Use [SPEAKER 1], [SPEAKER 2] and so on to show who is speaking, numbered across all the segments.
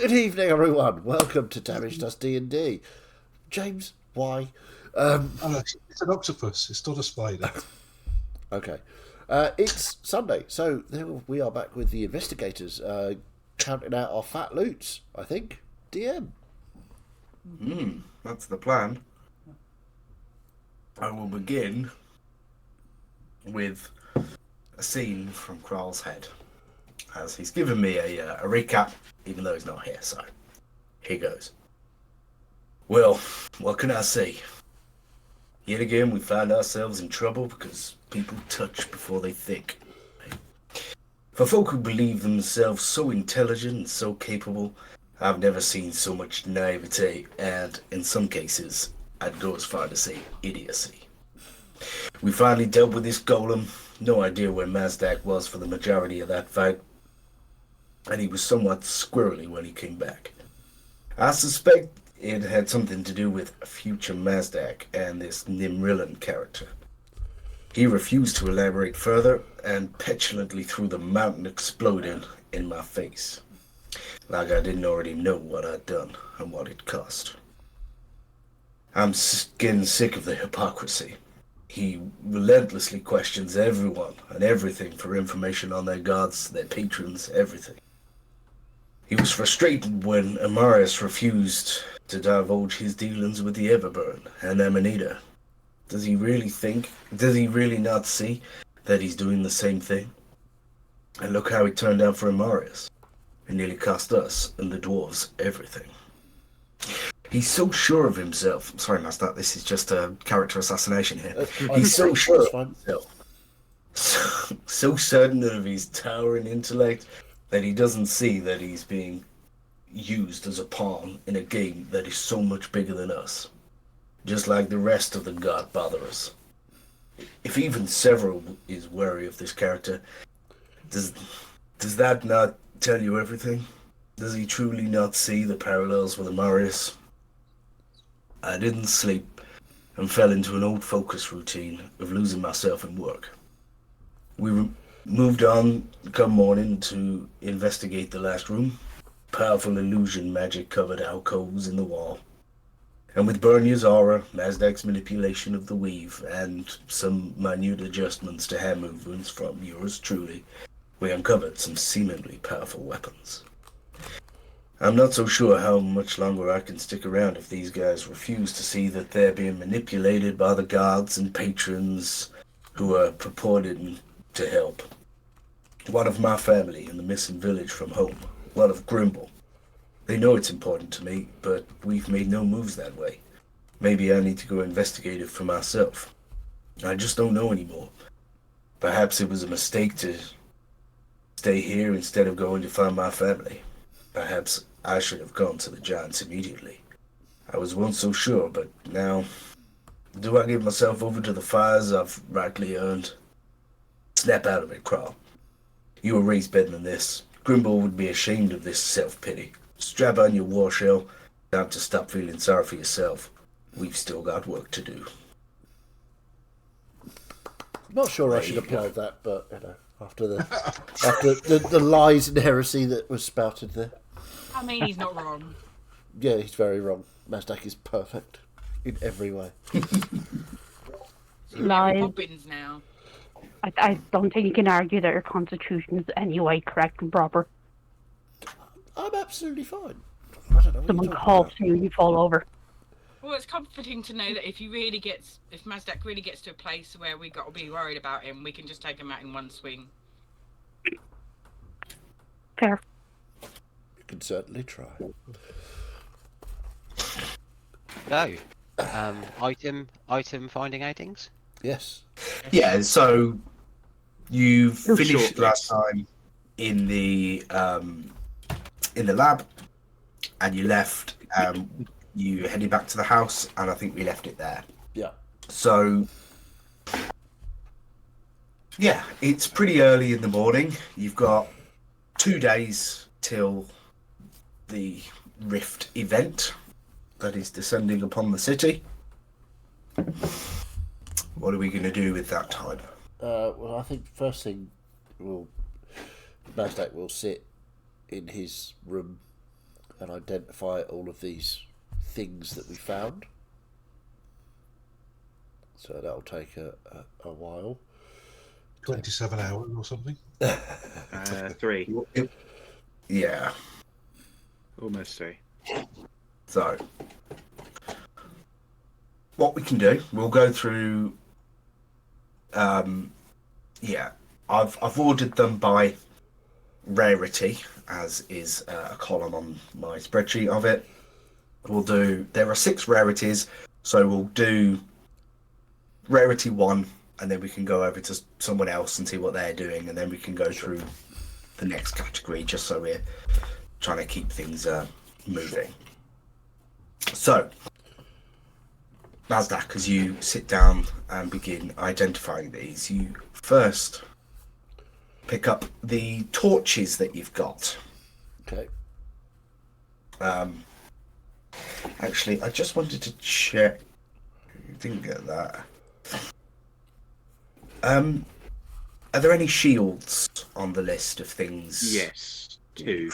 [SPEAKER 1] Good evening, everyone. Welcome to Damaged Us D&D. James, why?
[SPEAKER 2] Alex, it's an octopus. It's not a spider.
[SPEAKER 1] Okay. It's Sunday, so we are back with the investigators, counting out our fat loots, I think. DM.
[SPEAKER 3] That's the plan. I will begin with a scene from Kral's head, as he's given me a recap, even though he's not here, so here goes. Well, what can I say? Yet again, we find ourselves in trouble because people touch before they think. For folk who believe themselves so intelligent and so capable, I've never seen so much naivete and, in some cases, I'd go as far to say idiocy. We finally dealt with this golem. No idea where Mazdak was for the majority of that fight, and he was somewhat squirrely when he came back. I suspect it had something to do with future Mazdak and this Nimrillan character. He refused to elaborate further and petulantly threw the mountain exploding in my face, like I didn't already know what I'd done and what it cost. I'm getting sick of the hypocrisy. He relentlessly questions everyone and everything for information on their gods, their patrons, everything. He was frustrated when Amarius refused to divulge his dealings with the Everburn and Amanita. Does he really not see that he's doing the same thing? And look how it turned out for Amarius. It nearly cost us and the dwarves everything. He's so sure of himself. Sorry, Master, this is just a character assassination here. He's so sure of himself. So certain of his towering intellect that he doesn't see that he's being used as a pawn in a game that is so much bigger than us. Just like the rest of the god botherers. If even Several is wary of this character, does that not tell you everything? Does he truly not see the parallels with Amarius? I didn't sleep and fell into an old focus routine of losing myself in work. We moved on come morning to investigate the last room. Powerful illusion magic covered alcoves in the wall. And with Bernya's aura, Mazdak's manipulation of the weave, and some minute adjustments to hand movements from yours truly, we uncovered some seemingly powerful weapons. I'm not so sure how much longer I can stick around if these guys refuse to see that they're being manipulated by the gods and patrons who are purporting to help. What of my family in the missing village from home? What of Grimble? They know it's important to me, but we've made no moves that way. Maybe I need to go investigate it for myself. I just don't know anymore. Perhaps it was a mistake to stay here instead of going to find my family. Perhaps I should have gone to the giants immediately. I was once so sure, but now, do I give myself over to the fires I've rightly earned? Snap out of it, Kral. You were raised better than this. Grimble would be ashamed of this self-pity. Strap on your war shell. Time to stop feeling sorry for yourself. We've still got work to do.
[SPEAKER 1] Not sure I should apply that, but after the lies and heresy that was spouted there.
[SPEAKER 4] I mean, he's not wrong.
[SPEAKER 1] Yeah, he's very wrong. Mazdak is perfect in every way.
[SPEAKER 5] Lies.
[SPEAKER 4] Bobbins now.
[SPEAKER 5] I don't think you can argue that your constitution is anyway correct and proper.
[SPEAKER 1] I'm absolutely fine. I don't know.
[SPEAKER 5] Someone coughs you fall over.
[SPEAKER 4] Well, it's comforting to know that if Mazdak really gets to a place where we got to be worried about him, we can just take him out in one swing.
[SPEAKER 5] Fair.
[SPEAKER 1] You can certainly try.
[SPEAKER 6] So, item finding outings?
[SPEAKER 1] Yes.
[SPEAKER 3] Yeah, so you finished last time in the lab, and you left. You headed back to the house, and I think we left it there.
[SPEAKER 1] Yeah.
[SPEAKER 3] So, yeah, it's pretty early in the morning. You've got 2 days till the Rift event that is descending upon the city. What are we going to do with that time?
[SPEAKER 1] Well, I think first thing, Mazdak will sit in his room and identify all of these things that we found. So that'll take a while.
[SPEAKER 2] 27 hours or something.
[SPEAKER 7] 3.
[SPEAKER 3] Yeah.
[SPEAKER 7] Almost 3.
[SPEAKER 3] So, what we can do, we'll go through. Yeah, I've ordered them by rarity, as is a column on my spreadsheet of it. We'll do. There are 6 rarities, so we'll do rarity 1, and then we can go over to someone else and see what they're doing, and then we can go through the next category, just so we're trying to keep things moving. So, Mazdak, as you sit down and begin identifying these, you first pick up the torches that you've got.
[SPEAKER 1] Okay.
[SPEAKER 3] Actually, I just wanted to check. Didn't get that. Are there any shields on the list of things?
[SPEAKER 7] Yes, 2.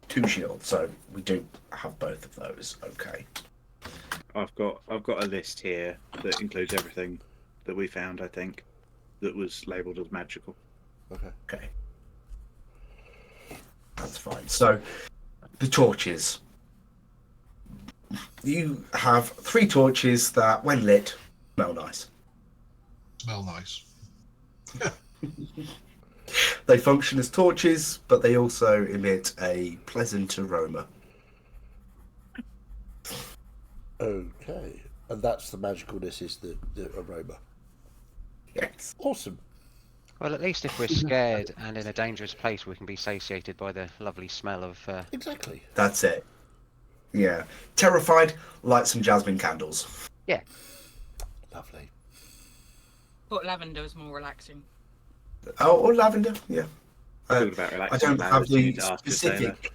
[SPEAKER 3] 2 shields, so we do have both of those. Okay.
[SPEAKER 7] I've got a list here that includes everything that we found, I think, that was labelled as magical.
[SPEAKER 3] Okay. That's fine. So, the torches. You have 3 torches that, when lit, smell nice.
[SPEAKER 2] Smell nice.
[SPEAKER 3] They function as torches, but they also emit a pleasant aroma.
[SPEAKER 1] Okay. And that's the magicalness, is the aroma.
[SPEAKER 3] Yes.
[SPEAKER 1] Awesome.
[SPEAKER 6] Well, at least if we're scared and in a dangerous place, we can be satiated by the lovely smell of.
[SPEAKER 1] Exactly.
[SPEAKER 3] That's it. Yeah. Terrified, light some jasmine candles.
[SPEAKER 6] Yeah.
[SPEAKER 1] Lovely.
[SPEAKER 4] But lavender is more relaxing.
[SPEAKER 3] Oh, or lavender, yeah.
[SPEAKER 7] Talking about
[SPEAKER 3] I
[SPEAKER 7] relaxing
[SPEAKER 3] don't have
[SPEAKER 7] flowers, you
[SPEAKER 3] the
[SPEAKER 7] need to ask the sailor.
[SPEAKER 3] specific.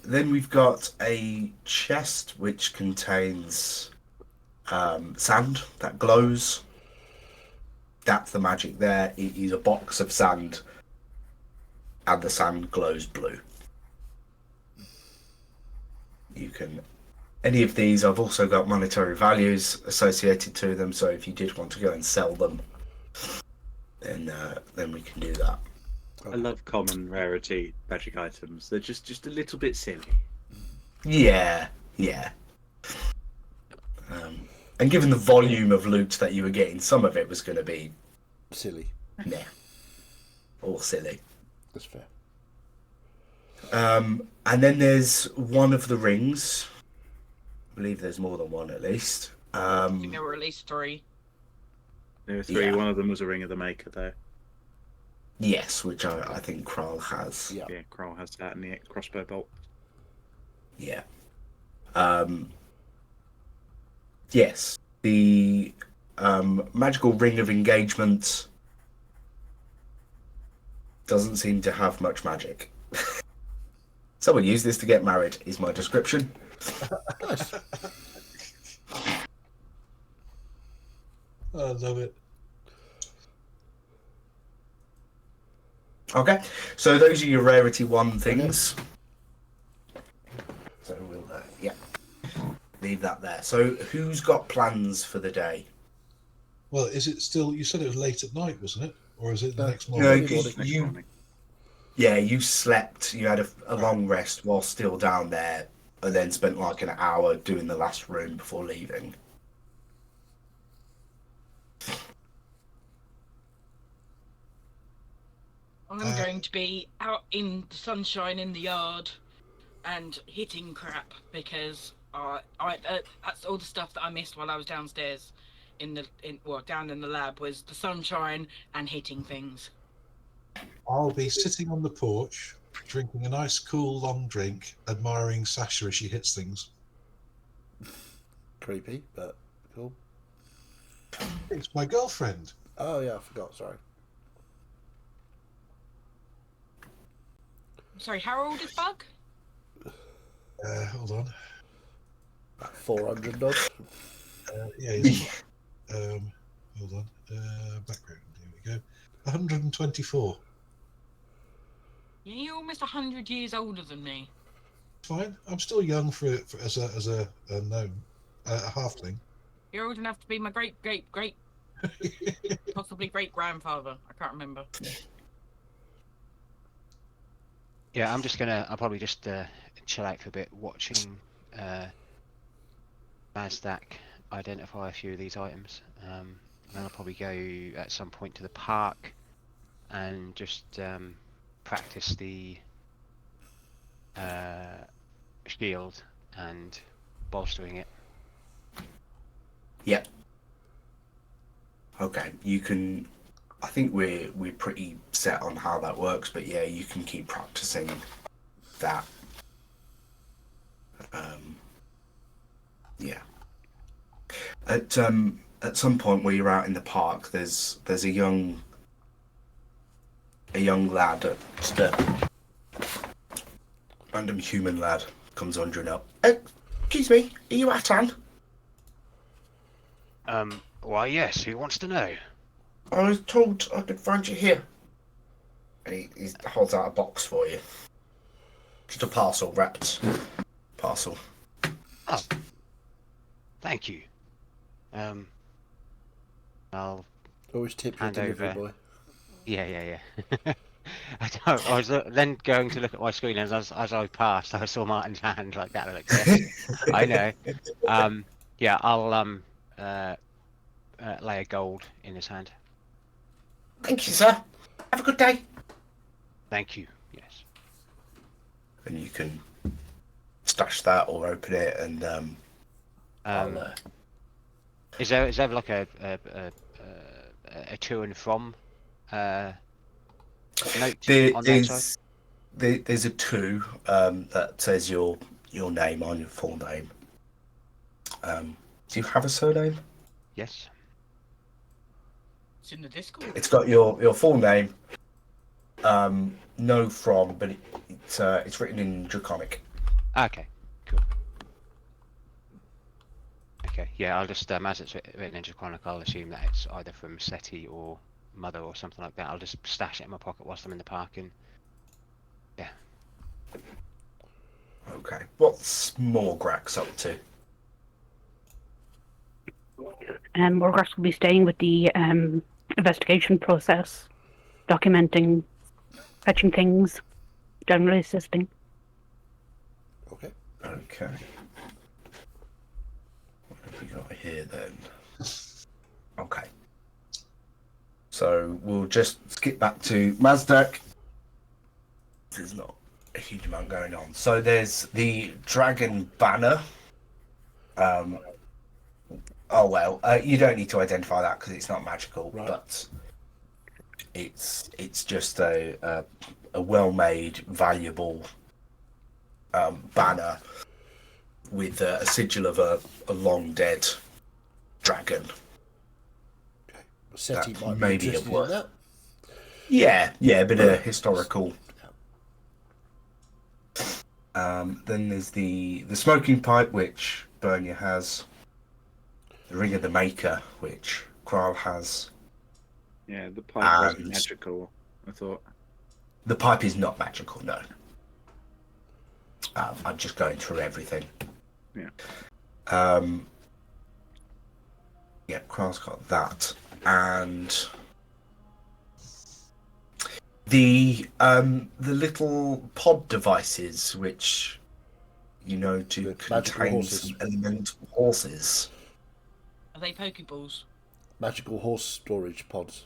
[SPEAKER 3] Then we've got a chest which contains sand that glows. That's the magic there. It is a box of sand, and the sand glows blue. You can. Any of these, I've also got monetary values associated to them, so if you did want to go and sell them, then we can do that.
[SPEAKER 7] I love common rarity magic items. They're just a little bit silly.
[SPEAKER 3] Yeah. And given the volume of loot that you were getting, some of it was going to be
[SPEAKER 1] Silly.
[SPEAKER 3] nah, or silly.
[SPEAKER 1] That's fair.
[SPEAKER 3] And then there's one of the rings. I believe there's more than one at least.
[SPEAKER 4] I think there were at least 3.
[SPEAKER 7] There were 3.
[SPEAKER 3] Yeah.
[SPEAKER 7] One of them was a Ring of the Maker, though.
[SPEAKER 3] Yes, which I think Kral has.
[SPEAKER 1] Yeah.
[SPEAKER 7] Yeah, Kroll has that and the crossbow bolt.
[SPEAKER 3] Yeah. Yes. The magical ring of engagement doesn't seem to have much magic. Someone used this to get married, is my description.
[SPEAKER 1] Nice.
[SPEAKER 2] I love it.
[SPEAKER 3] Okay, so those are your rarity 1 things. So we'll, leave that there. So who's got plans for the day?
[SPEAKER 2] Well, is it still? You said it was late at night, wasn't it? Or is it the
[SPEAKER 1] No.
[SPEAKER 2] next
[SPEAKER 3] No,
[SPEAKER 2] morning?
[SPEAKER 3] because
[SPEAKER 7] Next
[SPEAKER 3] you,
[SPEAKER 7] morning.
[SPEAKER 3] yeah, you slept, you had a long rest while still down there, and then spent like an hour doing the last room before leaving.
[SPEAKER 4] I'm going to be out in the sunshine in the yard and hitting crap because that's all the stuff that I missed while I was downstairs down in the lab was the sunshine and hitting things.
[SPEAKER 2] I'll be sitting on the porch, drinking a nice, cool, long drink, admiring Sasha as she hits things.
[SPEAKER 1] Creepy, but cool.
[SPEAKER 2] It's my girlfriend.
[SPEAKER 1] Oh yeah, I forgot. Sorry.
[SPEAKER 4] Sorry, how old is Bug?
[SPEAKER 2] Hold on.
[SPEAKER 1] About 400 odd.
[SPEAKER 2] Yeah, he's, hold on. Background. Here we go. 124.
[SPEAKER 4] You're almost 100 years older than me.
[SPEAKER 2] Fine. I'm still young as a gnome, a halfling.
[SPEAKER 4] You're old enough to be my great, possibly great grandfather. I can't remember.
[SPEAKER 6] Yeah, I'll probably just chill out for a bit, watching Mazdak identify a few of these items. And then I'll probably go at some point to the park and just practice the shield and bolstering it.
[SPEAKER 3] Yep. Okay, you can. I think we're pretty set on how that works, but yeah, you can keep practicing that. Yeah. At some point where you're out in the park, there's a young lad, just a random human lad, comes wandering up. Excuse me, are you Atan?
[SPEAKER 6] Why, yes, who wants to know?
[SPEAKER 3] I was told I could find you here. And he holds out a box for you. Just a parcel, wrapped parcel.
[SPEAKER 6] Oh, thank you. I'll
[SPEAKER 1] Always tip your
[SPEAKER 6] hand
[SPEAKER 1] delivery
[SPEAKER 6] over.
[SPEAKER 1] boy.
[SPEAKER 6] Yeah. I was then going to look at my screen as I passed. I saw Martin's hand like that. Like, yes, I know. Yeah, I'll lay a gold in his hand.
[SPEAKER 3] Thank you, sir. Have a good day.
[SPEAKER 6] Thank you. Yes.
[SPEAKER 3] And you can stash that or open it, and
[SPEAKER 6] Is there like a to and from note on that side?
[SPEAKER 3] there's a 2 that says your name on your full name. Do you have a surname?
[SPEAKER 6] Yes.
[SPEAKER 4] It's in the Discord.
[SPEAKER 3] It's got your full name. No from, but it's written in Draconic.
[SPEAKER 6] Okay. Cool. Okay. Yeah, I'll just as it's written in Draconic, I'll assume that it's either from Seti or Mother or something like that. I'll just stash it in my pocket whilst I'm in the park, and yeah.
[SPEAKER 3] Okay. What's Morgrax up to?
[SPEAKER 5] Morgrax will be staying with the investigation process, documenting, fetching things, generally assisting.
[SPEAKER 1] Okay.
[SPEAKER 3] Okay. What have we got here then? Okay. So we'll just skip back to Mazdak. There's not a huge amount going on. So there's the Dragon Banner. You don't need to identify that because it's not magical,
[SPEAKER 1] Right.
[SPEAKER 3] but it's just a well-made, valuable banner with a sigil of a long dead dragon.
[SPEAKER 1] Seti
[SPEAKER 3] That
[SPEAKER 1] might be
[SPEAKER 3] may be
[SPEAKER 1] interested in
[SPEAKER 3] worth-
[SPEAKER 1] that.
[SPEAKER 3] Yeah, a bit of historical. Then there's the smoking pipe, which Bernia has. The Ring of the Maker, which Kral has.
[SPEAKER 7] Yeah, the pipe wasn't
[SPEAKER 3] And-
[SPEAKER 7] magical, I thought.
[SPEAKER 3] The pipe is not magical, no. I'm just going through everything.
[SPEAKER 7] Yeah.
[SPEAKER 3] Yeah, Kral's got that. And the little pod devices which to
[SPEAKER 1] The magical
[SPEAKER 3] contain
[SPEAKER 1] horses.
[SPEAKER 3] some elemental horses.
[SPEAKER 4] Are they Pokeballs?
[SPEAKER 1] Magical horse storage pods.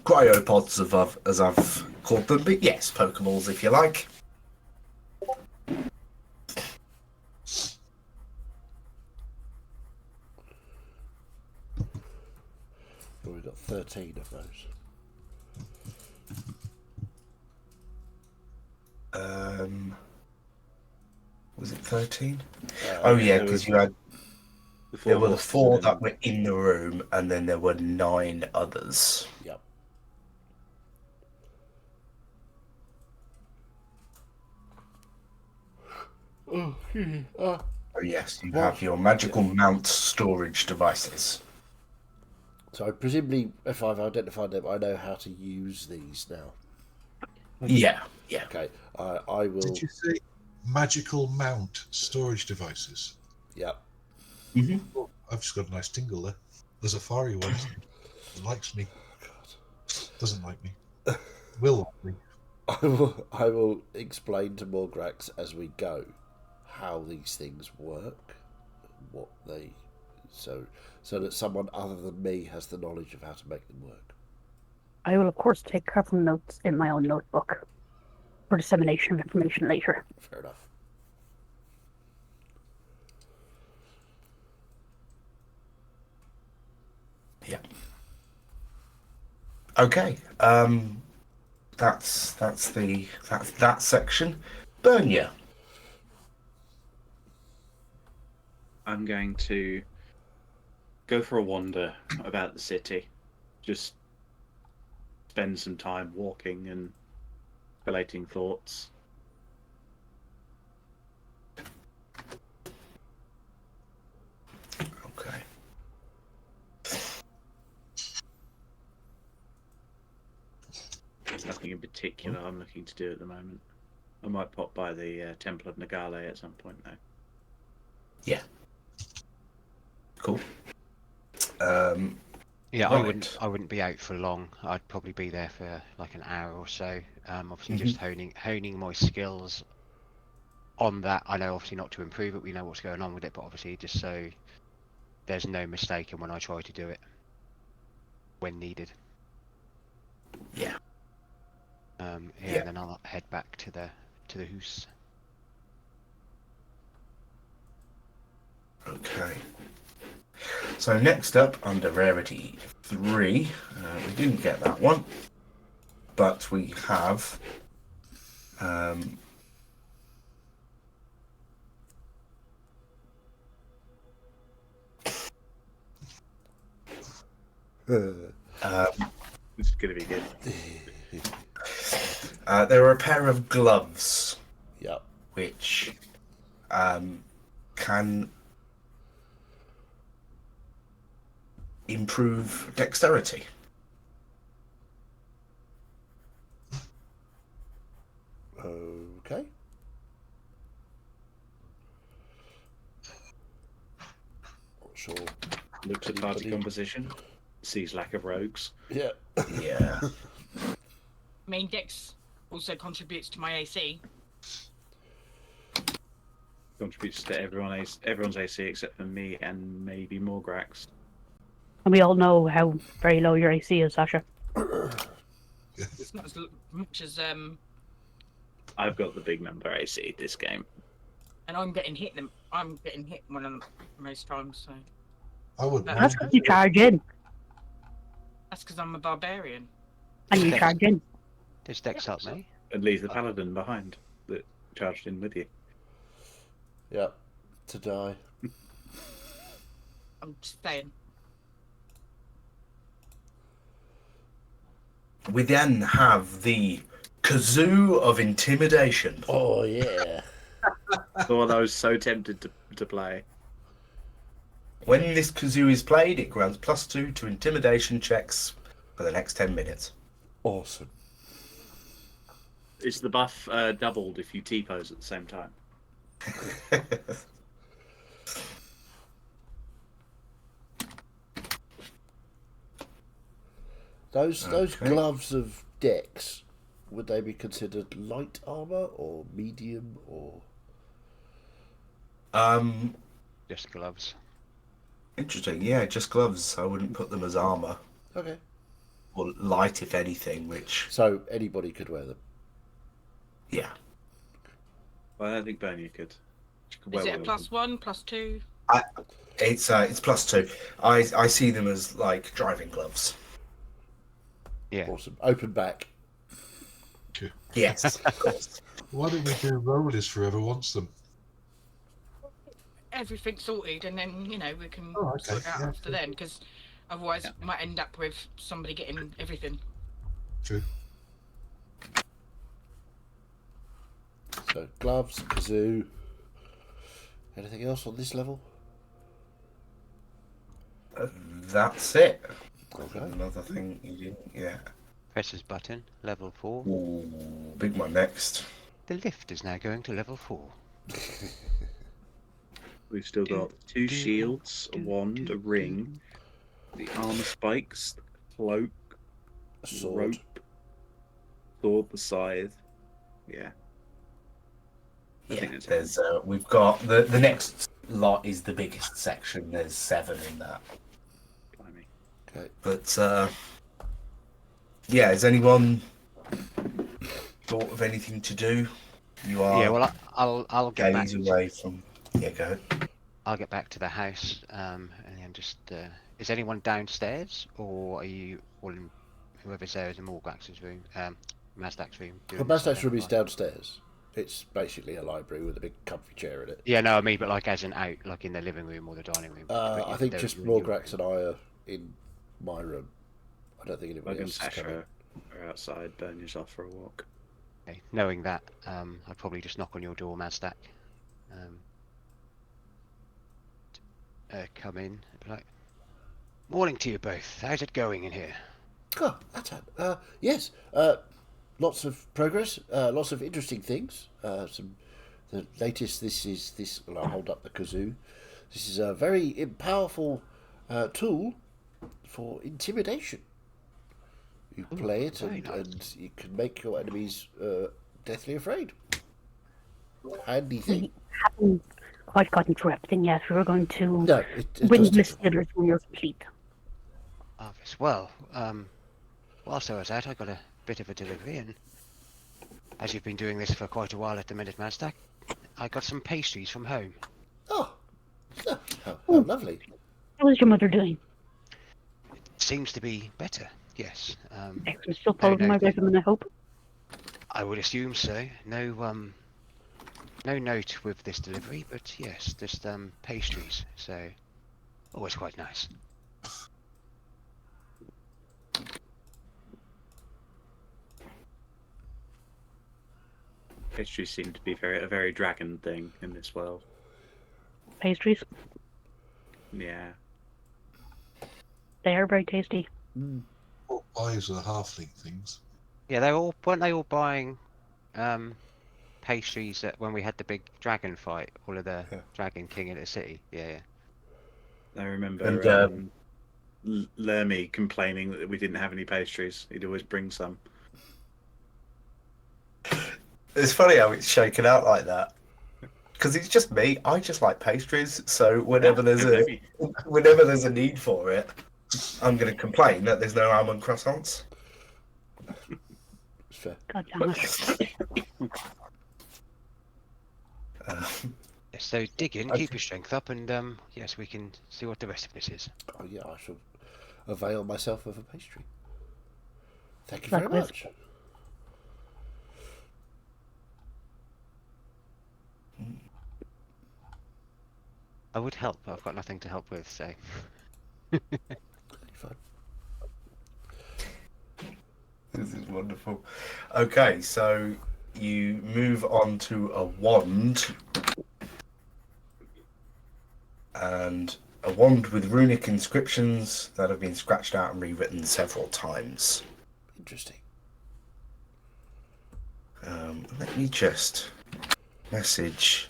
[SPEAKER 3] Cryopods as I've called them, but yes, Pokeballs if you like.
[SPEAKER 1] So we've got 13 of those.
[SPEAKER 3] Was it 13?
[SPEAKER 1] Uh,
[SPEAKER 3] Oh yeah,
[SPEAKER 7] there
[SPEAKER 3] because
[SPEAKER 7] was
[SPEAKER 3] you had there were the
[SPEAKER 7] horses
[SPEAKER 3] 4
[SPEAKER 7] in
[SPEAKER 3] that
[SPEAKER 7] it.
[SPEAKER 3] were in the room, and then there were 9 others.
[SPEAKER 1] Yep. Oh,
[SPEAKER 3] Oh yes, you
[SPEAKER 1] What?
[SPEAKER 3] have your magical mount storage devices.
[SPEAKER 1] so presumably, if I've identified them, I know how to use these now.
[SPEAKER 3] Yeah, yeah.
[SPEAKER 1] Okay, I will.
[SPEAKER 2] Did you say magical mount storage devices?
[SPEAKER 1] Yeah.
[SPEAKER 2] Oh, I've just got a nice tingle there. There's a fiery one. It likes me. Doesn't like me. Will like me.
[SPEAKER 1] I will explain to Morgrax as we go how these things work, what they so that someone other than me has the knowledge of how to make them work.
[SPEAKER 5] I will, of course, take careful notes in my own notebook for dissemination of information later.
[SPEAKER 1] Fair enough.
[SPEAKER 3] Yeah. Okay. That's that section. Bernia.
[SPEAKER 7] I'm going to go for a wander about the city. Just spend some time walking and collating thoughts.
[SPEAKER 3] Okay.
[SPEAKER 7] There's nothing in particular I'm looking to do at the moment. I might pop by the Temple of Nagale at some point, though.
[SPEAKER 3] Yeah. Cool.
[SPEAKER 6] Yeah,
[SPEAKER 3] Right.
[SPEAKER 6] I wouldn't be out for long. I'd probably be there for like an hour or so. Obviously,
[SPEAKER 3] Mm-hmm.
[SPEAKER 6] just honing my skills on that. I know obviously not to improve it. We know what's going on with it, but obviously just so there's no mistake when I try to do it when needed.
[SPEAKER 3] Yeah.
[SPEAKER 6] Yeah. Then I'll head back to the house.
[SPEAKER 3] Okay. So next up, under rarity 3, we didn't get that one, but we have
[SPEAKER 7] This is going to be good.
[SPEAKER 3] there are a pair of gloves
[SPEAKER 1] Yep.
[SPEAKER 3] which can improve dexterity.
[SPEAKER 1] Okay. Not sure.
[SPEAKER 7] Looks at party
[SPEAKER 1] Anybody?
[SPEAKER 7] composition. Sees lack of rogues.
[SPEAKER 1] Yeah.
[SPEAKER 3] Yeah.
[SPEAKER 4] Main Dex also contributes to my AC.
[SPEAKER 7] Contributes to everyone's AC except for me and maybe Morgrax.
[SPEAKER 5] And we all know how very low your AC is, Sasha.
[SPEAKER 4] It's not as much as
[SPEAKER 7] I've got the big number AC this game.
[SPEAKER 4] and I'm getting hit one of them most times. So
[SPEAKER 2] I wouldn't
[SPEAKER 4] That's
[SPEAKER 5] That's
[SPEAKER 2] mind.
[SPEAKER 5] because you charge in.
[SPEAKER 4] that's because I'm a barbarian.
[SPEAKER 5] And you
[SPEAKER 6] Okay.
[SPEAKER 5] charge in.
[SPEAKER 6] Does Dex help me?
[SPEAKER 7] And leave the paladin behind that charged in with you.
[SPEAKER 1] Yep. To die.
[SPEAKER 4] I'm just saying.
[SPEAKER 3] We then have the kazoo of intimidation.
[SPEAKER 1] Oh yeah.
[SPEAKER 7] The one I was so tempted to play.
[SPEAKER 3] When this kazoo is played, it grants +2 to intimidation checks for the next 10 minutes.
[SPEAKER 1] Awesome.
[SPEAKER 7] Is the buff doubled if you T-pose at the same time?
[SPEAKER 1] Those
[SPEAKER 3] Okay.
[SPEAKER 1] gloves of Dex, would they be considered light armor or medium or?
[SPEAKER 6] Just gloves.
[SPEAKER 3] Interesting. Yeah, just gloves. I wouldn't put them as armor.
[SPEAKER 1] Okay.
[SPEAKER 3] Or light, if anything, which,
[SPEAKER 1] So anybody could wear them.
[SPEAKER 3] yeah.
[SPEAKER 7] Well, I don't think Bernie could. She could
[SPEAKER 4] Is
[SPEAKER 7] wear
[SPEAKER 4] it a
[SPEAKER 7] one of them.
[SPEAKER 4] +1, +2?
[SPEAKER 3] It's +2. I see them as, like, driving gloves.
[SPEAKER 6] Yeah.
[SPEAKER 1] Awesome. Open back.
[SPEAKER 3] Yes, of course.
[SPEAKER 2] Why don't we do rollers for whoever wants them?
[SPEAKER 4] Everything's sorted, and then we can
[SPEAKER 2] Oh, okay,
[SPEAKER 4] sort it out
[SPEAKER 2] yeah,
[SPEAKER 4] after
[SPEAKER 2] sure.
[SPEAKER 4] then. Because otherwise, we might end up with somebody getting everything.
[SPEAKER 2] True.
[SPEAKER 1] So gloves, kazoo. Anything else on this level?
[SPEAKER 3] That's it.
[SPEAKER 1] Okay.
[SPEAKER 3] Another thing you didn't, yeah.
[SPEAKER 6] Press his button. Level 4.
[SPEAKER 3] Ooh, big one next.
[SPEAKER 6] The lift is now going to level 4.
[SPEAKER 7] We've still got 2 shields, a wand, a ring, the armor spikes, cloak,
[SPEAKER 1] Sword.
[SPEAKER 7] rope, sword, the scythe. Yeah. I
[SPEAKER 3] Yeah,
[SPEAKER 7] think that's
[SPEAKER 3] there's we've got the next lot is the biggest section. There's 7 in that.
[SPEAKER 7] Blimey.
[SPEAKER 1] Okay.
[SPEAKER 3] But yeah, has anyone thought of anything to do? You are
[SPEAKER 6] Yeah, well, I'll get back.
[SPEAKER 3] days away from. Yeah, go ahead.
[SPEAKER 6] I'll get back to the house, and then just. Is anyone downstairs, or are you all in? Whoever's there is in Morgax's room, Mazdak's room.
[SPEAKER 1] Well,
[SPEAKER 6] doing this
[SPEAKER 1] Mazdak's room is
[SPEAKER 6] identify?
[SPEAKER 1] downstairs. It's basically a library with a big comfy chair in it.
[SPEAKER 6] Yeah, no, I mean, but like as in out, like in the living room or the dining room. But yeah,
[SPEAKER 1] I think
[SPEAKER 6] they're
[SPEAKER 1] just
[SPEAKER 6] in your
[SPEAKER 1] Morgrax
[SPEAKER 6] room.
[SPEAKER 1] and I are in my room. I don't think anybody
[SPEAKER 7] Logan
[SPEAKER 1] else is coming.
[SPEAKER 7] Sasha are outside, burn yourself for a walk.
[SPEAKER 6] Okay. Knowing that, I'd probably just knock on your door, Mazdak. Come in. Be like, morning to you both. How's it going in here?
[SPEAKER 1] Oh, Atan. Yes. Lots of progress. Lots of interesting things. The latest. This is this. Well, I'll hold up the kazoo. This is a very powerful tool for intimidation. You play it,
[SPEAKER 6] very
[SPEAKER 1] and,
[SPEAKER 6] nice.
[SPEAKER 1] and you can make your enemies deathly afraid. Handy thing.
[SPEAKER 5] We haven't quite gotten through everything yet. We were going to
[SPEAKER 1] No, it
[SPEAKER 5] bring
[SPEAKER 1] does
[SPEAKER 5] the
[SPEAKER 1] take a while.
[SPEAKER 5] distillers when you're complete.
[SPEAKER 6] Marvellous. Well, whilst I was out, I got a bit of a delivery, and as you've been doing this for quite a while at the minute, Mazdak, I got some pastries from home.
[SPEAKER 1] Oh, how lovely.
[SPEAKER 5] How is your mother doing?
[SPEAKER 6] Seems to be better. Yes.
[SPEAKER 5] Excellent. Still following my regimen, I hope.
[SPEAKER 6] I would assume so. No, no note with this delivery, but yes, just pastries. So, always quite nice.
[SPEAKER 7] Pastries seem to be a very dragon thing in this world.
[SPEAKER 5] Pastries.
[SPEAKER 7] Yeah.
[SPEAKER 5] They are very tasty.
[SPEAKER 2] What buys are the halfling things?
[SPEAKER 6] Yeah, weren't they all buying pastries when we had the big dragon fight? All of the Dragon King in the city. Yeah.
[SPEAKER 7] I remember
[SPEAKER 3] And,
[SPEAKER 7] Lermy complaining that we didn't have any pastries. He'd always bring some.
[SPEAKER 3] It's funny how it's shaken out like that. Because it's just me. I just like pastries. So whenever there's a need for it, I'm going to complain that there's no almond croissants.
[SPEAKER 1] It's fair.
[SPEAKER 5] God damn it.
[SPEAKER 6] So dig in,
[SPEAKER 3] Okay.
[SPEAKER 6] keep your strength up, and yes, we can see what the rest of this is.
[SPEAKER 1] Oh yeah, I shall avail myself of a pastry. Thank you very
[SPEAKER 5] Likewise.
[SPEAKER 1] much.
[SPEAKER 6] I would help, but I've got nothing to help with, so.
[SPEAKER 1] Fine.
[SPEAKER 3] This is wonderful. Okay, so you move on to a wand. And a wand with runic inscriptions that have been scratched out and rewritten several times.
[SPEAKER 1] Interesting.
[SPEAKER 3] Let me just message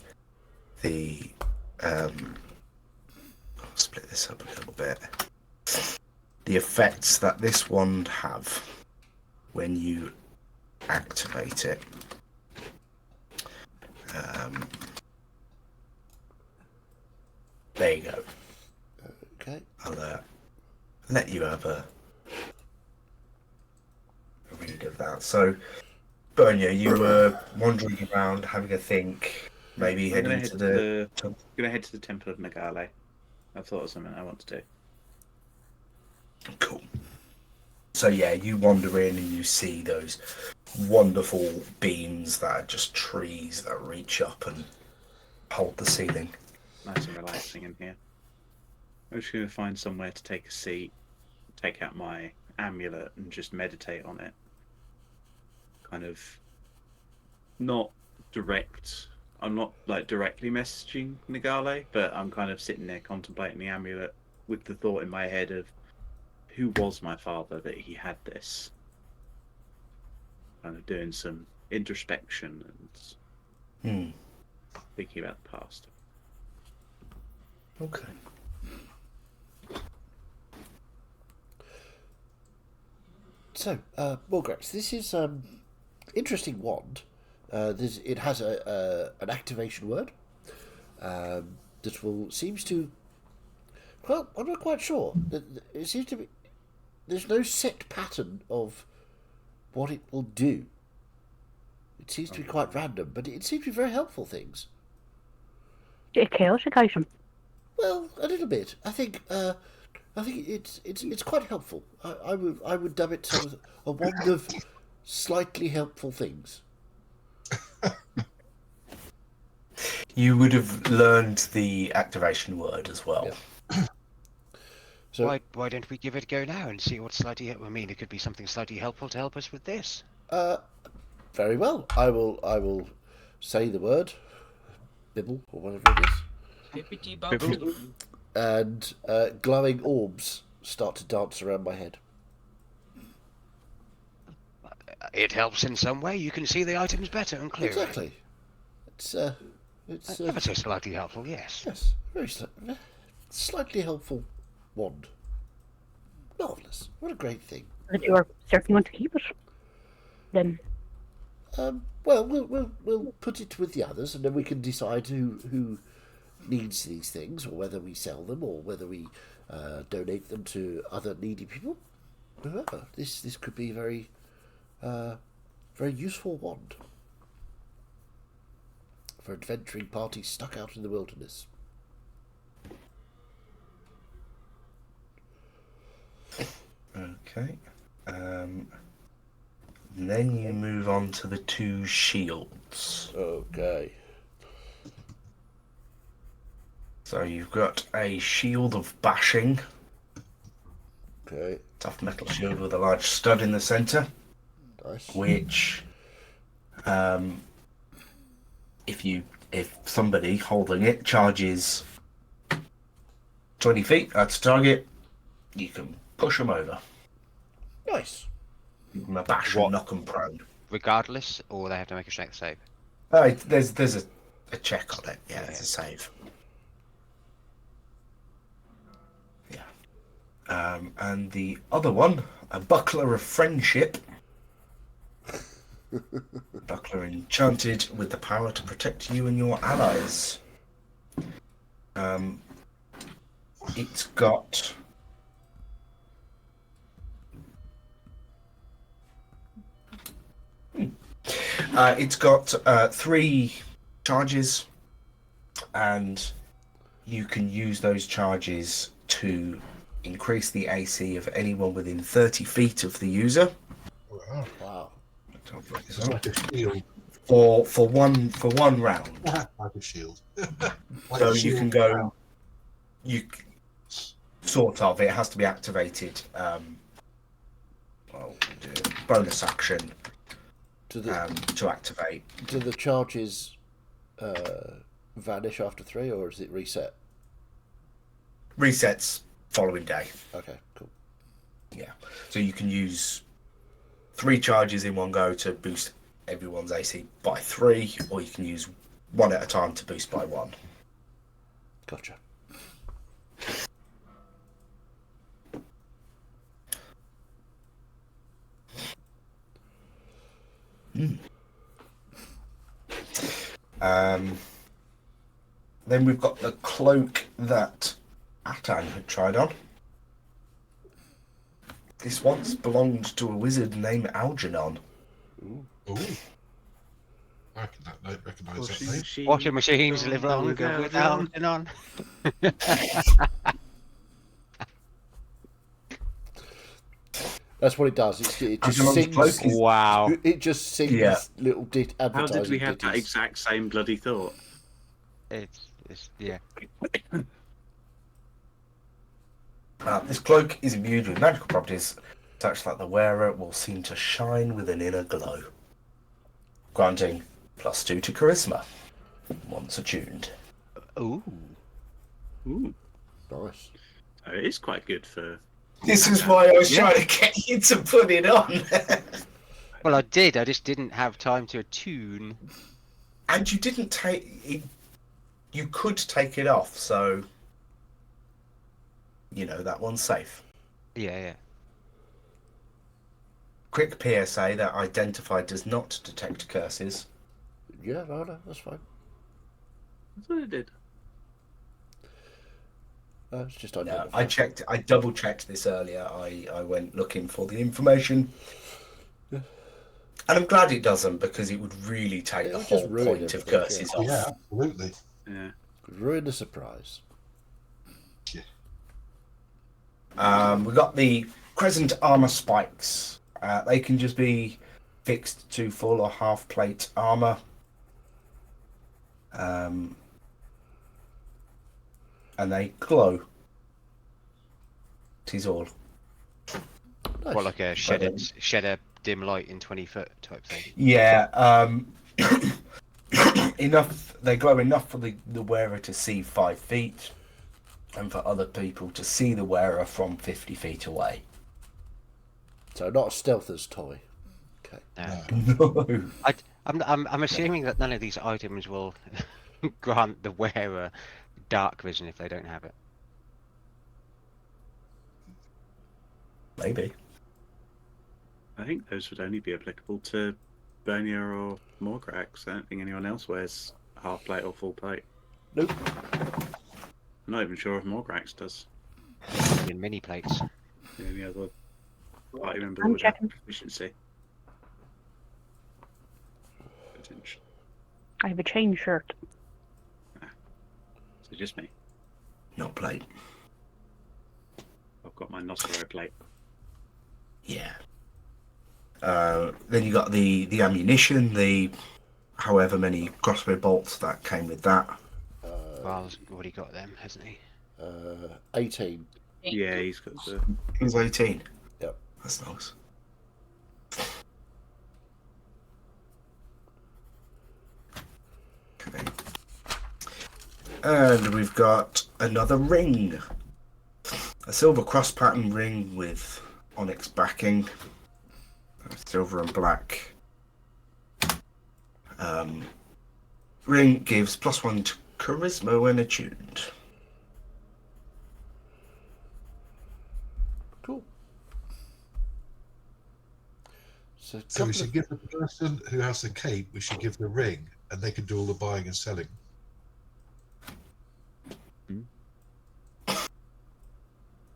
[SPEAKER 3] the. I'll split this up a little bit. The effects that this wand have when you activate it. There you go.
[SPEAKER 1] Okay.
[SPEAKER 3] I'll let you have a read of that. So, Bernia, you were wandering around, having a think, maybe
[SPEAKER 7] I'm gonna
[SPEAKER 3] heading to the.
[SPEAKER 7] gonna head to the Temple of Nagale. I've thought of something I want to do.
[SPEAKER 3] Cool. So yeah, you wander in and you see those wonderful beams that are just trees that reach up and hold the ceiling.
[SPEAKER 7] Nice and relaxing in here. I'm just gonna find somewhere to take a seat, take out my amulet, and just meditate on it. Kind of not direct. I'm not like directly messaging Nagale, but I'm kind of sitting there contemplating the amulet with the thought in my head of who was my father that he had this. kind of doing some introspection and thinking about the past.
[SPEAKER 3] Okay.
[SPEAKER 1] So, Morgrax, this is interesting wand. It has an activation word that seems to. Well, I'm not quite sure. It seems to be. There's no set pattern of what it will do. It seems to be quite random, but it seems to be very helpful things.
[SPEAKER 5] A chaotic item.
[SPEAKER 1] Well, a little bit. I think it's quite helpful. I would dub it as a wand of slightly helpful things.
[SPEAKER 3] You would have learned the activation word as well.
[SPEAKER 1] Yeah. So
[SPEAKER 6] Why don't we give it a go now and see what slightly? I mean, it could be something slightly helpful to help us with this.
[SPEAKER 1] very well. I will say the word Bibble or whatever it is.
[SPEAKER 4] Bibbidi bobbidi.
[SPEAKER 1] And glowing orbs start to dance around my head.
[SPEAKER 6] It helps in some way. You can see the items better and clearer.
[SPEAKER 1] Exactly. It's
[SPEAKER 6] Ever so slightly helpful, yes.
[SPEAKER 1] yes, very slightly helpful wand. Marvelous. What a great thing.
[SPEAKER 5] That you are certainly want to keep it. Then
[SPEAKER 1] Well, we'll put it with the others, and then we can decide who needs these things, or whether we sell them, or whether we donate them to other needy people. Whoever. This could be very useful wand for adventuring parties stuck out in the wilderness.
[SPEAKER 3] Okay. Then you move on to the two shields.
[SPEAKER 1] Okay.
[SPEAKER 3] So you've got a shield of bashing,
[SPEAKER 1] Okay.
[SPEAKER 3] tough metal shield with a large stud in the centre,
[SPEAKER 1] Nice.
[SPEAKER 3] which, if somebody holding it charges 20 feet at a target, you can push them over.
[SPEAKER 1] Nice.
[SPEAKER 3] Give them a bash and knock them prone.
[SPEAKER 6] Regardless, or they have to make a strength save.
[SPEAKER 3] There's a check on it. Yeah, there's a save. Yeah. And the other one, a buckler of friendship. Buckler enchanted with the power to protect you and your allies. It's got it's got 3 charges, and you can use those charges to increase the AC of anyone within 30 feet of the user.
[SPEAKER 2] Wow.
[SPEAKER 1] Wow.
[SPEAKER 2] It's like a shield.
[SPEAKER 3] For one round.
[SPEAKER 2] Like a shield. Like
[SPEAKER 3] So
[SPEAKER 2] a
[SPEAKER 3] you
[SPEAKER 2] shield.
[SPEAKER 3] can go. Sort of. It has to be activated. Bonus action
[SPEAKER 1] Do
[SPEAKER 3] to activate.
[SPEAKER 1] the charges vanish after 3, or is it reset?
[SPEAKER 3] Resets following day.
[SPEAKER 1] Okay, cool.
[SPEAKER 3] Yeah. So you can use 3 charges in one go to boost everyone's AC by 3, or you can use 1 at a time to boost by 1.
[SPEAKER 1] Gotcha.
[SPEAKER 3] Then we've got the cloak that Atan had tried on. This once belonged to a wizard named Algernon.
[SPEAKER 2] Ooh. I can recognise that name.
[SPEAKER 6] Washing machines live longer without and on.
[SPEAKER 1] That's what it does. It just
[SPEAKER 3] Algernon's
[SPEAKER 1] sings.
[SPEAKER 3] cloak is-
[SPEAKER 6] Wow.
[SPEAKER 1] It just sings
[SPEAKER 3] Yeah.
[SPEAKER 1] little
[SPEAKER 7] How
[SPEAKER 1] advertising
[SPEAKER 7] did we have that
[SPEAKER 1] ditties.
[SPEAKER 7] exact same bloody thought?
[SPEAKER 6] It's yeah.
[SPEAKER 3] This cloak is imbued with magical properties, such that the wearer will seem to shine with an inner glow, granting +2 to charisma once attuned.
[SPEAKER 6] Ooh.
[SPEAKER 7] Ooh,
[SPEAKER 1] Nice.
[SPEAKER 7] it is quite good for.
[SPEAKER 3] This is why I was
[SPEAKER 7] Yeah.
[SPEAKER 3] trying to get you to put it on.
[SPEAKER 6] Well, I did. I just didn't have time to attune.
[SPEAKER 3] And you didn't take it. You could take it off, so you know that one's safe.
[SPEAKER 6] Yeah.
[SPEAKER 3] Quick PSA that Identify does not detect curses.
[SPEAKER 1] Yeah, no, that's fine.
[SPEAKER 7] That's what it did.
[SPEAKER 1] It's just
[SPEAKER 3] No,
[SPEAKER 1] identify.
[SPEAKER 3] I double checked this earlier. I went looking for the information.
[SPEAKER 1] Yeah.
[SPEAKER 3] And I'm glad it doesn't, because it would really take
[SPEAKER 1] It
[SPEAKER 3] the
[SPEAKER 1] would just
[SPEAKER 3] whole
[SPEAKER 1] ruin
[SPEAKER 3] point of
[SPEAKER 1] everything,
[SPEAKER 3] curses
[SPEAKER 2] Oh,
[SPEAKER 3] off.
[SPEAKER 2] yeah, absolutely.
[SPEAKER 7] Yeah.
[SPEAKER 1] Ruin the surprise.
[SPEAKER 3] We got the Crescent armor spikes. They can just be fixed to full or half plate armor. And they glow. Tis all.
[SPEAKER 1] Nice.
[SPEAKER 6] Well, like a shed a dim light in 20 foot type thing.
[SPEAKER 3] Yeah. Enough. They glow enough for the wearer to see 5 feet, and for other people to see the wearer from 50 feet away.
[SPEAKER 1] So not a stealther's toy. Okay.
[SPEAKER 6] No.
[SPEAKER 3] No.
[SPEAKER 6] I'm assuming that none of these items will grant the wearer dark vision if they don't have it.
[SPEAKER 3] Maybe.
[SPEAKER 7] I think those would only be applicable to Bernier or Morgrax. I don't think anyone else wears half plate or full plate.
[SPEAKER 1] Nope.
[SPEAKER 7] I'm not even sure if Morgrax does.
[SPEAKER 6] In mini plates.
[SPEAKER 7] The only other party member
[SPEAKER 5] I'm
[SPEAKER 7] would have
[SPEAKER 5] checking.
[SPEAKER 7] proficiency.
[SPEAKER 5] I have a chain shirt.
[SPEAKER 7] So just me.
[SPEAKER 3] Not plate.
[SPEAKER 7] I've got my Nosero plate.
[SPEAKER 3] Yeah. Then you got the ammunition, the however many crossbow bolts that came with that.
[SPEAKER 6] Well, already got them, hasn't he?
[SPEAKER 1] 18.
[SPEAKER 7] Yeah, he's got the.
[SPEAKER 3] It was 18.
[SPEAKER 1] Yep.
[SPEAKER 3] That's nice. Okay. And we've got another ring. A silver cross pattern ring with onyx backing. Silver and black. Ring gives +1 to charisma when attuned.
[SPEAKER 1] Cool. So,
[SPEAKER 2] So we should give the person who has the cape, we should give the ring, and they can do all the buying and selling.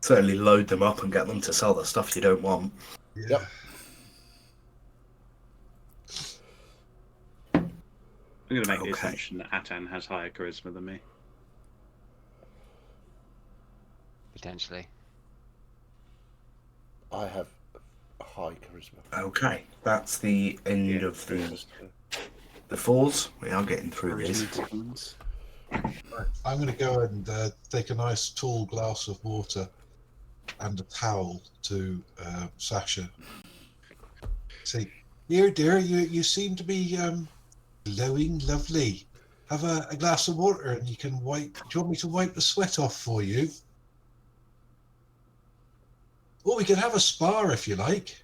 [SPEAKER 3] Certainly load them up and get them to sell the stuff you don't want.
[SPEAKER 2] Yeah.
[SPEAKER 1] Yep.
[SPEAKER 7] I'm going to make the
[SPEAKER 3] Okay.
[SPEAKER 7] assumption that Atan has higher charisma than me.
[SPEAKER 6] Potentially.
[SPEAKER 1] I have high charisma.
[SPEAKER 3] Okay, that's the end
[SPEAKER 7] Yeah.
[SPEAKER 3] of the falls. We are getting through this.
[SPEAKER 7] Charisma.
[SPEAKER 2] Right. I'm going to go and take a nice tall glass of water and a towel to Sasha. Say, here, dear, you seem to be glowing lovely. Have a glass of water and you can wipe. Do you want me to wipe the sweat off for you? Or we can have a spa if you like.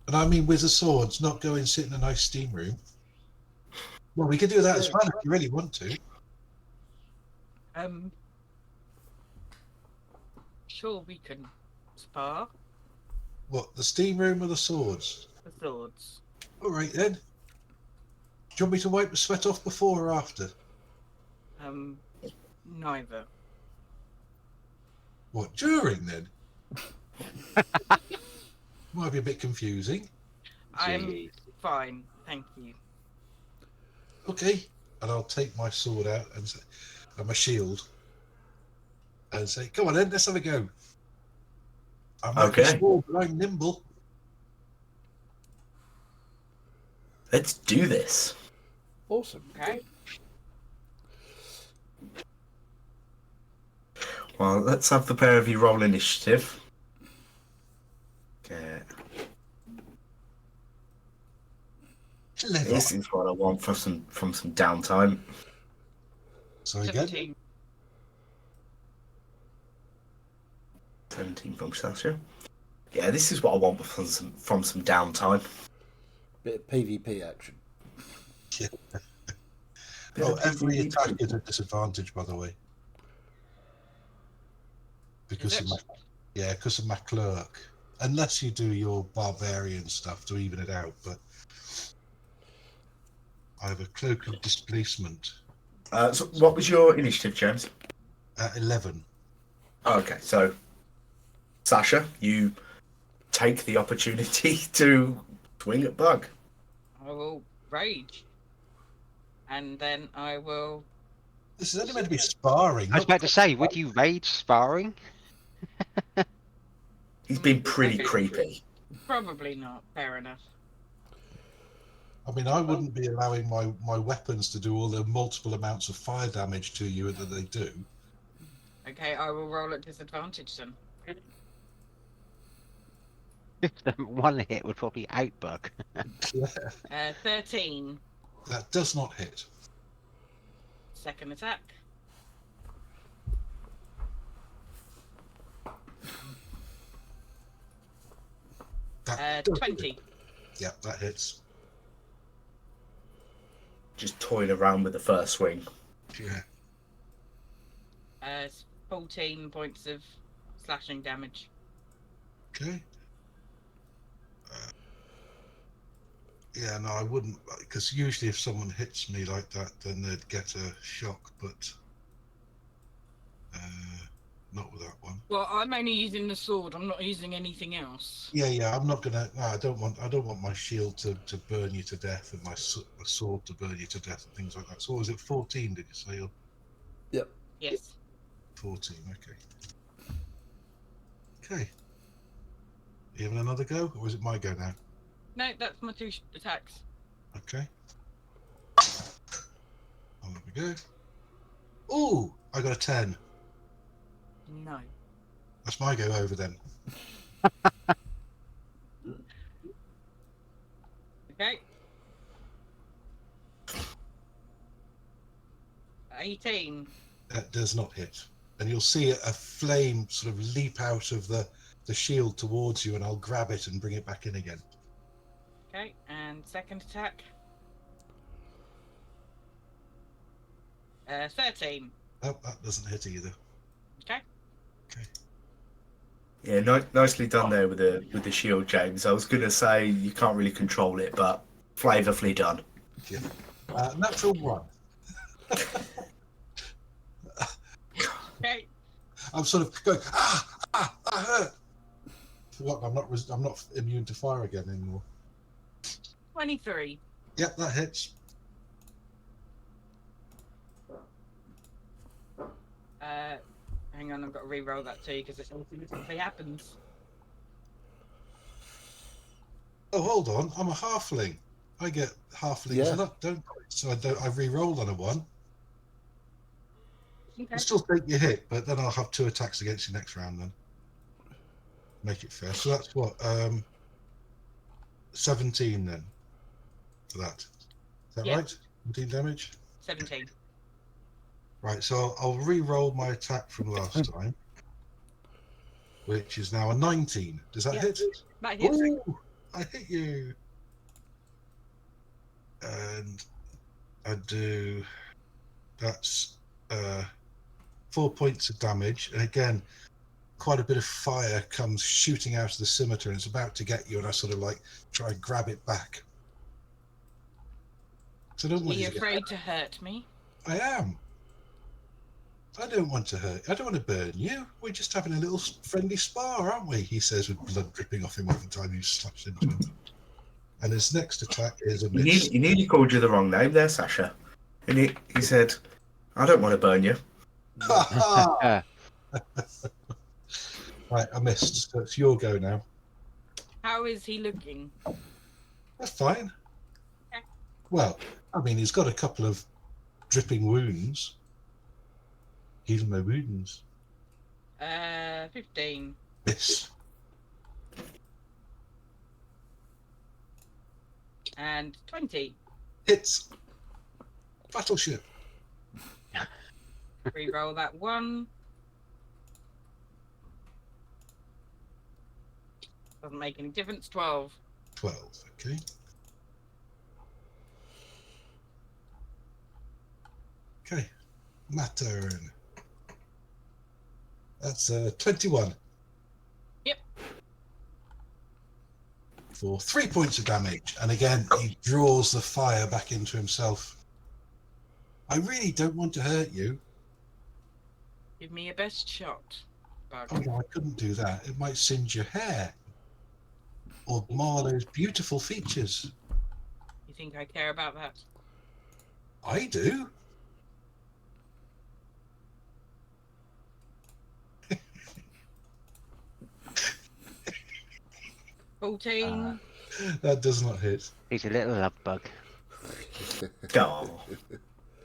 [SPEAKER 2] And I mean with the swords, not go and sit in a nice steam room. Well, we could do that as well if you really want to.
[SPEAKER 4] Sure, we can spar
[SPEAKER 2] What, the steam room or the swords?
[SPEAKER 4] the swords.
[SPEAKER 2] All right then. Do you want me to wipe the sweat off before or after?
[SPEAKER 4] Neither.
[SPEAKER 2] What, during then? Might be a bit confusing.
[SPEAKER 4] I'm fine, thank you.
[SPEAKER 2] Okay. And I'll take my sword out and my shield and say, come on then, let's have a go. I might be
[SPEAKER 3] Okay.
[SPEAKER 2] small, but I'm nimble.
[SPEAKER 3] Let's do this.
[SPEAKER 1] Awesome.
[SPEAKER 4] Okay.
[SPEAKER 3] Well, let's have the pair of you roll initiative. Okay.
[SPEAKER 2] 11.
[SPEAKER 3] This is what I want from some downtime.
[SPEAKER 2] Sorry again.
[SPEAKER 4] 17.
[SPEAKER 3] 17 from Sasha. Yeah, this is what I want from some downtime.
[SPEAKER 1] Bit of PvP action.
[SPEAKER 2] Yeah.
[SPEAKER 3] Bit
[SPEAKER 2] Oh,
[SPEAKER 3] of
[SPEAKER 2] every
[SPEAKER 3] PvP.
[SPEAKER 2] attack is a disadvantage, by the way. Because
[SPEAKER 4] Is
[SPEAKER 2] of
[SPEAKER 4] it?
[SPEAKER 2] because of my clerk. Unless you do your barbarian stuff to even it out, but I have a cloak of displacement
[SPEAKER 3] So what was your initiative, James?
[SPEAKER 2] at 11.
[SPEAKER 3] Okay, so Sasha, you take the opportunity to swing at Bug.
[SPEAKER 4] I will rage. And then I will.
[SPEAKER 2] This is only meant to be sparring.
[SPEAKER 6] I was
[SPEAKER 2] not
[SPEAKER 6] about to say, would you raid sparring?
[SPEAKER 3] He's been pretty
[SPEAKER 4] Okay.
[SPEAKER 3] creepy.
[SPEAKER 4] Probably not. Fair enough.
[SPEAKER 2] I mean, I wouldn't be allowing my weapons to do all the multiple amounts of fire damage to you that they do.
[SPEAKER 4] Okay, I will roll at disadvantage then.
[SPEAKER 6] One hit would probably outbug.
[SPEAKER 4] 13.
[SPEAKER 2] That does not hit.
[SPEAKER 4] Second attack.
[SPEAKER 2] That does
[SPEAKER 4] 20.
[SPEAKER 2] hit. Yeah, that hits.
[SPEAKER 3] Just toying around with the first swing.
[SPEAKER 2] Yeah.
[SPEAKER 4] 14 points of slashing damage.
[SPEAKER 2] Okay. Yeah, no, I wouldn't, because usually if someone hits me like that, then they'd get a shock, but not with that one.
[SPEAKER 4] Well, I'm only using the sword. I'm not using anything else.
[SPEAKER 2] Yeah, I'm not gonna. No, I don't want my shield to burn you to death and my sword to burn you to death and things like that. So, was it 14? Did you say? Or
[SPEAKER 1] Yep.
[SPEAKER 4] Yes.
[SPEAKER 2] 14. Okay. Okay. You having another go, or is it my go now?
[SPEAKER 4] No, that's my 2 attacks.
[SPEAKER 2] Okay. Oh, there we go. Ooh, I got a 10.
[SPEAKER 4] No.
[SPEAKER 2] That's my go over then.
[SPEAKER 4] Okay. 18.
[SPEAKER 2] That does not hit. And you'll see a flame sort of leap out of the shield towards you, and I'll grab it and bring it back in again.
[SPEAKER 4] Okay, and second attack. 13.
[SPEAKER 2] Oh, that doesn't hit either.
[SPEAKER 4] Okay.
[SPEAKER 3] Yeah, nicely done there with the shield, James. I was gonna say you can't really control it, but flavorfully done.
[SPEAKER 2] Yeah. Natural 1.
[SPEAKER 4] Okay.
[SPEAKER 2] I'm sort of going, that hurt. Forgot I'm not immune to fire again anymore.
[SPEAKER 4] 23.
[SPEAKER 2] Yep, that hits.
[SPEAKER 4] Hang on, I've got to re-roll that too because it automatically happens.
[SPEAKER 2] Oh, hold on. I'm a halfling. I get halflings luck, don't I? So I re-rolled on a 1.
[SPEAKER 4] Okay.
[SPEAKER 2] I'll still take your hit, but then I'll have 2 attacks against you next round then. Make it fair. So that's what, 17 then for that. Is that
[SPEAKER 4] Yeah.
[SPEAKER 2] right? 17 damage?
[SPEAKER 4] 17.
[SPEAKER 2] Right, so I'll re-roll my attack from last time, which is now a 19. Does that hit?
[SPEAKER 4] That hits.
[SPEAKER 2] Ooh, I hit you. And I do, that's 4 points of damage. And again, quite a bit of fire comes shooting out of the scimitar and it's about to get you, and I sort of like try and grab it back. So I don't
[SPEAKER 4] Are
[SPEAKER 2] want
[SPEAKER 4] you
[SPEAKER 2] you to
[SPEAKER 4] afraid to hurt me?
[SPEAKER 2] I am. I don't want to hurt. I don't want to burn you. We're just having a little friendly spar, aren't we? He says with blood dripping off him every time you slash into him. And his next attack is a miss.
[SPEAKER 3] He nearly called you the wrong name there, Sasha. And he said, "I don't want to burn you."
[SPEAKER 2] Right, I missed. So it's your go now.
[SPEAKER 4] How is he looking?
[SPEAKER 2] That's fine.
[SPEAKER 4] Okay.
[SPEAKER 2] Well, I mean, he's got a couple of dripping wounds. Heal my wounds.
[SPEAKER 4] 15.
[SPEAKER 2] Miss.
[SPEAKER 4] And 20.
[SPEAKER 2] Hits. Battleship.
[SPEAKER 4] Re-roll that 1. Doesn't make any difference. 12.
[SPEAKER 2] 12, okay. Okay, my turn. That's 21.
[SPEAKER 4] Yep.
[SPEAKER 2] For 3 points of damage. And again, he draws the fire back into himself. I really don't want to hurt you.
[SPEAKER 4] Give me your best shot, Bug.
[SPEAKER 2] Oh, no, I couldn't do that. It might singe your hair. Or mar those beautiful features.
[SPEAKER 4] You think I care about that?
[SPEAKER 2] I do.
[SPEAKER 4] 14
[SPEAKER 2] That does not hit.
[SPEAKER 6] He's a little love bug.
[SPEAKER 3] Oh,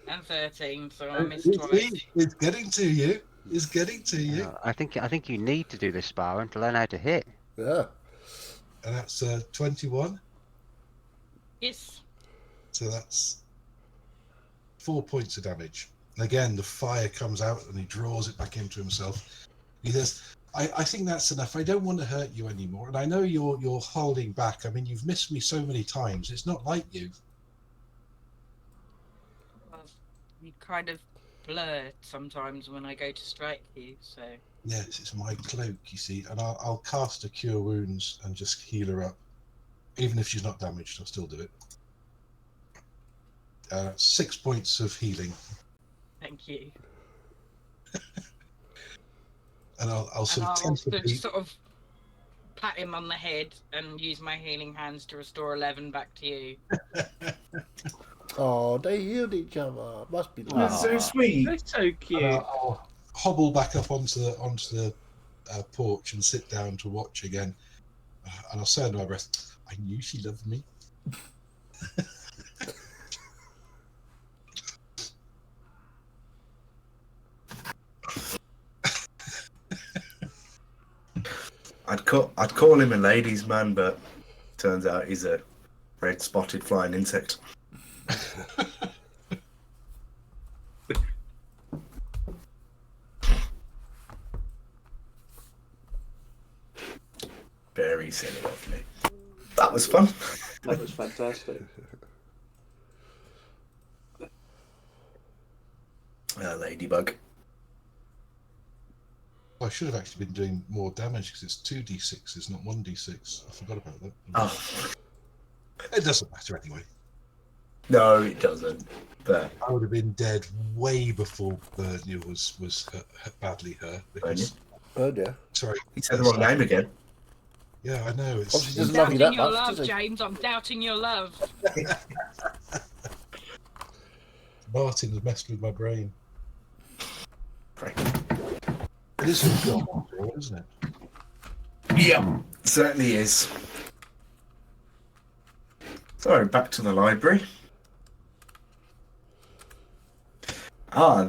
[SPEAKER 4] and 13, so I missed
[SPEAKER 2] See,
[SPEAKER 4] twice.
[SPEAKER 2] it's getting to you. It's getting to you.
[SPEAKER 6] I think you need to do this sparring to learn how to hit.
[SPEAKER 1] Yeah.
[SPEAKER 2] And that's 21.
[SPEAKER 4] Yes.
[SPEAKER 2] So that's 4 points of damage. And again, the fire comes out and he draws it back into himself. He says, I think that's enough. I don't want to hurt you anymore. And I know you're holding back. I mean, you've missed me so many times. It's not like you.
[SPEAKER 4] Well, you kind of blur sometimes when I go to strike you, so...
[SPEAKER 2] Yes, it's my cloak, you see. And I'll cast a Cure Wounds and just heal her up. Even if she's not damaged, I'll still do it. 6 points of healing.
[SPEAKER 4] Thank you.
[SPEAKER 2] And I'll sort
[SPEAKER 4] And
[SPEAKER 2] of
[SPEAKER 4] I'll
[SPEAKER 2] tentatively...
[SPEAKER 4] just sort of pat him on the head and use my healing hands to restore 11 back to you.
[SPEAKER 1] Oh, they healed each other. Must be
[SPEAKER 3] that's so
[SPEAKER 1] nice.
[SPEAKER 3] sweet.
[SPEAKER 7] That's so cute.
[SPEAKER 2] And I'll hobble back up onto the porch and sit down to watch again. And I'll say under my breath, I knew she loved me.
[SPEAKER 3] I'd call him a ladies' man, but turns out he's a red spotted flying insect. Very silly of me. That was fun.
[SPEAKER 7] That was fantastic.
[SPEAKER 3] Ladybug.
[SPEAKER 2] I should have actually been doing more damage because it's 2d6s, not 1d6. I forgot about that.
[SPEAKER 3] Oh,
[SPEAKER 2] It doesn't matter anyway.
[SPEAKER 3] no, it doesn't. But
[SPEAKER 2] I would have been dead way before Bernia was badly hurt. Because,
[SPEAKER 1] Oh, yeah.
[SPEAKER 2] sorry.
[SPEAKER 3] he said the wrong name again.
[SPEAKER 2] Yeah, I know.
[SPEAKER 1] Obviously
[SPEAKER 2] It's,
[SPEAKER 1] doesn't love you
[SPEAKER 4] Doubting
[SPEAKER 1] that
[SPEAKER 4] your
[SPEAKER 1] much,
[SPEAKER 4] love,
[SPEAKER 1] does he?
[SPEAKER 4] James. I'm doubting your love.
[SPEAKER 2] Martin's messed with my brain.
[SPEAKER 3] Right.
[SPEAKER 2] It is a job after all, isn't it?
[SPEAKER 3] Yeah, certainly is. So back to the library. Well,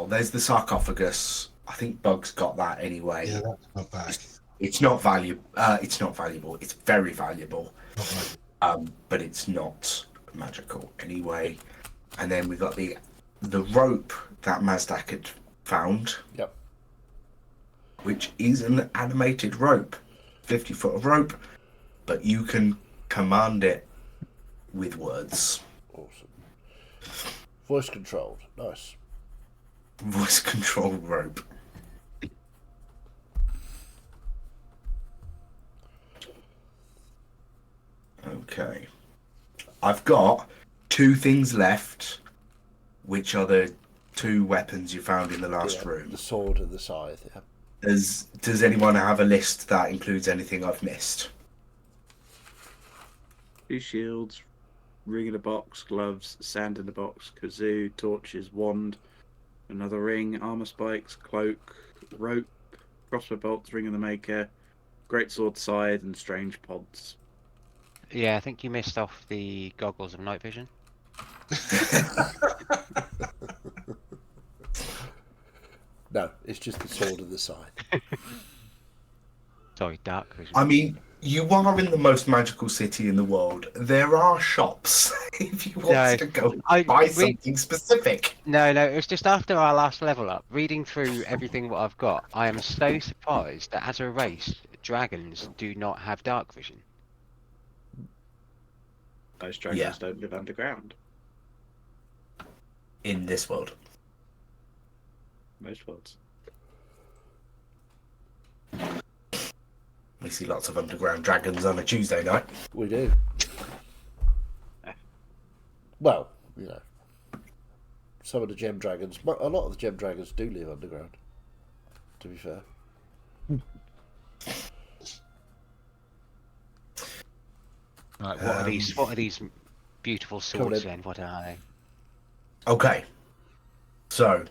[SPEAKER 3] there's the sarcophagus. I think Bug's got that anyway.
[SPEAKER 2] Yeah, that's not bad.
[SPEAKER 3] It's not valuable. It's not valuable. It's very valuable,
[SPEAKER 2] Not bad.
[SPEAKER 3] but it's not magical anyway. And then we got the rope that Mazdak had found.
[SPEAKER 1] Yep.
[SPEAKER 3] Which is an animated rope, 50 foot of rope, but you can command it with words.
[SPEAKER 1] Awesome. Voice controlled. Nice.
[SPEAKER 3] Voice controlled rope. Okay. I've got 2 things left, which are the 2 weapons you found in the last
[SPEAKER 1] Yeah,
[SPEAKER 3] room.
[SPEAKER 1] the sword and the scythe. Yeah.
[SPEAKER 3] Does anyone have a list that includes anything I've missed?
[SPEAKER 7] 2 shields, ring in a box, gloves, sand in the box, kazoo, torches, wand, another ring, armor spikes, cloak, rope, crossbow bolts, ring of the maker, greatsword scythe, and strange pods.
[SPEAKER 6] Yeah, I think you missed off the goggles of night vision.
[SPEAKER 1] No, it's just the sword and the scythe.
[SPEAKER 6] Sorry, dark vision.
[SPEAKER 3] I mean, You are in the most magical city in the world. There are shops if you want
[SPEAKER 6] No,
[SPEAKER 3] to go
[SPEAKER 6] I-
[SPEAKER 3] buy
[SPEAKER 6] we-
[SPEAKER 3] something specific.
[SPEAKER 6] No, it was just after our last level up. Reading through everything what I've got, I am so surprised that as a race, dragons do not have dark vision.
[SPEAKER 7] Most dragons don't live underground.
[SPEAKER 3] In this world.
[SPEAKER 7] Most worlds.
[SPEAKER 3] We see lots of underground dragons on a Tuesday night.
[SPEAKER 1] We do. Well, you know, some of the gem dragons, a lot of the gem dragons do live underground, to be fair.
[SPEAKER 6] Right, what are these? What are these beautiful swords then? What are they?
[SPEAKER 3] Okay. So,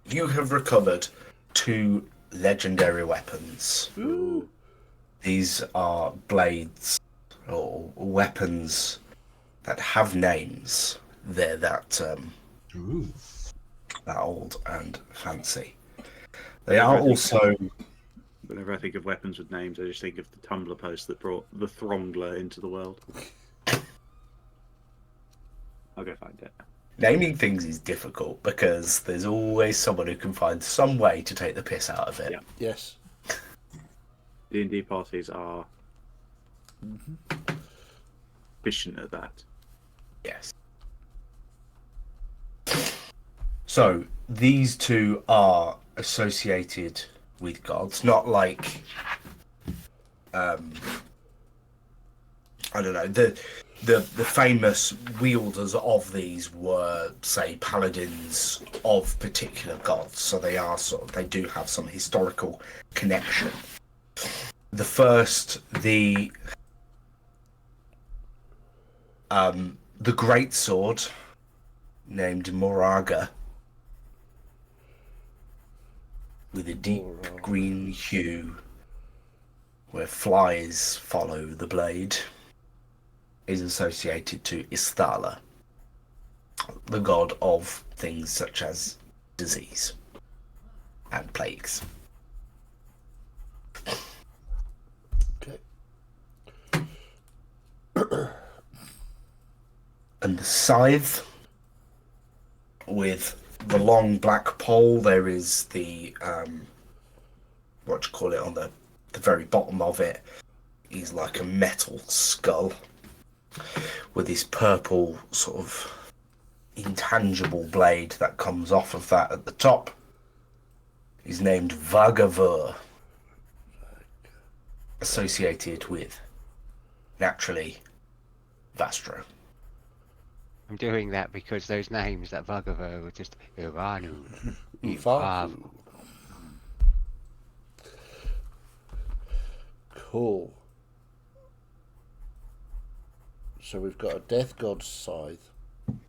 [SPEAKER 3] you have recovered 2 legendary weapons.
[SPEAKER 1] Ooh.
[SPEAKER 3] These are blades or weapons that have names. They're that
[SPEAKER 2] Ooh.
[SPEAKER 3] that old and fancy. They are also
[SPEAKER 7] Whenever I think of weapons with names, I just think of the Tumblr post that brought the Throngler into the world. I'll go find it.
[SPEAKER 3] naming things is difficult because there's always someone who can find some way to take the piss out of it.
[SPEAKER 7] Yeah.
[SPEAKER 1] Yes.
[SPEAKER 7] D&D parties are efficient at that.
[SPEAKER 3] Yes. So these 2 are associated with gods, not like I don't know, the famous wielders of these were, say, paladins of particular gods, so they are they do have some historical connection. The first, the great sword named Moraga, with a deep green hue where flies follow the blade, is associated to Isthala, the god of things such as disease and plagues.
[SPEAKER 1] Okay.
[SPEAKER 3] And the scythe, with the long black pole, there is the what do you call it, on the very bottom of it is like a metal skull with this purple sort of intangible blade that comes off of that at the top. Is named Vagavur, associated with, naturally, Vastro.
[SPEAKER 6] I'm doing that because those names, that Vagavo, were just Iranu,
[SPEAKER 1] Ivavu. Cool. So we've got a death god's scythe and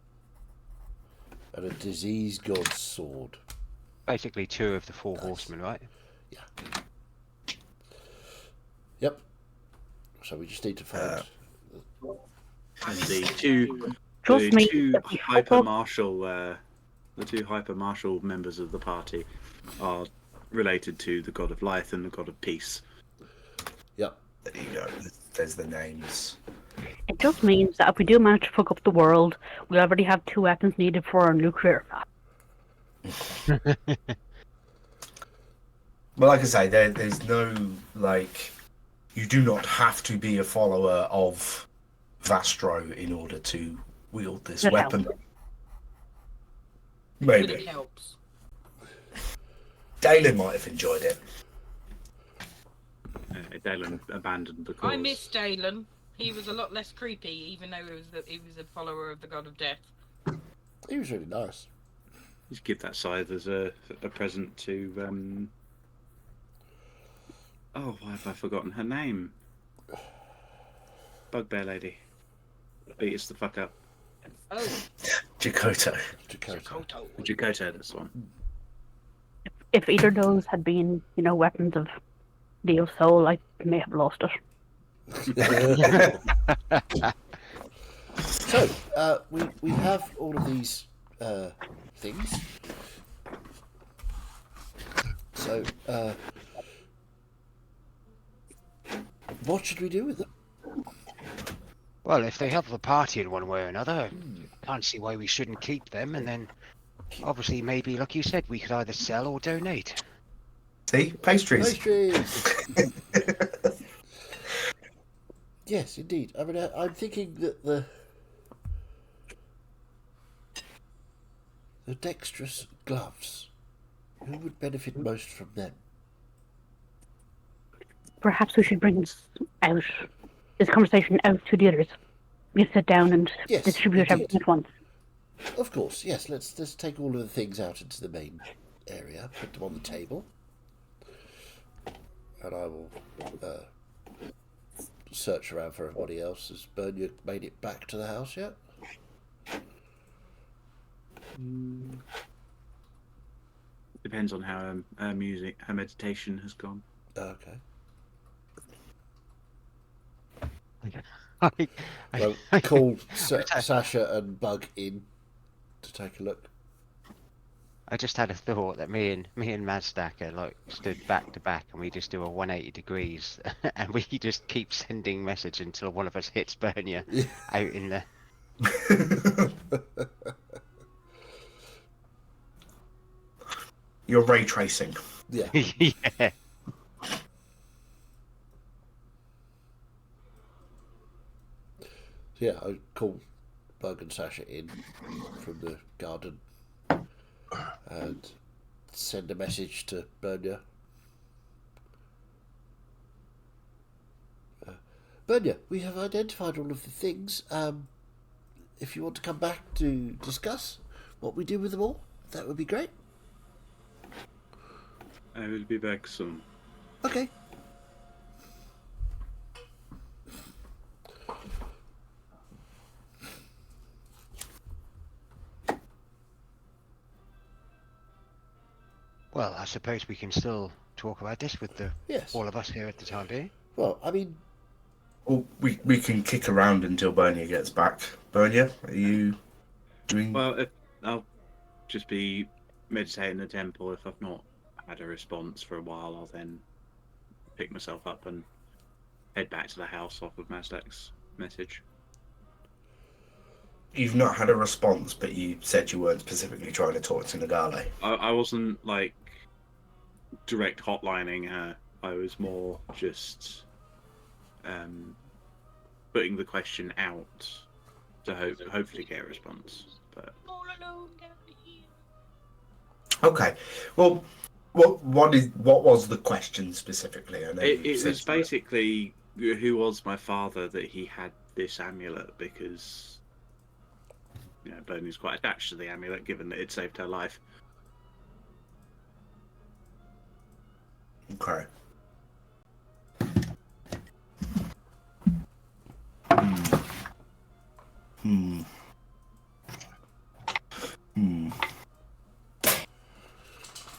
[SPEAKER 1] a disease god's sword.
[SPEAKER 6] Basically 2 of the 4 horsemen, right?
[SPEAKER 1] Yeah. Yep. So we just need to find.
[SPEAKER 7] And the two
[SPEAKER 5] Trust me,
[SPEAKER 7] two
[SPEAKER 5] if we
[SPEAKER 7] hyper
[SPEAKER 5] fuck
[SPEAKER 7] martial members of the party are related to the god of life and the god of peace.
[SPEAKER 1] Yep.
[SPEAKER 3] There you go. There's the names.
[SPEAKER 5] It just means that if we do manage to fuck up the world, we already have 2 weapons needed for our nuclear attack.
[SPEAKER 3] Well, like I say, there's no, like, you do not have to be a follower of Vastro in order to wield this
[SPEAKER 5] It
[SPEAKER 3] weapon.
[SPEAKER 5] helps.
[SPEAKER 4] But it
[SPEAKER 3] Maybe.
[SPEAKER 4] helps.
[SPEAKER 3] Dalen might have enjoyed it.
[SPEAKER 7] Dalen abandoned the cause.
[SPEAKER 4] I miss Dalen. He was a lot less creepy, even though he was a follower of the god of death.
[SPEAKER 1] He was really nice.
[SPEAKER 7] Just give that scythe as a present to oh, why have I forgotten her name? Bugbear lady. Beat us the fuck up.
[SPEAKER 4] Oh,
[SPEAKER 3] Jakoto.
[SPEAKER 1] Dakota.
[SPEAKER 4] Koto.
[SPEAKER 7] Jakoto, this one.
[SPEAKER 5] If either of those had been, weapons of Deal Soul, I may have lost it.
[SPEAKER 1] So, we have all of these things. So, What should we do with them?
[SPEAKER 6] Well, if they help the party in one way or another, I can't see why we shouldn't keep them. And then, obviously, maybe, like you said, we could either sell or donate.
[SPEAKER 3] See? Pastries.
[SPEAKER 1] Pastries! Yes, indeed. I mean, I'm thinking that the dexterous gloves, who would benefit most from them?
[SPEAKER 5] Perhaps we should bring this conversation out to the others. We sit down and
[SPEAKER 1] Yes,
[SPEAKER 5] distribute
[SPEAKER 1] indeed.
[SPEAKER 5] everything at once.
[SPEAKER 1] Of course, yes. Let's take all of the things out into the main area, put them on the table, and I will search around for everybody else. Has Bernia made it back to the house yet?
[SPEAKER 7] Depends on how her meditation has gone.
[SPEAKER 1] Okay.
[SPEAKER 6] I
[SPEAKER 1] Well, call Sasha and Bug in to take a look.
[SPEAKER 6] I just had a thought that me and Mazdak are like stood back to back, and we just do a 180 degrees, and we just keep sending message until one of us hits Bernia out in the.
[SPEAKER 3] You're ray tracing.
[SPEAKER 1] Yeah.
[SPEAKER 6] Yeah.
[SPEAKER 1] Yeah, I call Bug and Sasha in from the garden and send a message to Bernia. Bernia, we have identified all of the things. If you want to come back to discuss what we do with them all, that would be great.
[SPEAKER 7] I will be back soon.
[SPEAKER 1] Okay.
[SPEAKER 6] Well, I suppose we can still talk about this with
[SPEAKER 1] Yes.
[SPEAKER 6] all of us here at the time being.
[SPEAKER 1] Well, I mean,
[SPEAKER 3] Well, we can kick around until Bernia gets back. Bernia, are you doing...
[SPEAKER 7] Well, I'll just be meditating in the temple. If I've not had a response for a while, I'll then pick myself up and head back to the house off of Mazdak's message.
[SPEAKER 3] You've not had a response, but you said you weren't specifically trying to talk to Nagale.
[SPEAKER 7] I wasn't, like, direct hotlining her. I was more just putting the question out to hopefully get a response. But
[SPEAKER 4] All alone down here.
[SPEAKER 3] Okay. Well, what was the question specifically? I know
[SPEAKER 7] it
[SPEAKER 3] you said
[SPEAKER 7] was basically who was my father that he had this amulet, because Bernie's quite attached to the amulet, given that it saved her life.
[SPEAKER 3] Okay.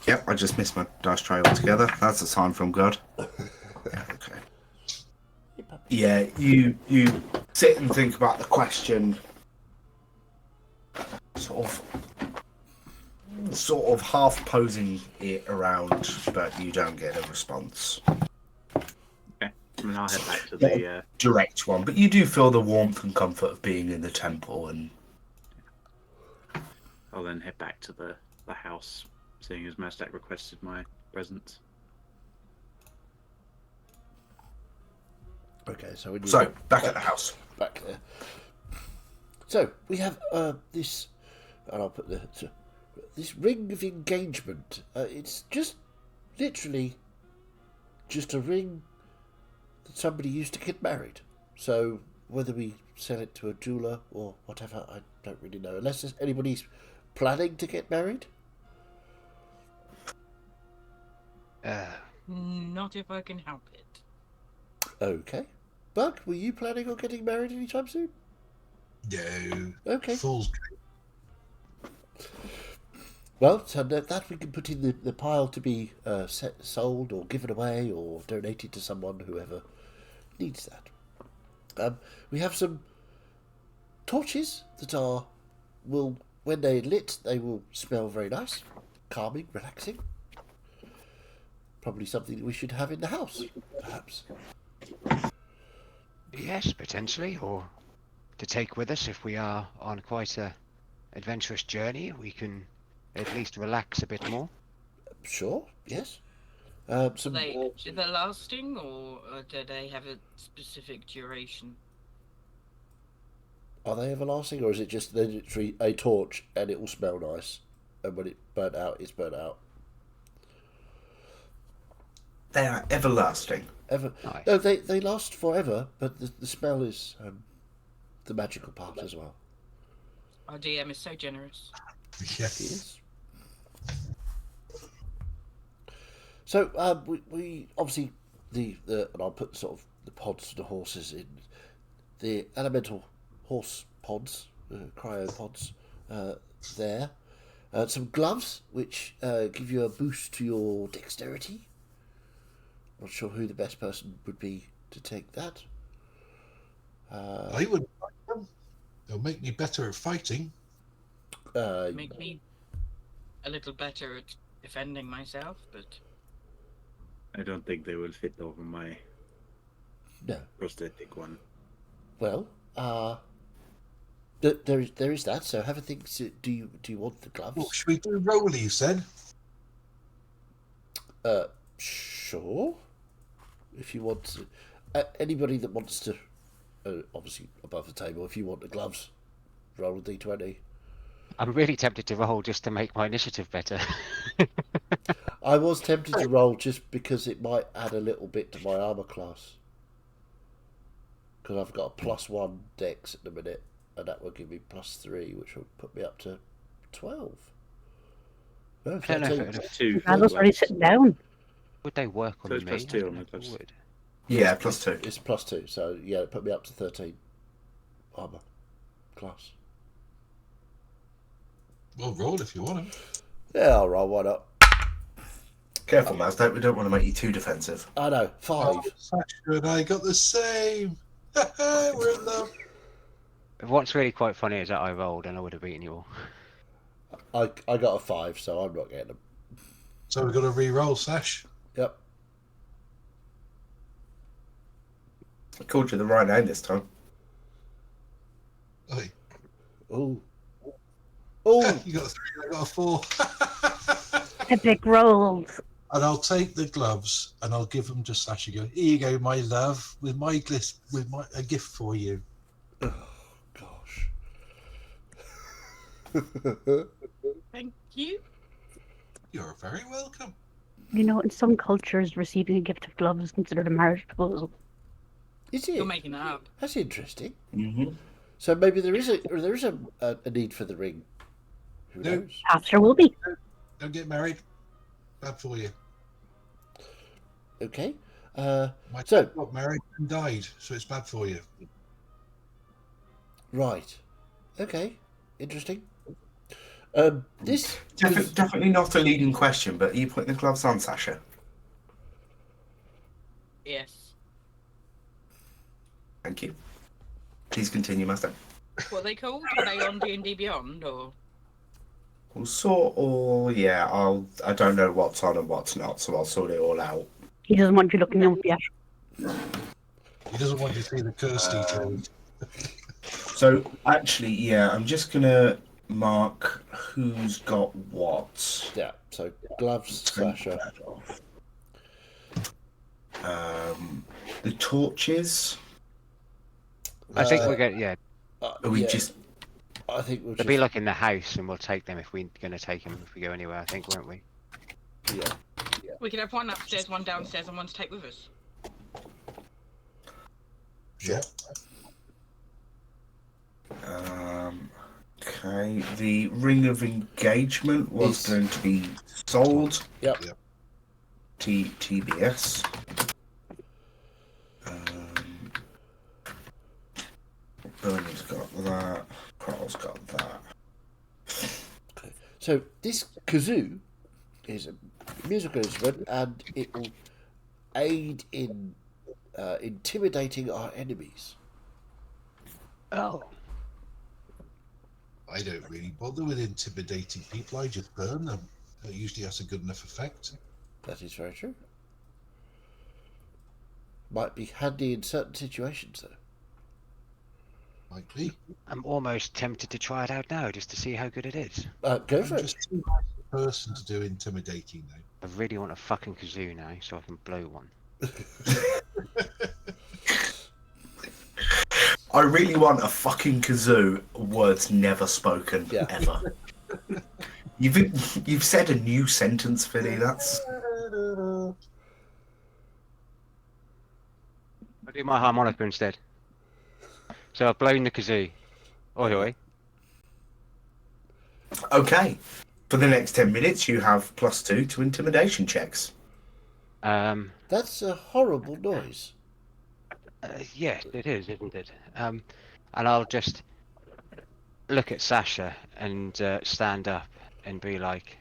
[SPEAKER 3] Yep, I just missed my dice tray altogether. That's a sign from God. Yeah, okay. Yeah, you sit and think about the question, sort of half posing it around, but you don't get a response.
[SPEAKER 7] Okay, and I'll head back to the.
[SPEAKER 3] Direct one, but you do feel the warmth and comfort of being in the temple, and
[SPEAKER 7] I'll then head back to the house, seeing as Mazdak requested my presence.
[SPEAKER 1] okay, so when you
[SPEAKER 3] so back at the house.
[SPEAKER 1] back there. So we have this, and I'll put this ring of engagement. It's just literally just a ring that somebody used to get married. So whether we sell it to a jeweler or whatever, I don't really know. Unless there's anybody's planning to get married.
[SPEAKER 4] Not if I can help it.
[SPEAKER 1] Okay. Bug, were you planning on getting married anytime soon?
[SPEAKER 2] No.
[SPEAKER 1] Okay.
[SPEAKER 2] Fool's
[SPEAKER 1] Well, so that we can put in the pile to be sold or given away or donated to someone, whoever needs that. We have some torches that will, when they're lit, they will smell very nice, calming, relaxing. Probably something that we should have in the house, perhaps.
[SPEAKER 6] Yes, potentially, or to take with us if we are on quite a adventurous journey. We can at least relax a bit more.
[SPEAKER 1] Sure, yes.
[SPEAKER 4] Are
[SPEAKER 1] Some
[SPEAKER 4] they're lasting, or do they have a specific duration?
[SPEAKER 1] Are they everlasting, or is it just literally a torch and it will smell nice, and when it burnt out, it's burnt out?
[SPEAKER 3] They are everlasting.
[SPEAKER 6] Nice.
[SPEAKER 1] No, they last forever, but the smell is the magical part as well.
[SPEAKER 4] Our DM is so generous.
[SPEAKER 2] Yes.
[SPEAKER 1] Yes. So we obviously the and I'll put sort of the pods to the horses in the elemental horse pods, cryopods, there. Some gloves which give you a boost to your dexterity. Not sure who the best person would be to take that.
[SPEAKER 2] I wouldn't like them. They'll make me better at fighting.
[SPEAKER 4] Make me a little better at defending myself, but
[SPEAKER 7] I don't think they will fit over my
[SPEAKER 1] No.
[SPEAKER 7] prosthetic one.
[SPEAKER 1] Well, there is that. So have a think. Do you want the gloves?
[SPEAKER 2] Well, should we do rollies then?
[SPEAKER 1] Sure. If you want to, anybody that wants to, obviously above the table. If you want the gloves, roll a d20.
[SPEAKER 6] I'm really tempted to roll just to make my initiative better.
[SPEAKER 1] I was tempted to roll just because it might add a little bit to my armor class. Because I've got a +1 dex at the minute, and that will give me +3, which will put me up to 12. No,
[SPEAKER 6] I don't know if
[SPEAKER 1] 13.
[SPEAKER 6] it would have,
[SPEAKER 7] Two.
[SPEAKER 5] I was already sitting down.
[SPEAKER 6] would they work on
[SPEAKER 7] So it's
[SPEAKER 6] me?
[SPEAKER 7] plus
[SPEAKER 6] I
[SPEAKER 7] two
[SPEAKER 6] don't
[SPEAKER 7] on
[SPEAKER 6] know
[SPEAKER 7] the
[SPEAKER 6] if they
[SPEAKER 7] gloves.
[SPEAKER 6] would.
[SPEAKER 3] Yeah, +2.
[SPEAKER 1] It's +2, so yeah, it put me up to 13 armor class.
[SPEAKER 2] Well, roll if you want them.
[SPEAKER 1] Yeah, I'll roll one up.
[SPEAKER 3] Careful, Maz. We don't want to make you too defensive.
[SPEAKER 1] I know, 5.
[SPEAKER 2] Oh, Sasha and I got the same. We're in love.
[SPEAKER 6] What's really quite funny is that I rolled and I would have beaten you all.
[SPEAKER 1] I got a 5, so I'm not getting them.
[SPEAKER 2] So we've got to re-roll, Sash.
[SPEAKER 1] Yep.
[SPEAKER 3] I called you the right name this time.
[SPEAKER 2] Oi.
[SPEAKER 1] Ooh. Oh,
[SPEAKER 2] You got a 3, I got a 4.
[SPEAKER 5] Epic rolls.
[SPEAKER 2] And I'll take the gloves and I'll give them to Sasha. Go, here you go, my love, with a gift for you.
[SPEAKER 1] gosh.
[SPEAKER 4] thank you.
[SPEAKER 2] You're very welcome.
[SPEAKER 5] You know, in some cultures, receiving a gift of gloves is considered a marriage proposal.
[SPEAKER 1] Is
[SPEAKER 4] You're
[SPEAKER 1] it?
[SPEAKER 4] making that up.
[SPEAKER 1] That's interesting.
[SPEAKER 3] Mm-hmm.
[SPEAKER 1] So maybe there is a need for the ring. Who
[SPEAKER 2] No.
[SPEAKER 1] knows?
[SPEAKER 5] Perhaps there will be.
[SPEAKER 2] Don't get married. Bad for you.
[SPEAKER 1] Okay.
[SPEAKER 2] My
[SPEAKER 1] So-
[SPEAKER 2] dad got married and died, so it's bad for you.
[SPEAKER 1] Right. Okay. Interesting. This
[SPEAKER 3] Definitely not a leading question, but are you putting the gloves on, Sasha?
[SPEAKER 4] Yes.
[SPEAKER 3] Thank you. Please continue, Master.
[SPEAKER 4] What are they called? Are they on D&D Beyond, or?
[SPEAKER 3] We'll sort all. Yeah, I don't know what's on and what's not, so I'll sort it all out.
[SPEAKER 5] He doesn't want you looking up yet.
[SPEAKER 2] He doesn't want you to see the curse details.
[SPEAKER 3] So actually, yeah, I'm just gonna mark who's got what.
[SPEAKER 1] yeah. So gloves, Sasha.
[SPEAKER 3] The torches.
[SPEAKER 6] I think we're going to, yeah,
[SPEAKER 3] Are we
[SPEAKER 1] yeah,
[SPEAKER 3] just?
[SPEAKER 1] I think we'll
[SPEAKER 6] they'll
[SPEAKER 1] just.
[SPEAKER 6] be like in the house and we'll take them if we're going to take them if we go anywhere, I think, won't we?
[SPEAKER 1] Yeah.
[SPEAKER 4] We could have one upstairs, one downstairs, and one to take with us.
[SPEAKER 2] Yeah.
[SPEAKER 3] Okay. The ring of engagement was
[SPEAKER 1] Is-
[SPEAKER 3] going to be sold.
[SPEAKER 1] Yep.
[SPEAKER 2] Yep.
[SPEAKER 3] TBS. Burney's got that. Carl's got that.
[SPEAKER 1] So this kazoo is a musical instrument, and it will aid in intimidating our enemies.
[SPEAKER 6] Oh.
[SPEAKER 2] I don't really bother with intimidating people. I just burn them. It usually has a good enough effect.
[SPEAKER 1] That is very true. Might be handy in certain situations, though.
[SPEAKER 2] Might be.
[SPEAKER 6] I'm almost tempted to try it out now, just to see how good it is.
[SPEAKER 1] Go
[SPEAKER 2] I'm
[SPEAKER 1] for it.
[SPEAKER 2] just too nice a person to do intimidating now.
[SPEAKER 6] I really want a fucking kazoo now, so I can blow one.
[SPEAKER 3] I really want a fucking kazoo. Words never spoken
[SPEAKER 1] Yeah.
[SPEAKER 3] ever. You've said a new sentence, Philly. That's
[SPEAKER 6] I'll do my harmonica instead. So I've blown the kazoo. Oi oi.
[SPEAKER 3] okay. For the next 10 minutes, you have +2 to intimidation checks.
[SPEAKER 1] That's a horrible noise.
[SPEAKER 6] Yes, it is, isn't it? And I'll just look at Sasha and stand up and be like,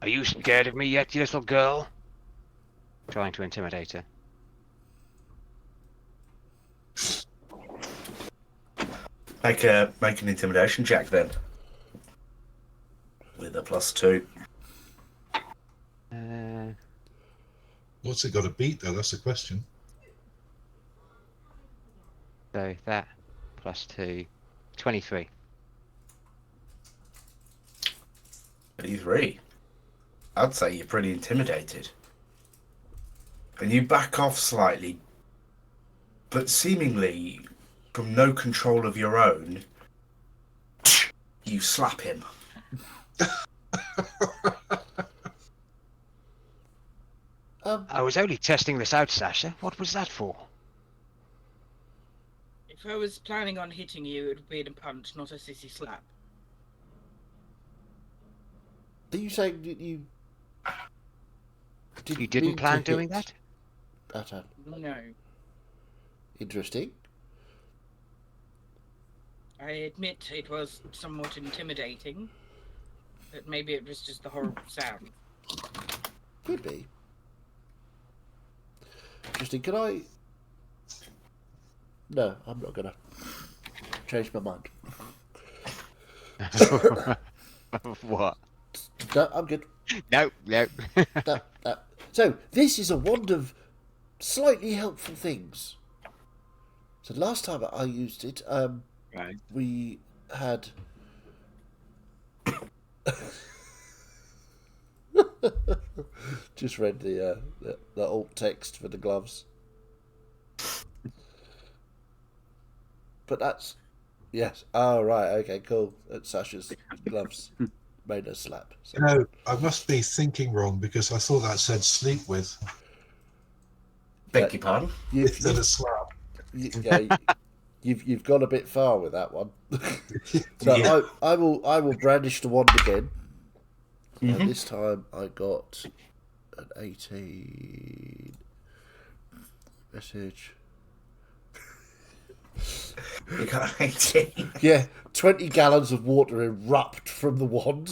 [SPEAKER 6] "Are you scared of me yet, you little girl?" Trying to intimidate her.
[SPEAKER 3] Make an intimidation check then. With a +2.
[SPEAKER 2] What's it got to beat, though? That's the question.
[SPEAKER 6] So that +2, 23.
[SPEAKER 3] 33. I'd say you're pretty intimidated. And you back off slightly, but seemingly from no control of your own, you slap him.
[SPEAKER 6] I was only testing this out, Sasha. What was that for?
[SPEAKER 4] If I was planning on hitting you, it would be a punch, not a sissy slap.
[SPEAKER 1] Are you saying that you
[SPEAKER 6] You didn't
[SPEAKER 1] mean
[SPEAKER 6] plan
[SPEAKER 1] to
[SPEAKER 6] doing
[SPEAKER 1] hit
[SPEAKER 6] that?
[SPEAKER 1] Atta?
[SPEAKER 4] No.
[SPEAKER 1] Interesting.
[SPEAKER 4] I admit it was somewhat intimidating, but maybe it was just the horrible sound.
[SPEAKER 1] Could be. Interesting. Can I? No, I'm not gonna change my mind.
[SPEAKER 6] What?
[SPEAKER 1] No, I'm good.
[SPEAKER 6] No.
[SPEAKER 1] No. So this is a wand of slightly helpful things. So last time I used it,
[SPEAKER 7] Right.
[SPEAKER 1] we had. Just read the alt text for the gloves. But that's yes. Oh right, okay, cool. That's Sasha's gloves made her slap. So.
[SPEAKER 2] No, I must be thinking wrong because I thought that said sleep with
[SPEAKER 3] Beg your pardon?
[SPEAKER 2] instead of slap.
[SPEAKER 1] You've gone a bit far with that one. So
[SPEAKER 3] Yeah.
[SPEAKER 1] I will brandish the wand again.
[SPEAKER 3] Mhm.
[SPEAKER 1] And this time I got an 18 message.
[SPEAKER 3] You got 18.
[SPEAKER 1] Yeah, 20 gallons of water erupt from the wand.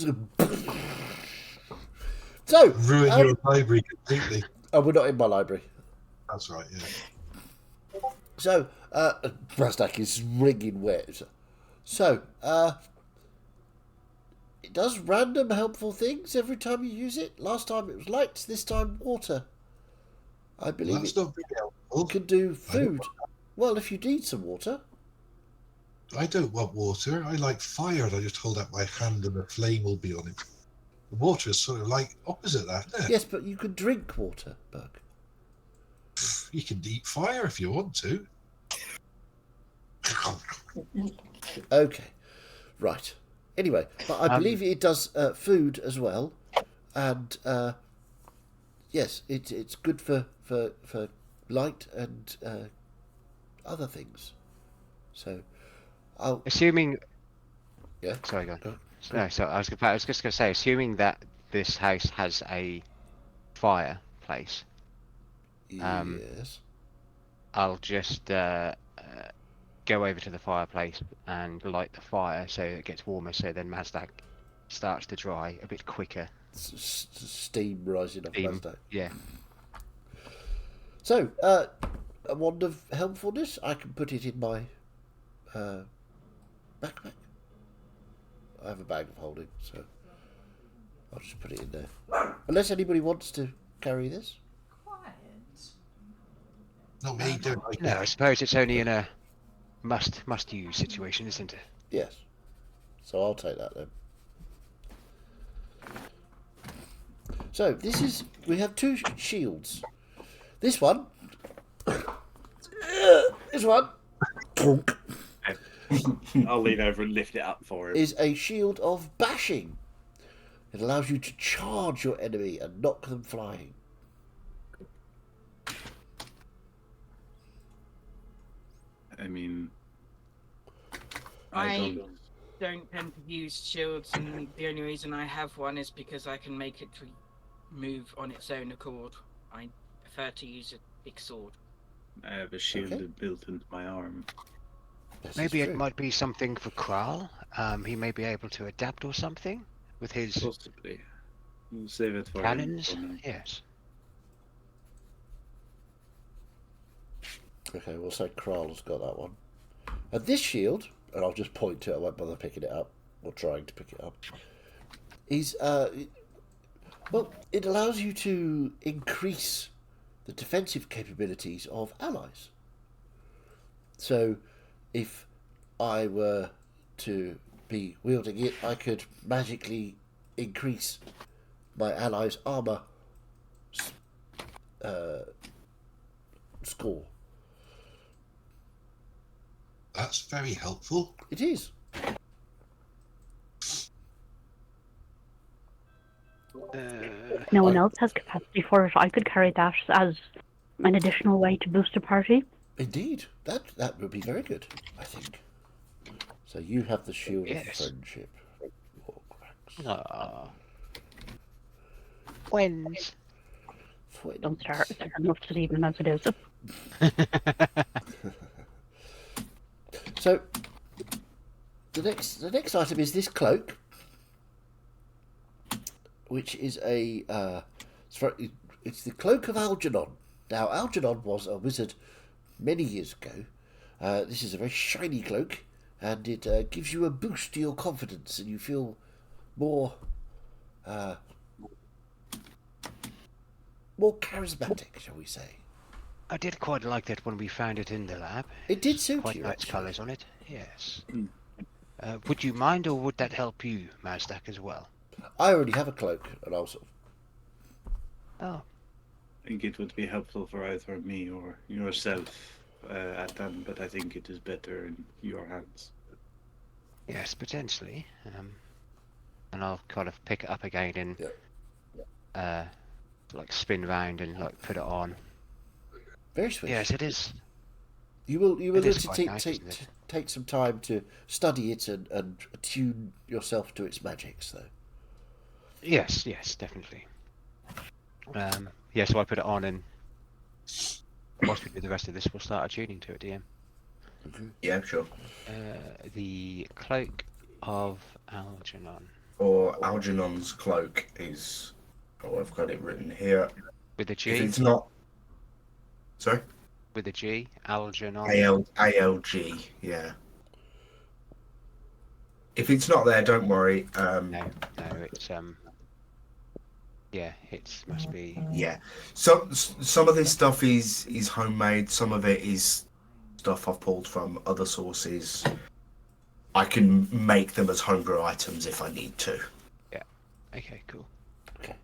[SPEAKER 1] So,
[SPEAKER 2] Ruin your library completely.
[SPEAKER 1] oh, we're not in my library.
[SPEAKER 2] That's right, yeah.
[SPEAKER 1] So, Brasdak is wringing wet. So, it does random helpful things every time you use it. Last time it was lights, this time water. I believe
[SPEAKER 2] That's
[SPEAKER 1] it
[SPEAKER 2] not very helpful.
[SPEAKER 1] can do food. Well, if you need some water.
[SPEAKER 2] I don't want water. I like fire, and I just hold out my hand and the flame will be on it. The water is sort of like opposite that, isn't it?
[SPEAKER 1] Yes, but you can drink water, Burke.
[SPEAKER 2] You can eat fire if you want to.
[SPEAKER 1] Okay, right. Anyway, but I believe it does food as well, and yes, it's good for light and other things. So, I'll
[SPEAKER 6] Assuming.
[SPEAKER 1] yeah.
[SPEAKER 6] Sorry, go on.
[SPEAKER 1] Go.
[SPEAKER 6] No, so I was just gonna say, assuming that this house has a fireplace,
[SPEAKER 1] Yes.
[SPEAKER 6] I'll just go over to the fireplace and light the fire so it gets warmer. So then Mazdak starts to dry a bit quicker.
[SPEAKER 1] Steam rising off
[SPEAKER 6] Steam.
[SPEAKER 1] Mazdak.
[SPEAKER 6] Yeah.
[SPEAKER 1] So, a wand of helpfulness. I can put it in my backpack. I have a bag of holding, so I'll just put it in there. Unless anybody wants to carry this.
[SPEAKER 2] Not me, don't like
[SPEAKER 6] No, I suppose it's only in a must use situation, isn't it?
[SPEAKER 1] Yes. So I'll take that then. So we have two shields. This one. This one.
[SPEAKER 7] I'll lean over and lift it up for him.
[SPEAKER 1] Is a shield of bashing. It allows you to charge your enemy and knock them flying.
[SPEAKER 7] I mean,
[SPEAKER 4] I don't tend to use shields, and the only reason I have one is because I can make it to move on its own accord. I prefer to use a big sword.
[SPEAKER 7] I have a shield
[SPEAKER 1] Okay.
[SPEAKER 7] built into my arm.
[SPEAKER 1] This
[SPEAKER 6] Maybe
[SPEAKER 1] is
[SPEAKER 6] it
[SPEAKER 1] true.
[SPEAKER 6] might be something for Kral. He may be able to adapt or something with his
[SPEAKER 7] Possibly. We'll save it for
[SPEAKER 6] cannons.
[SPEAKER 7] him. For now.
[SPEAKER 6] Yes.
[SPEAKER 1] Okay, we'll say Kral's got that one. And this shield, and I'll just point to it, I won't bother picking it up, or trying to pick it up, is, well, it allows you to increase the defensive capabilities of allies. So, if I were to be wielding it, I could magically increase my allies' armor score.
[SPEAKER 2] That's very helpful.
[SPEAKER 1] It is.
[SPEAKER 5] If no one else has capacity for it, I could carry that as an additional way to boost a party.
[SPEAKER 1] Indeed, that would be very good, I think. So you have the shield
[SPEAKER 6] Yes.
[SPEAKER 1] of friendship. Warcrax.
[SPEAKER 6] Ah. When's?
[SPEAKER 5] Don't start. It's enough to even as it is.
[SPEAKER 1] So the next item is this cloak, which is it's the cloak of Algernon. Now Algernon was a wizard many years ago. This is a very shiny cloak, and it gives you a boost to your confidence, and you feel more charismatic, shall we say?
[SPEAKER 6] I did quite like that when we found it in the lab.
[SPEAKER 1] It did suit
[SPEAKER 6] Quite
[SPEAKER 1] you,
[SPEAKER 6] nice
[SPEAKER 1] actually.
[SPEAKER 6] colours on it. Yes.
[SPEAKER 7] Hmm.
[SPEAKER 6] Would you mind, or would that help you, Mazdak, as well?
[SPEAKER 1] I already have a cloak, and I'll sort of
[SPEAKER 6] Oh,
[SPEAKER 7] I think it would be helpful for either me or yourself at them, but I think it is better in your hands.
[SPEAKER 6] yes, potentially. And I'll kind of pick it up again and like spin round and like put it on.
[SPEAKER 1] very sweet.
[SPEAKER 6] Yes, it is.
[SPEAKER 1] You will
[SPEAKER 6] It
[SPEAKER 1] need
[SPEAKER 6] is
[SPEAKER 1] to
[SPEAKER 6] quite nice, isn't it?
[SPEAKER 1] take some time to study it and attune yourself to its magics, though.
[SPEAKER 6] Yes, definitely. Yeah, so I put it on, and once we do the rest of this, we'll start attuning to it, DM.
[SPEAKER 3] Yeah, sure.
[SPEAKER 6] The Cloak of Algernon.
[SPEAKER 3] Or Algernon's cloak is. Oh, I've got it written here.
[SPEAKER 6] With a
[SPEAKER 3] If
[SPEAKER 6] G?
[SPEAKER 3] it's not. Sorry?
[SPEAKER 6] With a G? Algernon?
[SPEAKER 3] ALG, yeah. If it's not there, don't worry.
[SPEAKER 6] No, it's, yeah, it must be...
[SPEAKER 3] Yeah. Some of this stuff is homemade. Some of it is stuff I've pulled from other sources. I can make them as homebrew items if I need to.
[SPEAKER 6] Okay, cool.
[SPEAKER 1] Okay.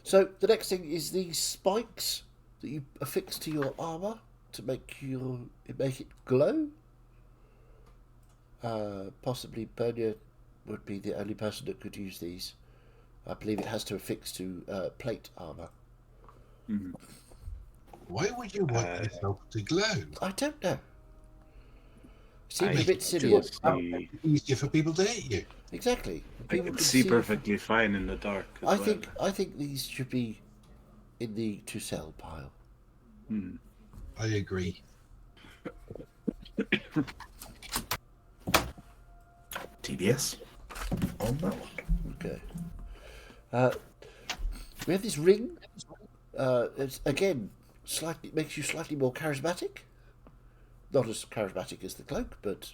[SPEAKER 1] So the next thing is these spikes that you affix to your armor to make it glow. Possibly Bernia would be the only person that could use these. I believe it has to affix to plate armor.
[SPEAKER 7] Mhm.
[SPEAKER 2] Why would you want yourself to glow?
[SPEAKER 1] I don't know. Seems
[SPEAKER 7] I
[SPEAKER 1] a bit silly.
[SPEAKER 7] just see-
[SPEAKER 2] Easier for people to hit you.
[SPEAKER 1] Exactly.
[SPEAKER 7] I
[SPEAKER 1] People
[SPEAKER 7] can
[SPEAKER 1] can
[SPEAKER 7] see
[SPEAKER 1] see-
[SPEAKER 7] perfectly fine in the dark. As
[SPEAKER 1] I
[SPEAKER 7] well.
[SPEAKER 1] think these should be in the to sell pile.
[SPEAKER 7] Hmm.
[SPEAKER 2] I agree.
[SPEAKER 3] TBS on that one.
[SPEAKER 1] Okay. We have this ring. It's again makes you slightly more charismatic. Not as charismatic as the cloak, but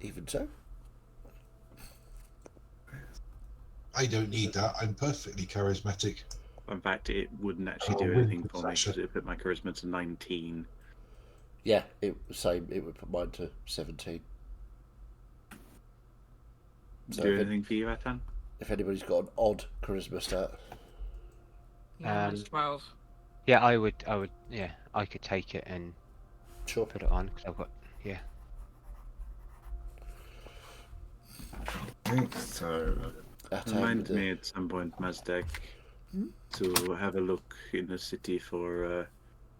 [SPEAKER 1] even so.
[SPEAKER 2] I don't need that. I'm perfectly charismatic.
[SPEAKER 7] In fact, it wouldn't actually
[SPEAKER 2] Oh,
[SPEAKER 7] do
[SPEAKER 2] wind
[SPEAKER 7] anything for me
[SPEAKER 2] possession.
[SPEAKER 7] because it put my charisma to 19.
[SPEAKER 1] Yeah, it was same. It would put mine to 17. So
[SPEAKER 7] Do anything for you, Atan?
[SPEAKER 1] if anybody's got an odd charisma stat,
[SPEAKER 4] Yeah, mine's 12.
[SPEAKER 6] Yeah, I would. Yeah, I could take it and
[SPEAKER 1] sure.
[SPEAKER 6] put it on because I've got. Yeah.
[SPEAKER 3] So,
[SPEAKER 1] Atan
[SPEAKER 7] Remind
[SPEAKER 1] with the-
[SPEAKER 7] me at some point, Mazdek, to have a look in the city for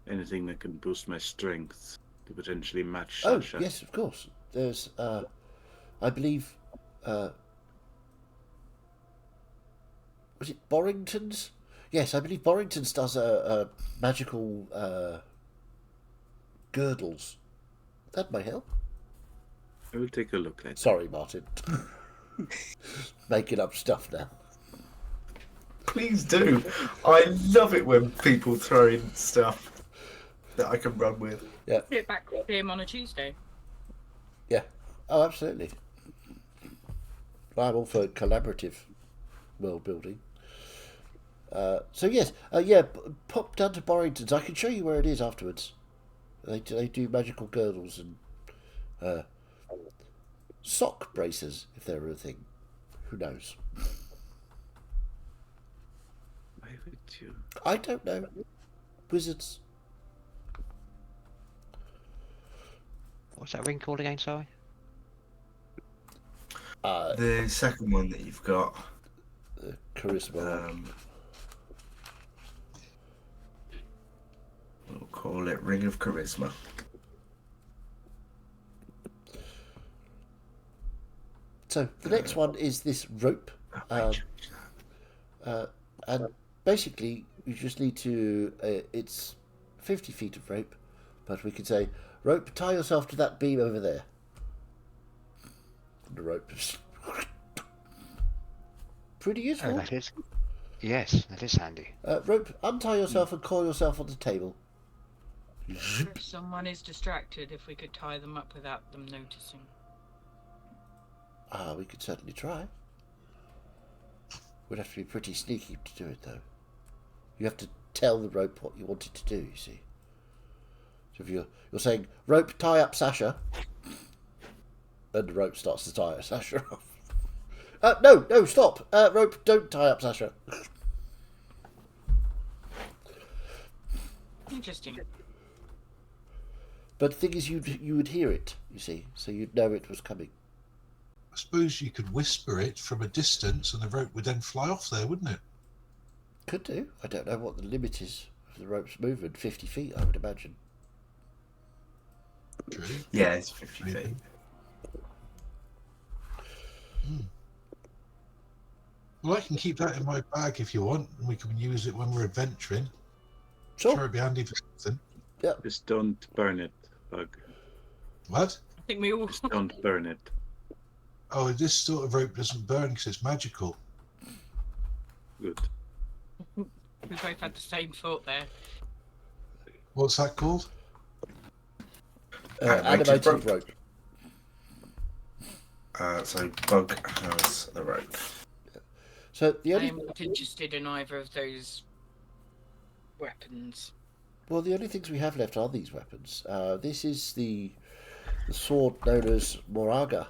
[SPEAKER 7] anything that can boost my strength to potentially match
[SPEAKER 1] Oh,
[SPEAKER 7] Sasha.
[SPEAKER 1] yes, of course. There's, I believe, was it Borrington's? Yes, I believe Borrington's does a magical girdles. That may help.
[SPEAKER 7] I will take a look later.
[SPEAKER 1] Sorry, Martin. Making up stuff now.
[SPEAKER 3] please do. I love it when people throw in stuff that I can run with.
[SPEAKER 4] Get back with him on a Tuesday.
[SPEAKER 1] Yeah. Oh, absolutely. I'm all for collaborative world building. So yes, pop down to Borrington's. I can show you where it is afterwards. They do magical girdles and sock bracers if they're a thing. Who knows?
[SPEAKER 7] Why would you?
[SPEAKER 1] I don't know. Wizards.
[SPEAKER 6] What's that ring called again? Sorry.
[SPEAKER 3] The second one that you've got,
[SPEAKER 1] Charisma.
[SPEAKER 3] we'll call it Ring of Charisma.
[SPEAKER 1] So the next one is this rope. And basically, you just need to. It's 50 feet of rope, but we could say, rope, tie yourself to that beam over there. And the rope is pretty
[SPEAKER 6] Oh,
[SPEAKER 1] useful.
[SPEAKER 6] that is. Yes, that is handy.
[SPEAKER 1] Rope, untie yourself and coil yourself on the table.
[SPEAKER 4] If someone is distracted, if we could tie them up without them noticing.
[SPEAKER 1] We could certainly try. We'd have to be pretty sneaky to do it, though. You have to tell the rope what you want it to do, you see. So if you're saying, rope, tie up Sasha, and the rope starts to tie Sasha off. No, stop! Rope, don't tie up Sasha.
[SPEAKER 4] Interesting.
[SPEAKER 1] But the thing is, you would hear it, you see, so you'd know it was coming.
[SPEAKER 2] I suppose you could whisper it from a distance and the rope would then fly off there, wouldn't it?
[SPEAKER 1] Could do. I don't know what the limit is of the rope's movement. 50 feet, I would imagine.
[SPEAKER 2] True.
[SPEAKER 3] Yeah, it's 50
[SPEAKER 2] Maybe.
[SPEAKER 3] feet.
[SPEAKER 2] Well, I can keep that in my bag if you want, and we can use it when we're adventuring.
[SPEAKER 1] Sure.
[SPEAKER 2] Sure, it'd be handy for something.
[SPEAKER 7] Just don't burn it, Bug.
[SPEAKER 2] What?
[SPEAKER 4] I think we all.
[SPEAKER 7] Just don't burn it.
[SPEAKER 2] Oh, this sort of rope doesn't burn because it's magical.
[SPEAKER 7] Good.
[SPEAKER 4] We both had the same thought there.
[SPEAKER 2] What's that called?
[SPEAKER 3] Animated
[SPEAKER 1] Animated
[SPEAKER 3] rope.
[SPEAKER 1] rope.
[SPEAKER 3] So Bug has the rope.
[SPEAKER 1] So the
[SPEAKER 4] I
[SPEAKER 1] only
[SPEAKER 4] am not interested in either of those weapons.
[SPEAKER 1] the only things we have left are these weapons. This is the sword known as Moraga,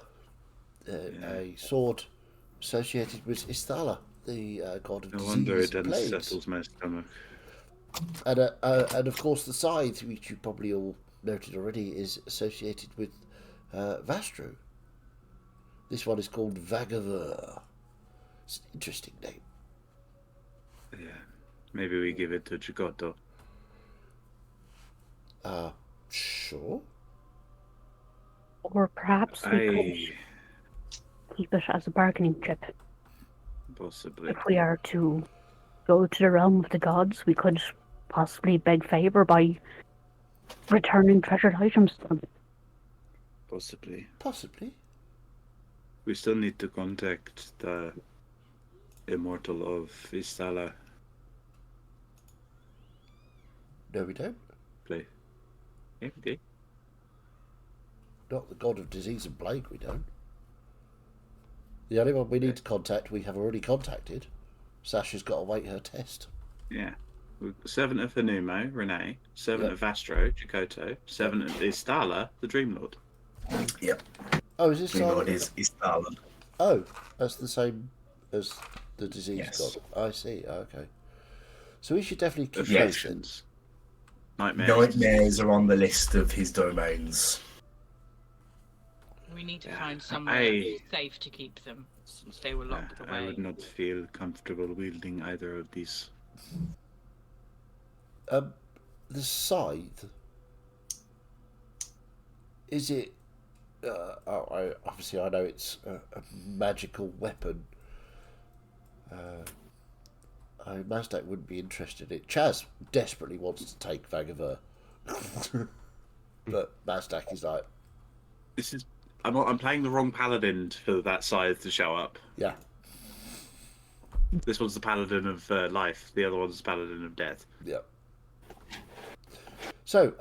[SPEAKER 1] a sword associated with Isthala, the god of
[SPEAKER 7] No
[SPEAKER 1] disease
[SPEAKER 7] wonder it
[SPEAKER 1] and plagues.
[SPEAKER 7] unsettles my stomach.
[SPEAKER 1] And of course the scythe, which you probably all noted already, is associated with Vastro. This one is called Vagavur. It's an interesting name.
[SPEAKER 7] Yeah. Maybe we give it to Chikoto.
[SPEAKER 1] Sure.
[SPEAKER 5] Or perhaps we could keep it as a bargaining chip.
[SPEAKER 7] Possibly.
[SPEAKER 5] If we are to go to the realm of the gods, we could possibly beg favor by returning treasured items to them.
[SPEAKER 7] Possibly.
[SPEAKER 1] Possibly.
[SPEAKER 7] We still need to contact the Immortal of Istala.
[SPEAKER 1] No, we don't.
[SPEAKER 7] Play. Yeah, okay.
[SPEAKER 1] Not the god of disease and plague, we don't. The only one we need to contact, we have already contacted. Sasha's got to wait her test.
[SPEAKER 7] Yeah. Servant of Hanumo, Renee. Servant of Astro, Chikoto. Servant of Istala, the Dream Lord.
[SPEAKER 3] Yep.
[SPEAKER 1] Oh, is this
[SPEAKER 3] Dream Lord
[SPEAKER 1] silent?
[SPEAKER 3] is Stalin.
[SPEAKER 1] Oh, that's the same as the disease
[SPEAKER 3] Yes.
[SPEAKER 1] god. I see. Okay. So we should definitely keep those then.
[SPEAKER 7] Afflictions. Nightmares.
[SPEAKER 3] Nightmares are on the list of his domains.
[SPEAKER 4] We need to find somewhere safe to keep them, since they were locked
[SPEAKER 7] I
[SPEAKER 4] away.
[SPEAKER 7] would not feel comfortable wielding either of these.
[SPEAKER 1] The scythe. Is it? Obviously, I know it's a magical weapon. Mazdak wouldn't be interested in it. Chaz desperately wants to take Vagavur. But Mazdak is like,
[SPEAKER 7] This is. I'm playing the wrong paladin for that scythe to show up.
[SPEAKER 1] yeah.
[SPEAKER 7] This one's the paladin of life. The other one's the paladin of death.
[SPEAKER 1] Yeah. So,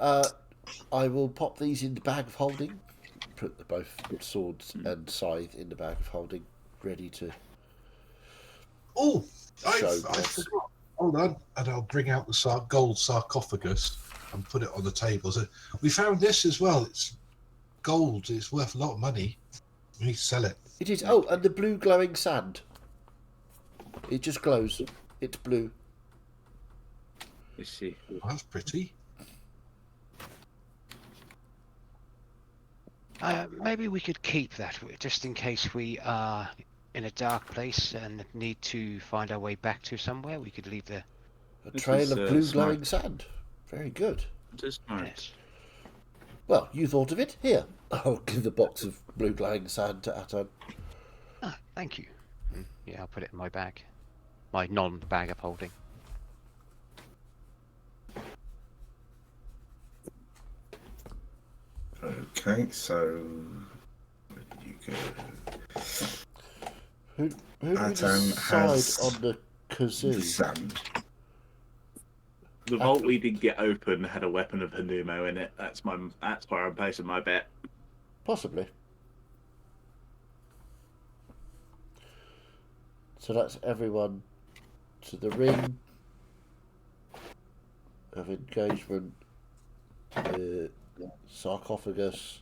[SPEAKER 1] I will pop these in the bag of holding. Put both swords and scythe in the bag of holding, ready to.
[SPEAKER 2] Oh, I
[SPEAKER 1] Show
[SPEAKER 2] forgot.
[SPEAKER 1] boss.
[SPEAKER 2] Hold on, and I'll bring out the gold sarcophagus and put it on the table. So we found this as well. It's gold. It's worth a lot of money. We need to sell it.
[SPEAKER 1] It is. Oh, and the blue glowing sand. It just glows. It's blue.
[SPEAKER 7] Let's see.
[SPEAKER 2] Oh, that's pretty.
[SPEAKER 6] Maybe we could keep that just in case we are in a dark place and need to find our way back to somewhere. We could leave the.
[SPEAKER 1] A
[SPEAKER 7] This
[SPEAKER 1] trail
[SPEAKER 7] is,
[SPEAKER 1] of blue
[SPEAKER 7] smart.
[SPEAKER 1] glowing sand. Very good.
[SPEAKER 7] Just smart.
[SPEAKER 6] Yes.
[SPEAKER 1] Well, you thought of it. Here, I'll give the box of blue glowing sand to Atan.
[SPEAKER 6] Ah, thank you. Yeah, I'll put it in my bag. My non-bag of holding.
[SPEAKER 3] Okay, so where did you go?
[SPEAKER 1] Who did we
[SPEAKER 3] Atan
[SPEAKER 1] decide
[SPEAKER 3] has
[SPEAKER 1] on the
[SPEAKER 3] The
[SPEAKER 1] kazoo?
[SPEAKER 3] sand.
[SPEAKER 7] The vault we did get open had a weapon of Hanumo in it. That's where I'm placing my bet.
[SPEAKER 1] Possibly. So that's everyone to the ring of engagement, the sarcophagus,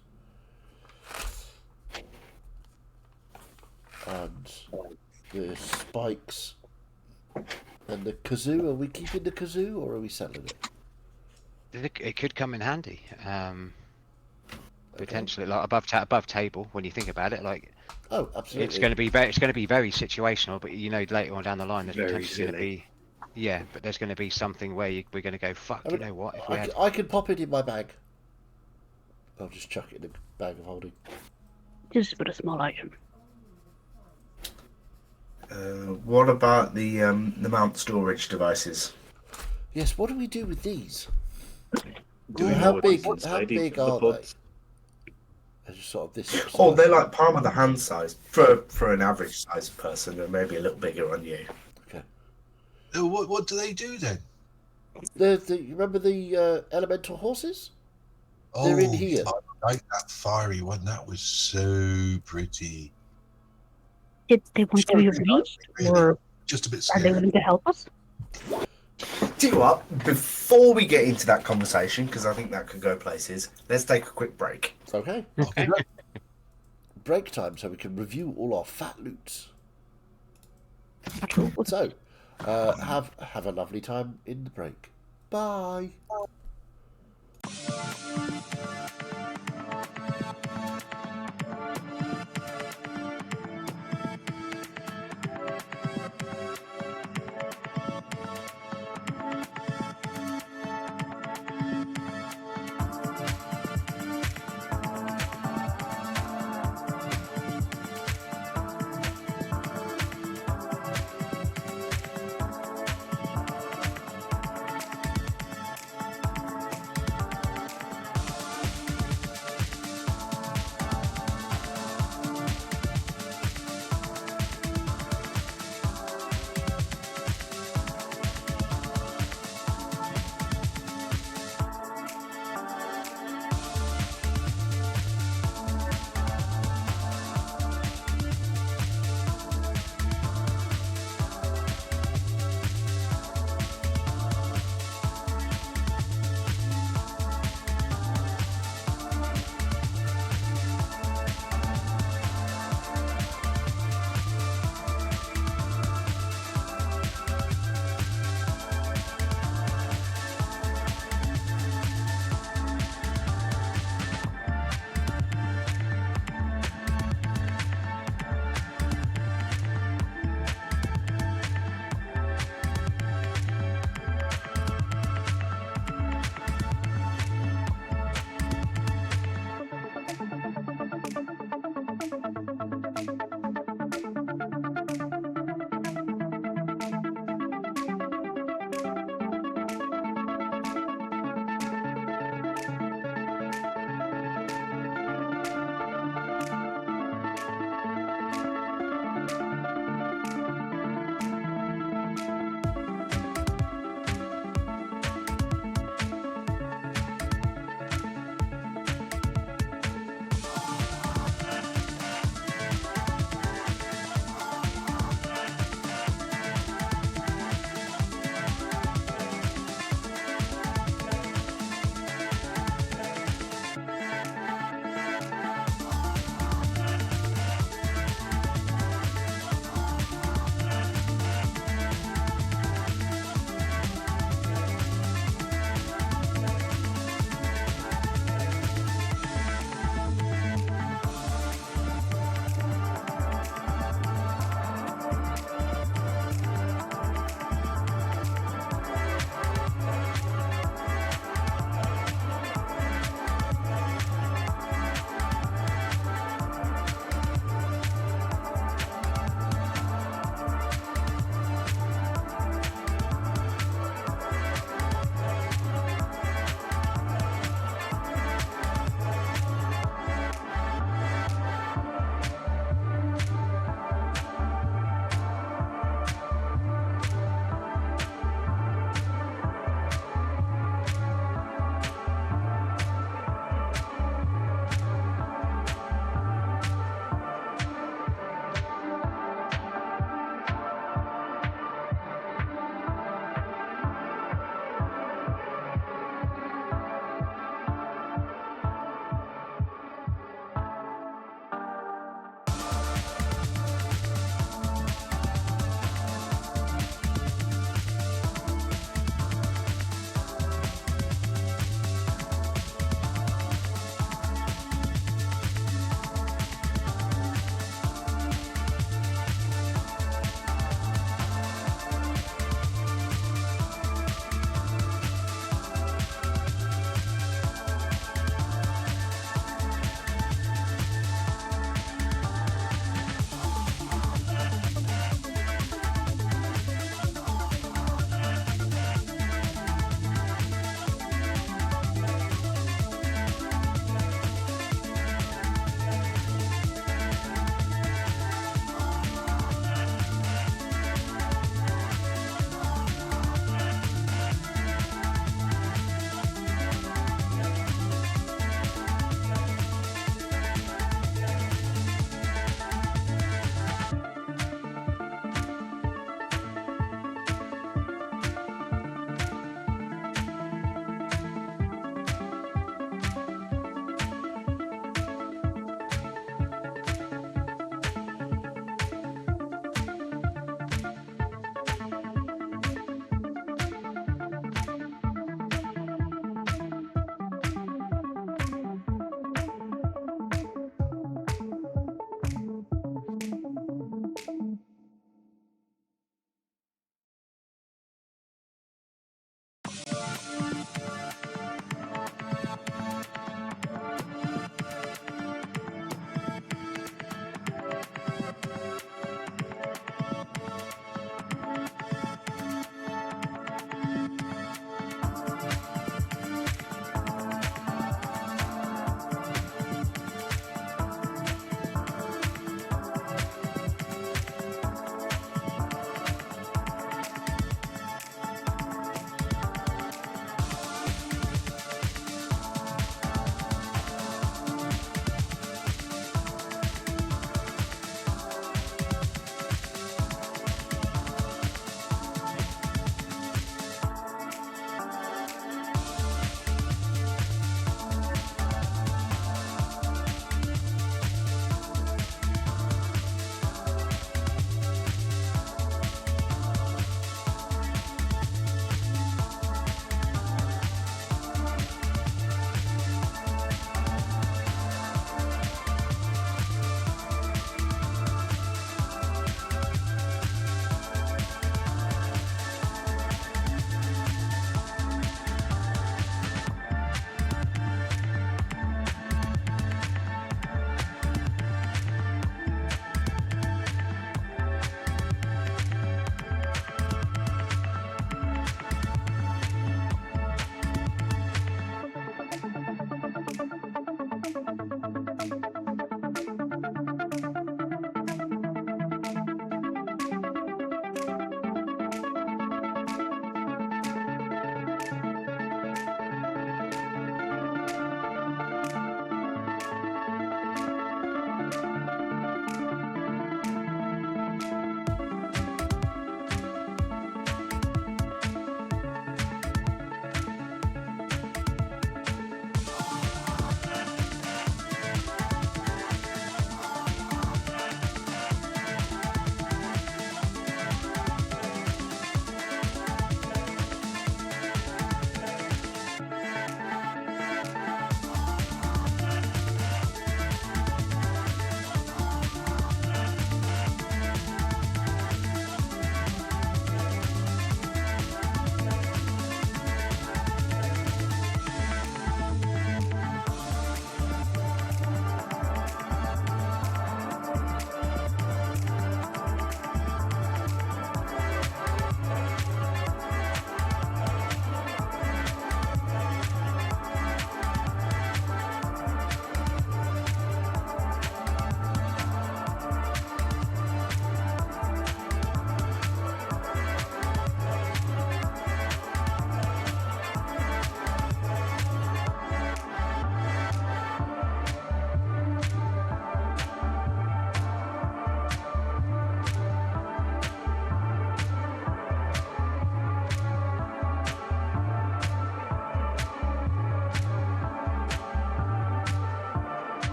[SPEAKER 1] and the spikes, and the kazoo. Are we keeping the kazoo or are we selling it?
[SPEAKER 6] It could come in handy. Potentially, like above table. When you think about it, like
[SPEAKER 1] Oh, absolutely.
[SPEAKER 6] it's going to be very situational. But you know, later on down the line, there's
[SPEAKER 7] Very
[SPEAKER 6] potentially going to
[SPEAKER 7] silly.
[SPEAKER 6] be, yeah. But there's going to be something where we're going to go, fuck.
[SPEAKER 1] I
[SPEAKER 6] You
[SPEAKER 1] mean,
[SPEAKER 6] know what? If we had,
[SPEAKER 1] I could pop it in my bag. I'll just chuck it in the bag of holding.
[SPEAKER 5] Just but a small item.
[SPEAKER 3] What about the mount storage devices?
[SPEAKER 1] Yes, what do we do with these?
[SPEAKER 7] Do we
[SPEAKER 1] How
[SPEAKER 7] know what
[SPEAKER 1] big-
[SPEAKER 7] is
[SPEAKER 1] how
[SPEAKER 7] inside
[SPEAKER 1] big
[SPEAKER 7] each of the
[SPEAKER 1] are
[SPEAKER 7] pods?
[SPEAKER 1] They're just sort of this.
[SPEAKER 3] Oh, they're like palm of the hand size for an average sized person, and maybe a little bigger on you.
[SPEAKER 1] Okay.
[SPEAKER 2] Oh, what do they do then?
[SPEAKER 1] You remember the elemental horses?
[SPEAKER 2] Oh,
[SPEAKER 1] They're in here.
[SPEAKER 2] I like that fiery one. That was so pretty.
[SPEAKER 5] Did they want to be released, or
[SPEAKER 2] Just a bit
[SPEAKER 5] are they
[SPEAKER 2] scary.
[SPEAKER 5] willing to help us?
[SPEAKER 3] Tell you what, before we get into that conversation, because I think that could go places, let's take a quick break.
[SPEAKER 1] Okay.
[SPEAKER 2] Okay.
[SPEAKER 1] Break time so we can review all our fat loots. So, have a lovely time in the break. Bye.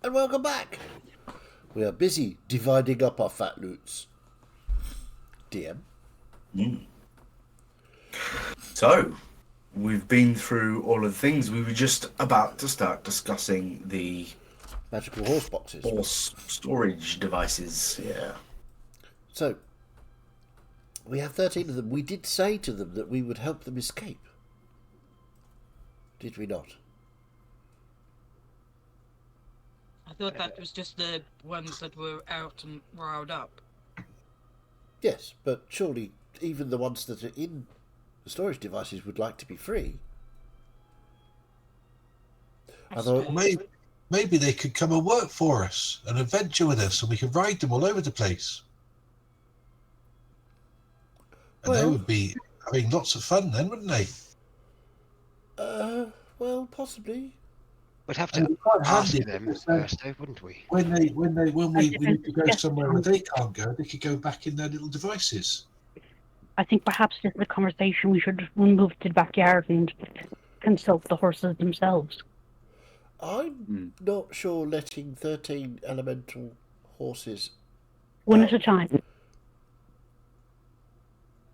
[SPEAKER 1] and welcome back. We are busy dividing up our fat loots. DM.
[SPEAKER 3] So, we've been through all of the things. We were just about to start discussing the
[SPEAKER 1] Magical horse boxes.
[SPEAKER 3] horse storage devices. Yeah.
[SPEAKER 1] So, we have 13 of them. We did say to them that we would help them escape. Did we not?
[SPEAKER 4] I thought that was just the ones that were out and riled up.
[SPEAKER 1] Yes, but surely even the ones that are in the storage devices would like to be free. Although,
[SPEAKER 2] Maybe they could come and work for us and adventure with us, and we could ride them all over the place. And they
[SPEAKER 1] Well-
[SPEAKER 2] would be having lots of fun then, wouldn't they?
[SPEAKER 1] well, possibly.
[SPEAKER 6] We'd have
[SPEAKER 2] And
[SPEAKER 6] to
[SPEAKER 2] it's quite
[SPEAKER 6] ask
[SPEAKER 2] handy
[SPEAKER 6] them
[SPEAKER 2] because
[SPEAKER 6] first, though, wouldn't we?
[SPEAKER 2] when we need to go
[SPEAKER 5] Yes.
[SPEAKER 2] somewhere where they can't go, they could go back in their little devices.
[SPEAKER 5] I think perhaps this is a conversation we should move to the backyard and consult the horses themselves.
[SPEAKER 1] I'm not sure letting 13 elemental horses.
[SPEAKER 5] One at a time.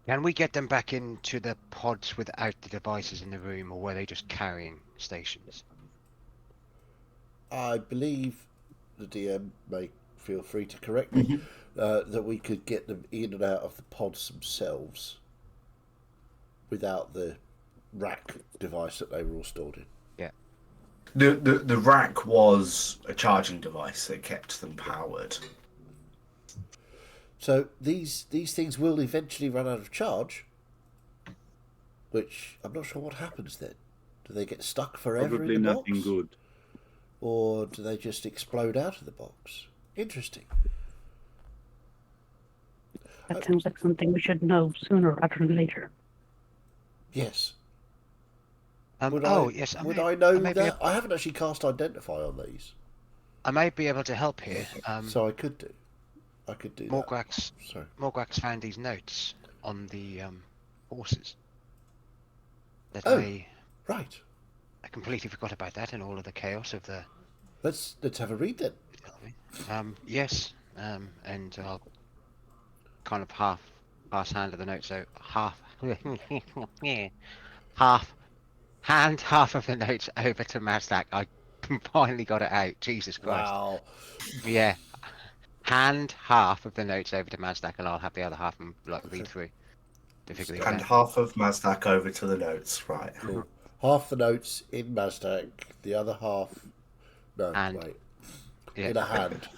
[SPEAKER 6] Can we get them back into the pods without the devices in the room, or were they just carrying stations?
[SPEAKER 1] I believe the DM may feel free to correct me, that we could get them in and out of the pods themselves without the rack device that they were all stored in.
[SPEAKER 3] The rack was a charging device that kept them powered.
[SPEAKER 1] So these things will eventually run out of charge, which I'm not sure what happens then. Do they get stuck forever
[SPEAKER 7] Probably
[SPEAKER 1] in the
[SPEAKER 7] nothing
[SPEAKER 1] box?
[SPEAKER 7] good.
[SPEAKER 1] Or do they just explode out of the box? Interesting.
[SPEAKER 5] That sounds like something we should know sooner rather than later.
[SPEAKER 1] Yes.
[SPEAKER 6] Would
[SPEAKER 1] Would
[SPEAKER 6] may-
[SPEAKER 1] I know
[SPEAKER 6] may be
[SPEAKER 1] that? I haven't actually cast Identify on these,
[SPEAKER 6] I may be able to help here.
[SPEAKER 1] so I could do. I could do that. Sorry.
[SPEAKER 6] Morgrax found these notes on the horses. That
[SPEAKER 1] Oh.
[SPEAKER 6] I
[SPEAKER 1] Right.
[SPEAKER 6] completely forgot about that in all of the chaos of the.
[SPEAKER 1] Let's have a read then.
[SPEAKER 6] Yes, and I'll kind of half hand of the notes, so half hand half of the notes over to Mazdak. I finally got it out. Jesus Christ.
[SPEAKER 1] Wow.
[SPEAKER 6] Yeah. Hand half of the notes over to Mazdak, and I'll have the other half and read through to figure these
[SPEAKER 3] And
[SPEAKER 6] out.
[SPEAKER 3] half of Mazdak over to the notes, right?
[SPEAKER 1] Cool. Half the notes in Mazdak, the other half. No,
[SPEAKER 6] And-
[SPEAKER 1] wait.
[SPEAKER 6] Yeah.
[SPEAKER 1] In a hand.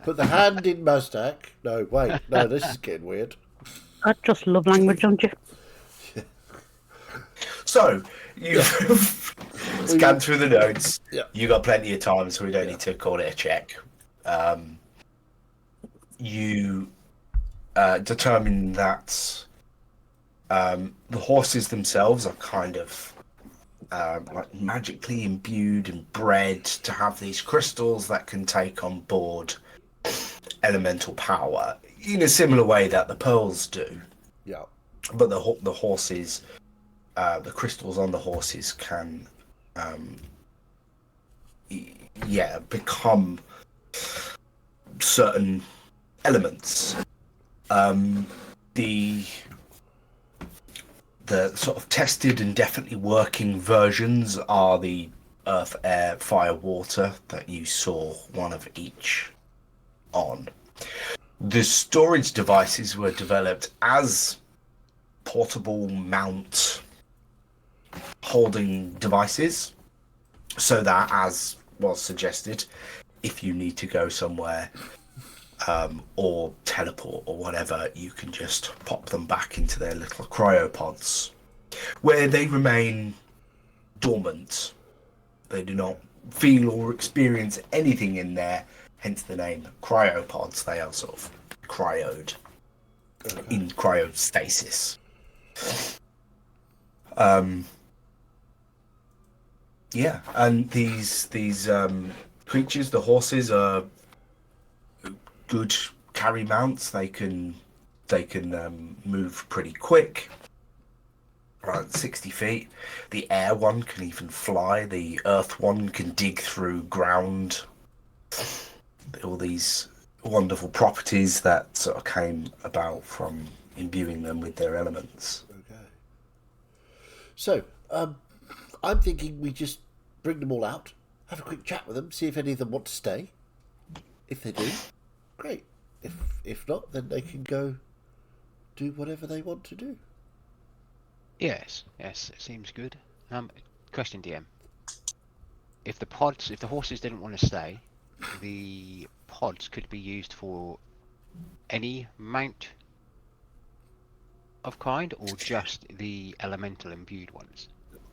[SPEAKER 1] Put the hand in Mazdak. No, wait. No, this is getting weird.
[SPEAKER 5] That's just love language, don't you?
[SPEAKER 3] So, you've scanned through the notes.
[SPEAKER 1] Yeah.
[SPEAKER 3] You got plenty of time, so we don't need to call it a check. You determine that the horses themselves are kind of like magically imbued and bred to have these crystals that can take on board elemental power in a similar way that the pearls do.
[SPEAKER 1] Yeah.
[SPEAKER 3] But the horses, the crystals on the horses can, become certain elements. The sort of tested and definitely working versions are the earth, air, fire, water that you saw one of each on. The storage devices were developed as portable mount holding devices, so that, as was suggested, if you need to go somewhere or teleport or whatever, you can just pop them back into their little cryopods, where they remain dormant. They do not feel or experience anything in there, hence the name cryopods. They are sort of cryoed, in cryostasis. Yeah, and these creatures, the horses, are good carry mounts. They can move pretty quick, around 60 feet. The air one can even fly. The earth one can dig through ground all these wonderful properties that sort of came about from imbuing them with their elements.
[SPEAKER 1] Okay. So, I'm thinking we just bring them all out, have a quick chat with them, see if any of them want to stay. If they do, great. If not, then they can go do whatever they want to do.
[SPEAKER 6] Yes, it seems good. Question, DM. If the horses didn't want to stay, the pods could be used for any mount of kind, or just the elemental imbued ones?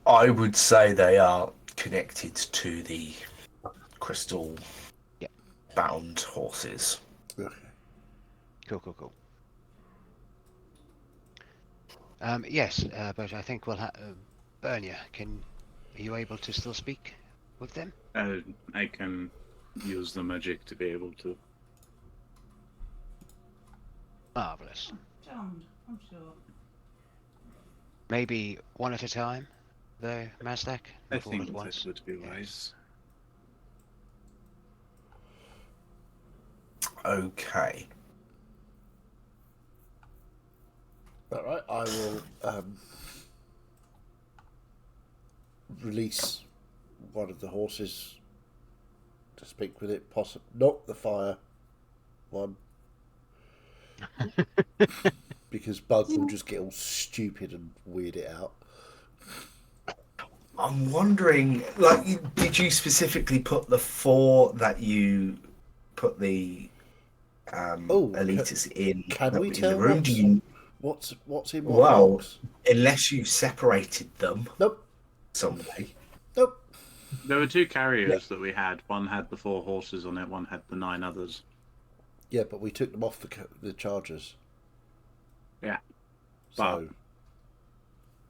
[SPEAKER 3] I would say they are connected to the crystal bound horses.
[SPEAKER 1] Okay.
[SPEAKER 6] Cool. Yes, but I think we'll have Bernia. Are you able to still speak with them?
[SPEAKER 7] I can use the magic to be able to.
[SPEAKER 6] Marvelous.
[SPEAKER 8] I'm sure.
[SPEAKER 6] Maybe one at a time, though, Mazdak?
[SPEAKER 7] I
[SPEAKER 6] Not all
[SPEAKER 7] think
[SPEAKER 6] at
[SPEAKER 7] that
[SPEAKER 6] once.
[SPEAKER 7] would be wise.
[SPEAKER 3] Okay.
[SPEAKER 1] All right, I will release one of the horses to speak with it. Not the fire one, because Bug will just get all stupid and weird it out.
[SPEAKER 3] I'm wondering, like, did you specifically put the 4 that you put the elitists in?
[SPEAKER 1] Can we
[SPEAKER 3] in
[SPEAKER 1] tell
[SPEAKER 3] the room?
[SPEAKER 1] what's in what
[SPEAKER 3] Well,
[SPEAKER 1] box?
[SPEAKER 3] unless you separated them
[SPEAKER 1] Nope.
[SPEAKER 3] some way.
[SPEAKER 1] Nope.
[SPEAKER 7] There were 2 carriers that we had. One had the 4 horses on it. One had the 9 others.
[SPEAKER 1] Yeah, but we took them off the chargers.
[SPEAKER 7] Yeah.
[SPEAKER 1] So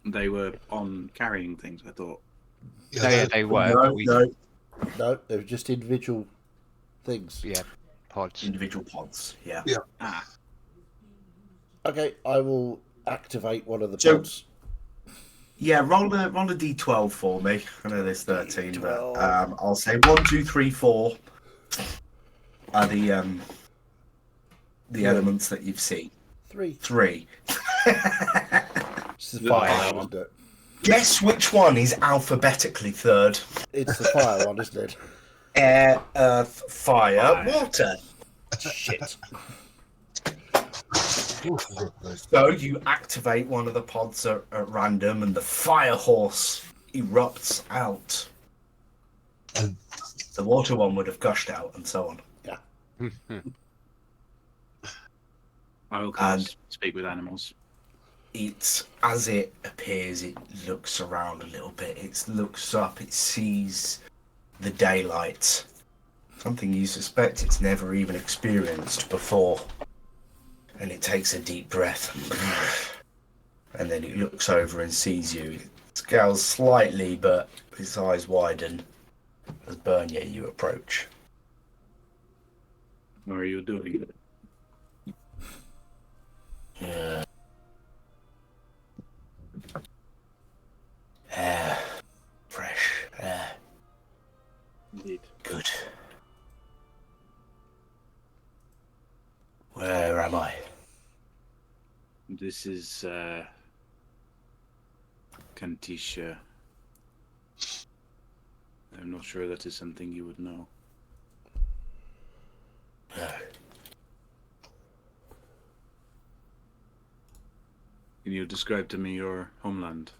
[SPEAKER 7] They were on carrying things, I thought.
[SPEAKER 6] Yeah, they were.
[SPEAKER 3] No,
[SPEAKER 6] but we,
[SPEAKER 1] no, they were just individual things.
[SPEAKER 6] Yeah, pods.
[SPEAKER 3] individual pods. Yeah.
[SPEAKER 2] Yeah.
[SPEAKER 7] Ah,
[SPEAKER 1] Okay, I will activate one of the
[SPEAKER 3] So-
[SPEAKER 1] pods.
[SPEAKER 3] Yeah, roll a d12 for me. I know there's 13, but
[SPEAKER 1] D12.
[SPEAKER 3] I'll say 1, 2, 3, 4 are the elements that you've seen.
[SPEAKER 1] 3.
[SPEAKER 3] 3.
[SPEAKER 1] It's the fire
[SPEAKER 7] that
[SPEAKER 1] one,
[SPEAKER 7] one.
[SPEAKER 1] isn't it?
[SPEAKER 3] Guess which one is alphabetically third?
[SPEAKER 1] It's the fire one, isn't it?
[SPEAKER 3] Air, earth, fire, water. Shit. So you activate one of the pods at random, and the fire horse erupts out.
[SPEAKER 2] And
[SPEAKER 3] The water one would have gushed out, and so on.
[SPEAKER 7] I will cast Speak with Animals.
[SPEAKER 3] It's as it appears, it looks around a little bit. It looks up, it sees the daylight. Something you suspect it's never even experienced before. And it takes a deep breath. And then it looks over and sees you. It scowls slightly, but its eyes widen as Bernier you approach.
[SPEAKER 7] What are you doing?
[SPEAKER 3] Yeah. Air. Fresh air.
[SPEAKER 7] Indeed.
[SPEAKER 3] Good. Where am I?
[SPEAKER 7] This is Kantisha. I'm not sure that is something you would know.
[SPEAKER 3] No.
[SPEAKER 7] Can you describe to me your homeland?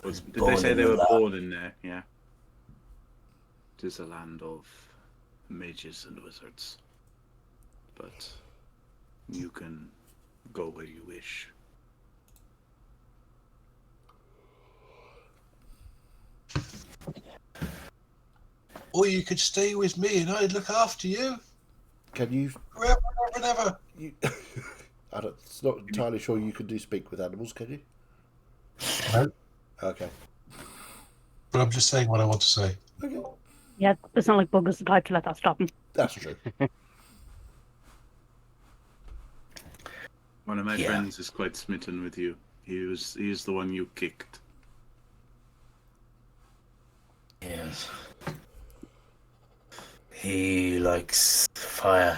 [SPEAKER 7] Did they
[SPEAKER 3] born
[SPEAKER 7] say
[SPEAKER 3] in
[SPEAKER 7] they
[SPEAKER 3] the
[SPEAKER 7] were
[SPEAKER 3] land.
[SPEAKER 7] born in there? Yeah. It is a land of mages and wizards. But you can go where you wish.
[SPEAKER 2] or you could stay with me and I'd look after you
[SPEAKER 1] Can you?
[SPEAKER 2] forever and ever.
[SPEAKER 1] you I don't. It's not entirely sure you can do speak with animals, can you?
[SPEAKER 2] No.
[SPEAKER 1] Okay.
[SPEAKER 2] But I'm just saying what I want to say.
[SPEAKER 1] Okay.
[SPEAKER 5] Yeah, it's not like Bug is the type to let that stop him.
[SPEAKER 1] That's true.
[SPEAKER 7] One of my
[SPEAKER 3] Yeah.
[SPEAKER 7] friends is quite smitten with you. He is the one you kicked.
[SPEAKER 3] Yes. He likes fire.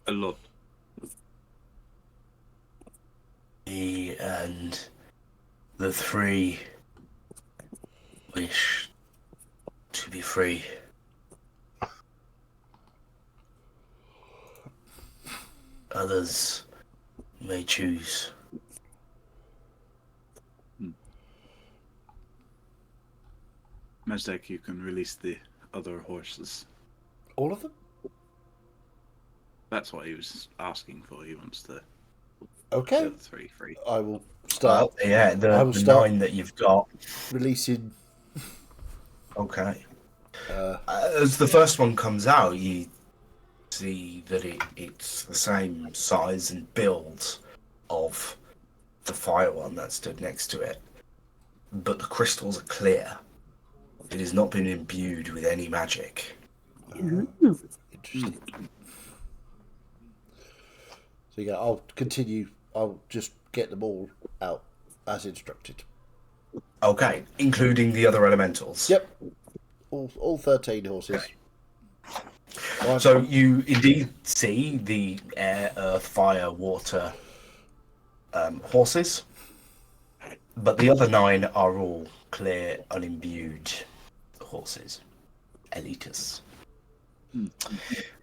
[SPEAKER 7] A lot.
[SPEAKER 3] He and the three wish to be free. Others may choose.
[SPEAKER 7] Mazdak, you can release the other horses.
[SPEAKER 1] All of them?
[SPEAKER 7] That's what he was asking for. He wants the
[SPEAKER 1] Okay.
[SPEAKER 7] other three free.
[SPEAKER 1] I will start
[SPEAKER 3] Yeah,
[SPEAKER 1] I
[SPEAKER 3] the
[SPEAKER 1] will start-
[SPEAKER 3] 9 that you've got.
[SPEAKER 1] releasing.
[SPEAKER 3] Okay.
[SPEAKER 1] Uh,
[SPEAKER 3] As the first one comes out, you see that it's the same size and build of the fire one that stood next to it, but the crystals are clear. It has not been imbued with any magic.
[SPEAKER 1] Interesting. So yeah, I'll continue. I'll just get them all out as instructed.
[SPEAKER 3] Okay, including the other elementals.
[SPEAKER 1] Yep. All 13 horses. Right.
[SPEAKER 3] So you indeed see the air, earth, fire, water horses, but the other 9 are all clear, unimbued horses, elitus. And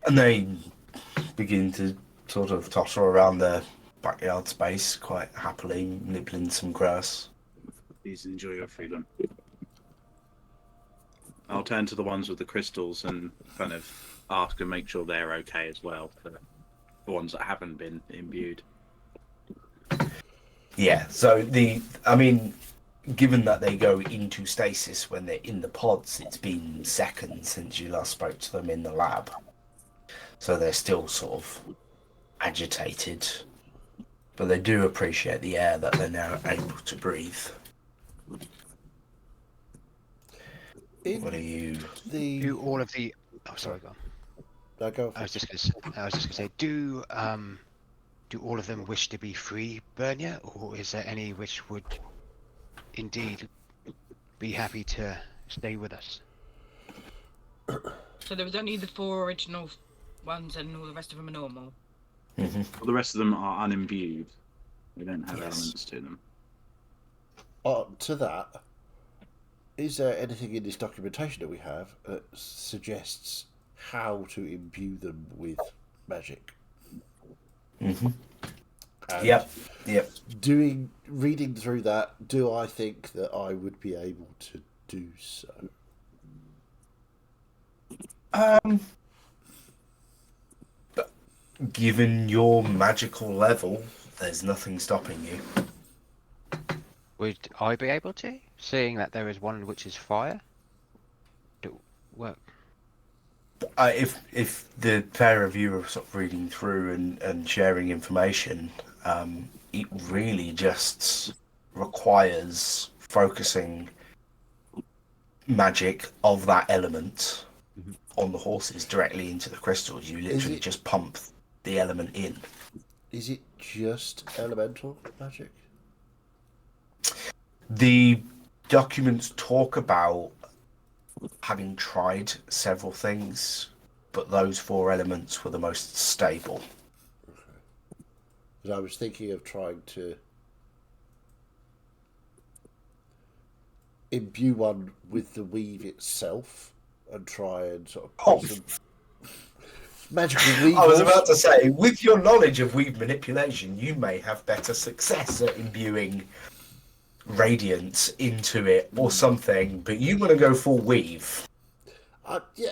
[SPEAKER 3] they begin to sort of totter around their backyard space quite happily, nibbling some grass.
[SPEAKER 7] Please enjoy your freedom. I'll turn to the ones with the crystals and kind of ask and make sure they're okay as well, for the ones that haven't been imbued.
[SPEAKER 3] Yeah, so given that they go into stasis when they're in the pods, it's been seconds since you last spoke to them in the lab. So they're still sort of agitated, but they do appreciate the air that they're now able to breathe. What are you?
[SPEAKER 6] Do all of the? Oh, sorry, go on.
[SPEAKER 1] No, go.
[SPEAKER 6] I was just gonna say, do all of them wish to be free, Bernia, or is there any which would indeed be happy to stay with us?
[SPEAKER 4] So there was only the 4 original ones, and all the rest of them are normal.
[SPEAKER 3] Mm-hmm.
[SPEAKER 7] Well, the rest of them are unimbued. They don't have
[SPEAKER 3] Yes.
[SPEAKER 7] elements to them.
[SPEAKER 1] To that, is there anything in this documentation that we have that suggests how to imbue them with magic?
[SPEAKER 3] Mm-hmm.
[SPEAKER 1] And
[SPEAKER 3] Yep.
[SPEAKER 1] reading through that, do I think that I would be able to do so?
[SPEAKER 3] But given your magical level, there's nothing stopping you.
[SPEAKER 6] Would I be able to, seeing that there is one which is fire? Do work.
[SPEAKER 3] If the pair of you are sort of reading through and sharing information, it really just requires focusing magic of that element on the horses directly into the crystals. You literally just pump the element in.
[SPEAKER 1] Is it just elemental magic?
[SPEAKER 3] The documents talk about having tried several things, but those 4 elements were the most stable.
[SPEAKER 1] Because I was thinking of trying to imbue one with the weave itself and try and sort of put some magical weave.
[SPEAKER 3] I was about to say, with your knowledge of weave manipulation, you may have better success at imbuing radiance into it or something, but you want to go full weave.
[SPEAKER 1] Yeah,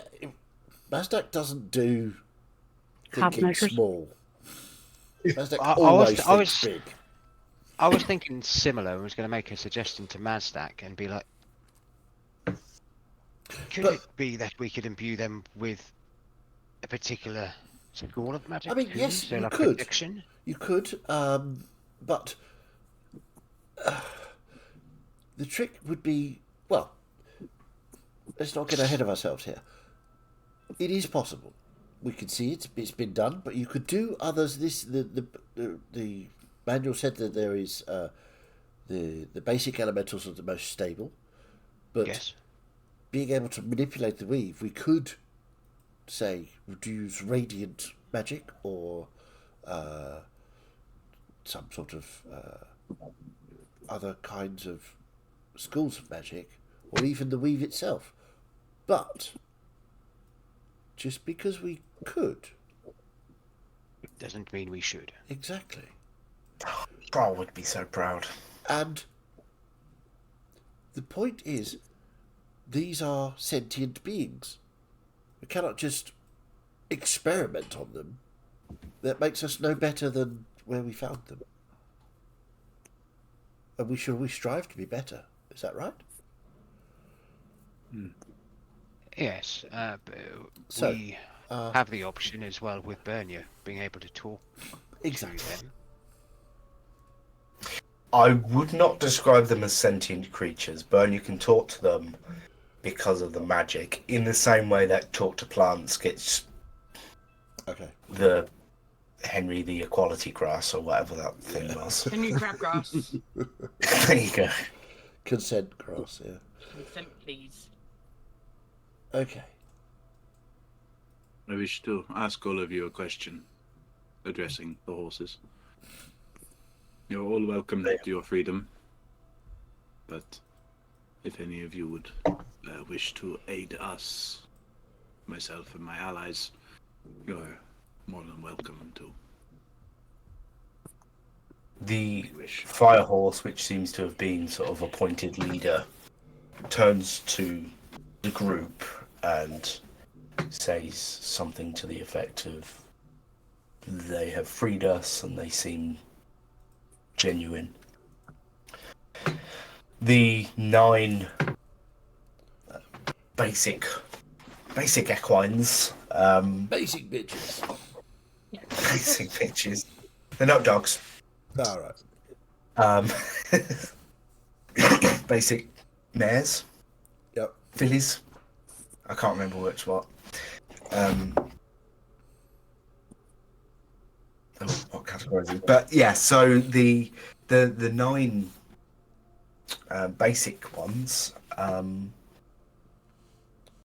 [SPEAKER 1] Mazdak doesn't do
[SPEAKER 5] Half
[SPEAKER 1] thinking
[SPEAKER 5] measures.
[SPEAKER 1] small. Mazdak
[SPEAKER 6] I
[SPEAKER 1] always
[SPEAKER 6] was-
[SPEAKER 1] thinks big.
[SPEAKER 6] I was thinking similar and was going to make a suggestion to Mazdak and be like, could
[SPEAKER 1] But-
[SPEAKER 6] it be that we could imbue them with a particular school of magic?
[SPEAKER 1] I mean,
[SPEAKER 6] too?
[SPEAKER 1] yes,
[SPEAKER 6] so
[SPEAKER 1] you
[SPEAKER 6] like
[SPEAKER 1] could.
[SPEAKER 6] prediction?
[SPEAKER 1] You could, but the trick would be, well, let's not get ahead of ourselves here. It is possible. We can see it. It's been done, but you could do others. The manual said that the basic elementals are the most stable, but
[SPEAKER 6] Yes.
[SPEAKER 1] being able to manipulate the weave, we could say use radiant magic or some sort of other kinds of schools of magic, or even the weave itself. But just because we could,
[SPEAKER 6] Doesn't mean we should.
[SPEAKER 1] exactly.
[SPEAKER 3] Carl would be so proud.
[SPEAKER 1] And the point is, these are sentient beings. We cannot just experiment on them. That makes us no better than where we found them. And we should always strive to be better. Is that right?
[SPEAKER 6] Yes, but
[SPEAKER 1] So,
[SPEAKER 6] we have the option as well with Bernia being able to talk
[SPEAKER 1] Exactly.
[SPEAKER 6] to them.
[SPEAKER 3] I would not describe them as sentient creatures. Burn, you can talk to them because of the magic, in the same way that talk to plants gets
[SPEAKER 1] Okay.
[SPEAKER 3] the Henry the Equality Grass or whatever that thing was.
[SPEAKER 4] Henry Crabgrass.
[SPEAKER 3] There you go.
[SPEAKER 1] Consent grass, yeah.
[SPEAKER 4] Consent, please.
[SPEAKER 1] Okay.
[SPEAKER 7] I wish to ask all of you a question addressing the horses. You're all welcome to your freedom, but if any of you would wish to aid us, myself and my allies, you're more than welcome to.
[SPEAKER 3] The
[SPEAKER 7] Wish.
[SPEAKER 3] fire horse, which seems to have been sort of appointed leader, turns to the group and says something to the effect of, "They have freed us and they seem genuine." The 9 basic equines,
[SPEAKER 1] Basic bitches.
[SPEAKER 3] basic bitches. They're not dogs.
[SPEAKER 1] Alright.
[SPEAKER 3] Basic mares,
[SPEAKER 1] Yep.
[SPEAKER 3] fillies. I can't remember which what. What category is it? But yeah, so the 9 basic ones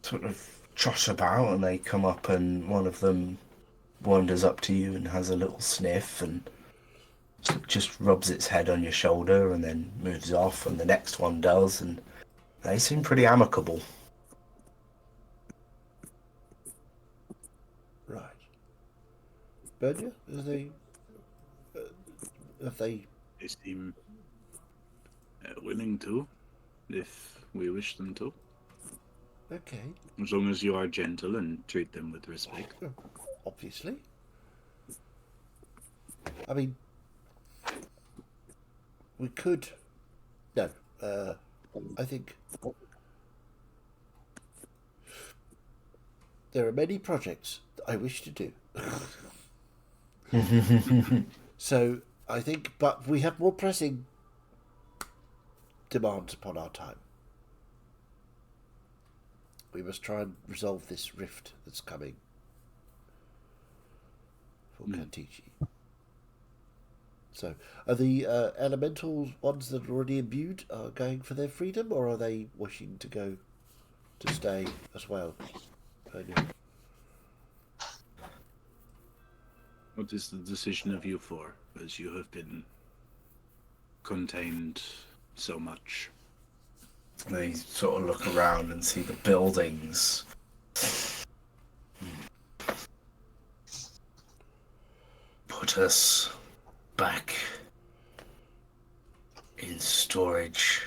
[SPEAKER 3] sort of trot about, and they come up, and one of them wanders up to you and has a little sniff and just rubs its head on your shoulder and then moves off, and the next one does, and they seem pretty amicable.
[SPEAKER 1] Right. Bernia, have they?
[SPEAKER 7] They seem willing to, if we wish them to.
[SPEAKER 1] Okay.
[SPEAKER 7] As long as you are gentle and treat them with respect.
[SPEAKER 1] Obviously. I mean, we could. No. I think there are many projects that I wish to do. So I think, but we have more pressing demands upon our time. We must try and resolve this rift that's coming for Kantichi. So, are the elemental ones that are already imbued going for their freedom, or are they wishing to go to stay as well?
[SPEAKER 7] What is the decision of you four, as you have been contained so much?
[SPEAKER 3] They sort of look around and see the buildings. Put us back in storage.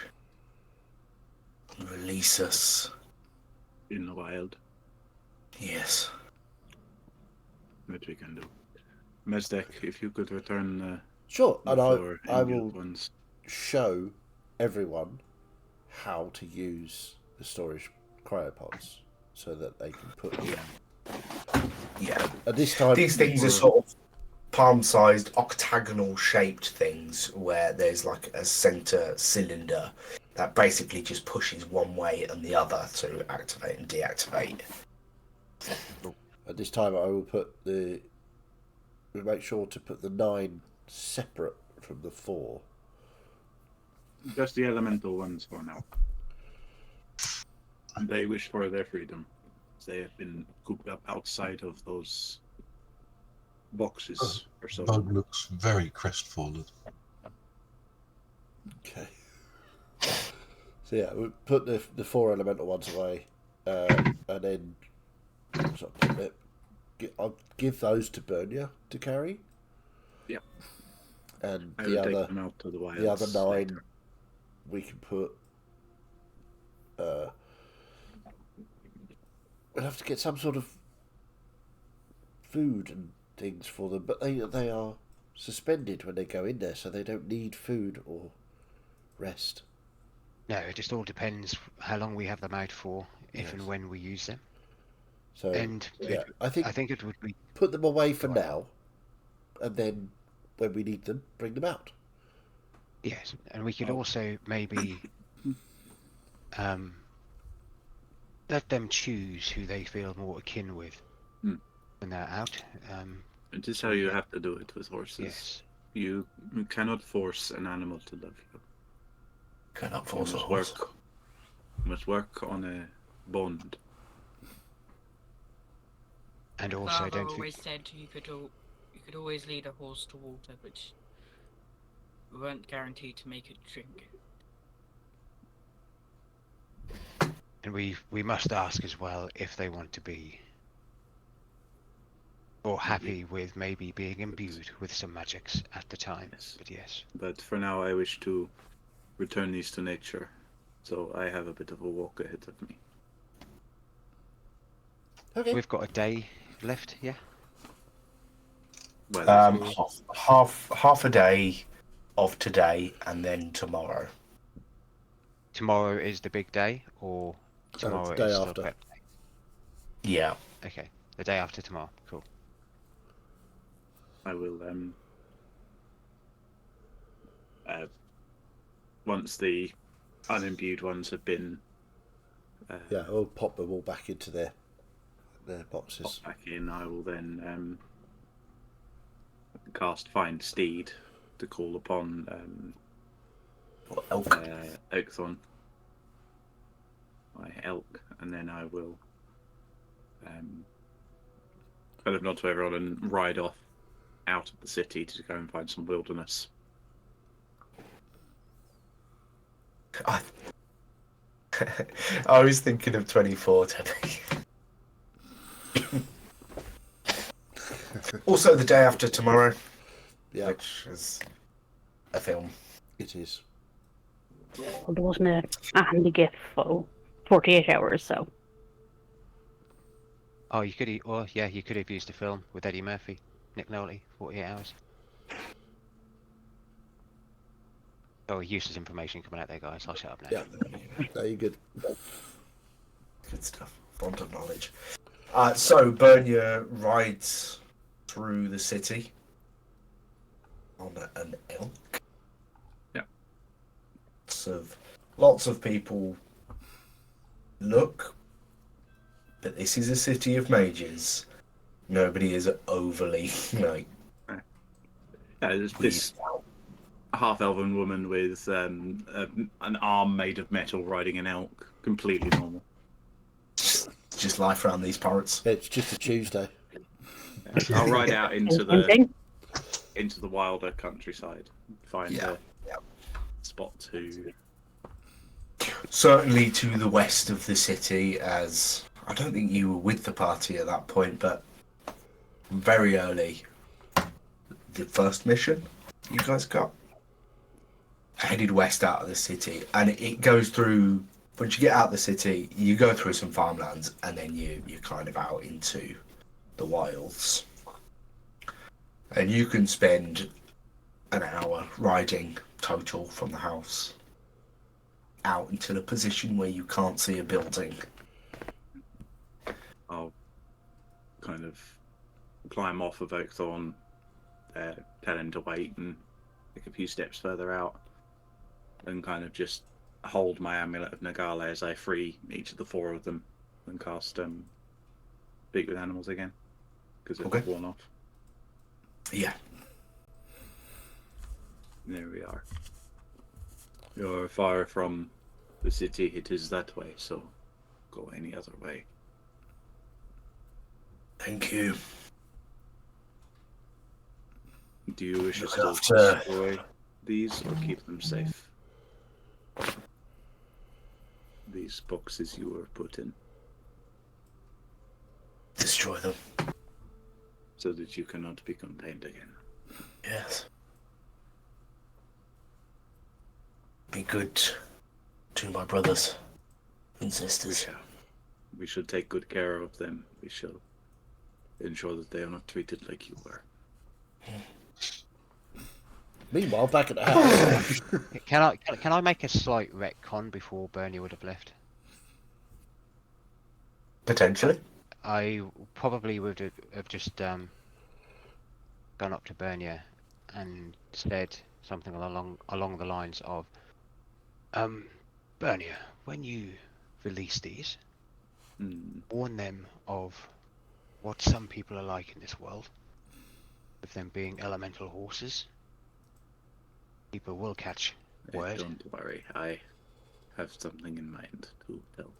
[SPEAKER 3] Release us.
[SPEAKER 7] In the wild,
[SPEAKER 3] Yes.
[SPEAKER 7] that we can do. Mesdek, if you could return
[SPEAKER 1] Sure, and
[SPEAKER 7] for
[SPEAKER 1] I
[SPEAKER 7] imbued
[SPEAKER 1] will
[SPEAKER 7] ones.
[SPEAKER 1] show everyone how to use the storage cryopods so that they can put in.
[SPEAKER 3] Yeah.
[SPEAKER 1] At this time,
[SPEAKER 3] These things are sort of palm-sized, octagonal-shaped things where there's like a center cylinder that basically just pushes one way and the other to activate and deactivate.
[SPEAKER 1] At this time, I will put we'll make sure to put the 9 separate from the 4.
[SPEAKER 7] Just the elemental ones for now. They wish for their freedom. They have been cooped up outside of those boxes or so.
[SPEAKER 2] Bug looks very crestfallen.
[SPEAKER 1] Okay. So yeah, we put the 4 elemental ones away, and then I'll give those to Bernia to carry.
[SPEAKER 7] Yep.
[SPEAKER 1] And
[SPEAKER 7] I
[SPEAKER 1] the
[SPEAKER 7] will take
[SPEAKER 1] other
[SPEAKER 7] them out to the wilds
[SPEAKER 1] the other 9
[SPEAKER 7] later.
[SPEAKER 1] we can put. We'll have to get some sort of food and things for them, but they are suspended when they go in there, so they don't need food or rest.
[SPEAKER 6] No, it just all depends how long we have them out for, if
[SPEAKER 1] Yes.
[SPEAKER 6] and when we use them.
[SPEAKER 1] So
[SPEAKER 6] And
[SPEAKER 1] yeah, I think
[SPEAKER 6] it would be
[SPEAKER 1] put them away for now, and then when we need them, bring them out.
[SPEAKER 6] yes, and we could also maybe let them choose who they feel more akin with when they're out.
[SPEAKER 7] It is how you have to do it with horses.
[SPEAKER 6] Yes.
[SPEAKER 7] You cannot force an animal to love you.
[SPEAKER 3] Cannot
[SPEAKER 7] You
[SPEAKER 3] force a
[SPEAKER 7] must
[SPEAKER 3] horse.
[SPEAKER 7] work on a bond.
[SPEAKER 6] And also,
[SPEAKER 4] Father
[SPEAKER 6] don't
[SPEAKER 4] always said you could always lead a horse to water, which we weren't guaranteed to make it drink.
[SPEAKER 6] and we must ask as well if they want to be or happy with maybe being imbued with some magics at the time.
[SPEAKER 7] Yes.
[SPEAKER 6] But yes,
[SPEAKER 7] But for now, I wish to return these to nature, so I have a bit of a walk ahead of me.
[SPEAKER 1] Okay.
[SPEAKER 6] we've got a day left. Yeah.
[SPEAKER 7] Well,
[SPEAKER 3] Half a day of today, and then tomorrow.
[SPEAKER 6] Tomorrow is the big day, or tomorrow
[SPEAKER 1] the day
[SPEAKER 6] is still
[SPEAKER 1] after.
[SPEAKER 6] prep day?
[SPEAKER 3] Yeah.
[SPEAKER 6] Okay, the day after tomorrow. Cool.
[SPEAKER 7] I will once the unimbued ones have been
[SPEAKER 1] Yeah, we'll pop them all back into their boxes.
[SPEAKER 7] popped back in, I will then cast Find Steed to call upon
[SPEAKER 3] Elk.
[SPEAKER 7] Oakthorn, my elk, and then I will kind of nod to everyone and ride off out of the city to go and find some wilderness.
[SPEAKER 3] I was thinking of 24, Teddy. Also, the day after tomorrow,
[SPEAKER 1] Yeah,
[SPEAKER 3] which is a film.
[SPEAKER 1] it is.
[SPEAKER 5] Well, there wasn't a handy gift for 48 hours, so.
[SPEAKER 6] Oh, you could. Or yeah, you could have used a film with Eddie Murphy, Nick Nolte, 48 Hours. Oh, useless information coming out there, guys. I'll shut up now.
[SPEAKER 1] Yeah, no, you're good.
[SPEAKER 3] Good stuff. Font of knowledge. So Bernia rides through the city on an elk.
[SPEAKER 7] Yeah.
[SPEAKER 3] Lots of people look, but this is a city of mages. Nobody is overly like.
[SPEAKER 7] There's this half-elven woman with an arm made of metal riding an elk. Completely normal.
[SPEAKER 3] Just life around these parts.
[SPEAKER 1] It's just a Tuesday.
[SPEAKER 7] I'll ride out into
[SPEAKER 5] Anything?
[SPEAKER 7] the wilder countryside. Find
[SPEAKER 3] Yeah.
[SPEAKER 7] a spot to.
[SPEAKER 3] Certainly to the west of the city, as I don't think you were with the party at that point, but very early, the first mission you guys got headed west out of the city, and it goes through. Once you get out of the city, you go through some farmlands, and then you're kind of out into the wilds, and you can spend an hour riding total from the house out into a position where you can't see a building.
[SPEAKER 7] I'll kind of climb off of Oakthorn, tell him to wait and take a few steps further out, and kind of just hold my amulet of Nagale as I free each of the 4 of them and cast Speak with Animals again, because it's
[SPEAKER 3] Okay.
[SPEAKER 7] worn off.
[SPEAKER 3] Yeah.
[SPEAKER 7] There we are. You're far from the city. It is that way, so go any other way.
[SPEAKER 3] Thank you.
[SPEAKER 7] Do you wish us
[SPEAKER 3] Look
[SPEAKER 7] to
[SPEAKER 3] after-
[SPEAKER 7] destroy these or keep them safe? These boxes you were put in,
[SPEAKER 3] Destroy them.
[SPEAKER 7] so that you cannot be contained again.
[SPEAKER 3] Yes. Be good to my brothers and sisters.
[SPEAKER 7] We should take good care of them. We shall ensure that they are not treated like you were.
[SPEAKER 1] Meanwhile, back at the house.
[SPEAKER 6] Can I make a slight retcon before Bernie would have left?
[SPEAKER 3] Potentially.
[SPEAKER 6] I probably would have just gone up to Bernier and said something along the lines of, Bernier, when you release these, warn them of what some people are like in this world, with them being elemental horses. People will catch word.
[SPEAKER 7] Don't worry, I have something in mind to tell them.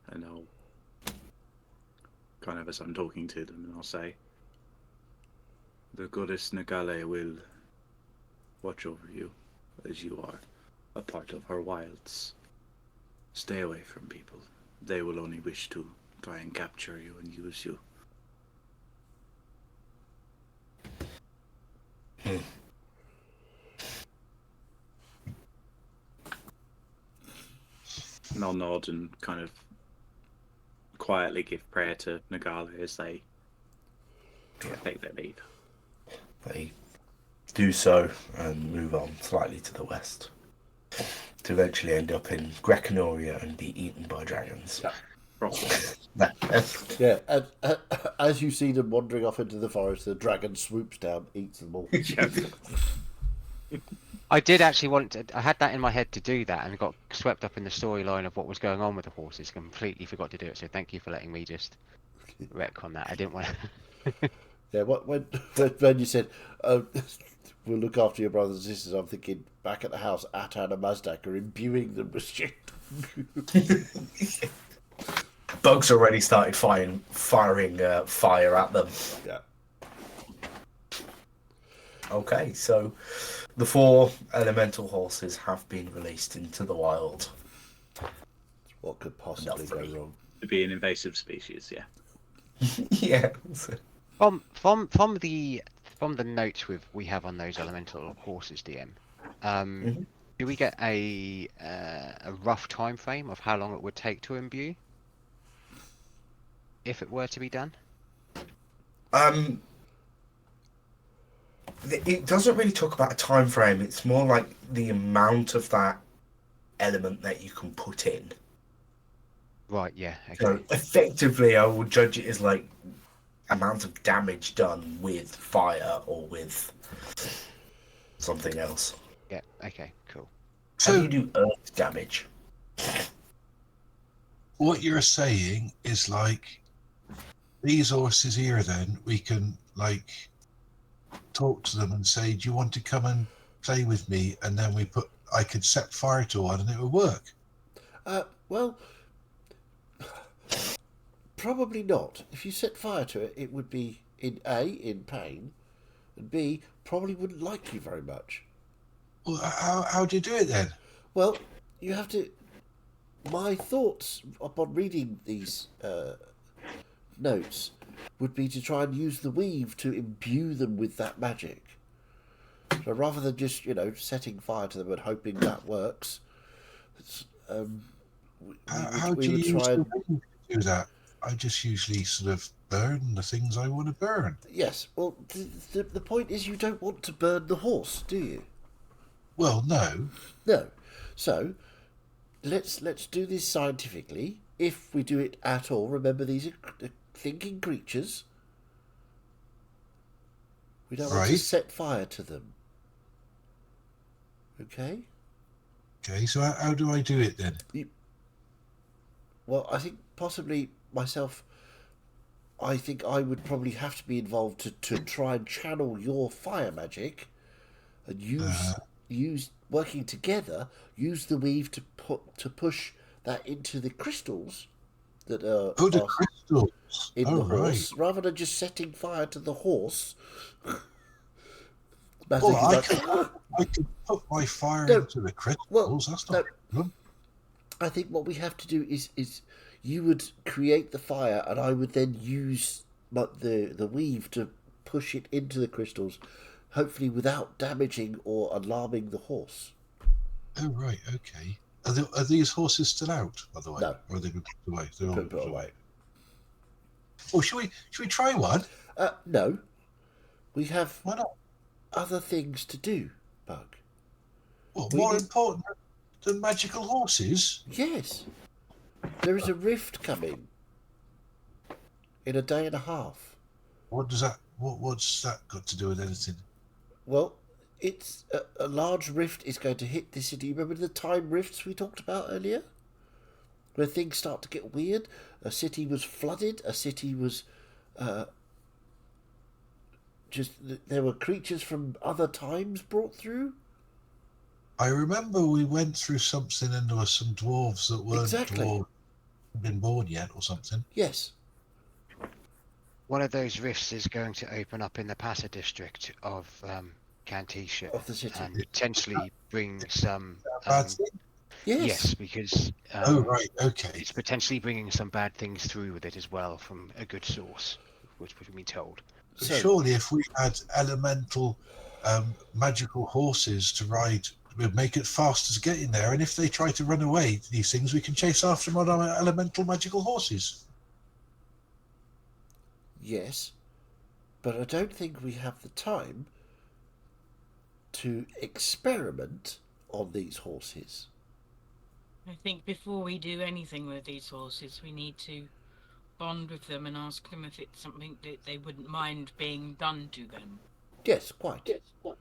[SPEAKER 7] And I'll kind of, as I'm talking to them, and I'll say, the goddess Nagale will watch over you, as you are a part of her wilds. Stay away from people. They will only wish to try and capture you and use you. And I'll nod and kind of quietly give prayer to Nagale as they take their leave.
[SPEAKER 3] They do so and move on slightly to the west to eventually end up in Grekanoria and be eaten by dragons.
[SPEAKER 7] Probably.
[SPEAKER 1] Yeah, and as you see them wandering off into the forest, the dragon swoops down, eats them all.
[SPEAKER 6] I did actually want to. I had that in my head to do that, and got swept up in the storyline of what was going on with the horses. Completely forgot to do it. So thank you for letting me just retcon that. I didn't want to.
[SPEAKER 1] Yeah, when you said, we'll look after your brothers and sisters, I'm thinking, back at the house, Atan and Mazdak are imbuing them with shit.
[SPEAKER 3] Bugs already started firing fire at them.
[SPEAKER 1] Yeah.
[SPEAKER 3] Okay, so the 4 elemental horses have been released into the wild.
[SPEAKER 1] What could possibly go wrong?
[SPEAKER 7] To be an invasive species, yeah.
[SPEAKER 3] Yeah.
[SPEAKER 6] From the notes we have on those elemental horses, DM. Do we get a rough time frame of how long it would take to imbue, if it were to be done?
[SPEAKER 3] It doesn't really talk about a time frame. It's more like the amount of that element that you can put in.
[SPEAKER 6] Right. Yeah. Okay.
[SPEAKER 3] So effectively, I would judge it as like amount of damage done with fire or with something else.
[SPEAKER 6] Yeah. Okay. Cool.
[SPEAKER 3] So
[SPEAKER 2] So
[SPEAKER 3] you do earth damage.
[SPEAKER 2] what you're saying is like these horses here, then we can like talk to them and say, do you want to come and play with me? And then I could set fire to one and it would work.
[SPEAKER 1] Well, probably not. If you set fire to it, it would be in pain, and B, probably wouldn't like you very much.
[SPEAKER 2] Well, how do you do it then?
[SPEAKER 1] Well, you have to. My thoughts upon reading these notes would be to try and use the weave to imbue them with that magic. So rather than just, setting fire to them and hoping that works,
[SPEAKER 2] How do you use the weave to do that? I just usually sort of burn the things I want to burn.
[SPEAKER 1] Yes, well, the point is you don't want to burn the horse, do you?
[SPEAKER 2] Well, no.
[SPEAKER 1] No. So, let's do this scientifically. If we do it at all, remember these are thinking creatures. We don't want to
[SPEAKER 2] Right.
[SPEAKER 1] set fire to them. Okay?
[SPEAKER 2] Okay, so how do I do it then?
[SPEAKER 1] Well, I think possibly myself, I think I would probably have to be involved to try and channel your fire magic and use working together. Use the weave to push that into the crystals that are,
[SPEAKER 2] the
[SPEAKER 1] are
[SPEAKER 2] crystals.
[SPEAKER 1] in
[SPEAKER 2] Oh,
[SPEAKER 1] the
[SPEAKER 2] right.
[SPEAKER 1] horse, rather than just setting fire to the horse.
[SPEAKER 2] Well,
[SPEAKER 1] Magic is
[SPEAKER 2] I could put my fire
[SPEAKER 1] No,
[SPEAKER 2] into the crystals.
[SPEAKER 1] well,
[SPEAKER 2] That's
[SPEAKER 1] no.
[SPEAKER 2] not a problem.
[SPEAKER 1] I think what we have to do is you would create the fire, and I would then use the weave to push it into the crystals, hopefully without damaging or alarming the horse.
[SPEAKER 2] Oh, right, okay. Are these horses still out, by the way?
[SPEAKER 1] No.
[SPEAKER 2] Or are they been put away? They're all
[SPEAKER 1] Put away.
[SPEAKER 2] Oh, should we try one?
[SPEAKER 1] No, we have
[SPEAKER 2] Why not?
[SPEAKER 1] other things to do, Bug.
[SPEAKER 2] Well,
[SPEAKER 1] We
[SPEAKER 2] more
[SPEAKER 1] need-
[SPEAKER 2] important than magical horses?
[SPEAKER 1] Yes, there is a rift coming in a day and a half.
[SPEAKER 2] What's that got to do with anything?
[SPEAKER 1] Well, it's a large rift is going to hit the city. Remember the time rifts we talked about earlier? Where things start to get weird. A city was flooded. A city was there were creatures from other times brought through.
[SPEAKER 2] I remember we went through something and there were some dwarves that weren't
[SPEAKER 1] Exactly.
[SPEAKER 2] dwarves, been born yet or something.
[SPEAKER 1] Yes.
[SPEAKER 6] One of those rifts is going to open up in the Passa district of Cantisha
[SPEAKER 1] Of the city.
[SPEAKER 6] and potentially bring some.
[SPEAKER 2] Bad thing?
[SPEAKER 1] Yes.
[SPEAKER 6] Because
[SPEAKER 2] Oh, right, okay.
[SPEAKER 6] it's potentially bringing some bad things through with it as well from a good source, which we've been told.
[SPEAKER 1] So-
[SPEAKER 2] Surely if we had elemental magical horses to ride, we'd make it faster to get in there. And if they try to run away, these things, we can chase after them on our elemental magical horses.
[SPEAKER 1] Yes. But I don't think we have the time to experiment on these horses.
[SPEAKER 4] I think before we do anything with these horses, we need to bond with them and ask them if it's something that they wouldn't mind being done to them.
[SPEAKER 1] Yes, quite.
[SPEAKER 2] Oh,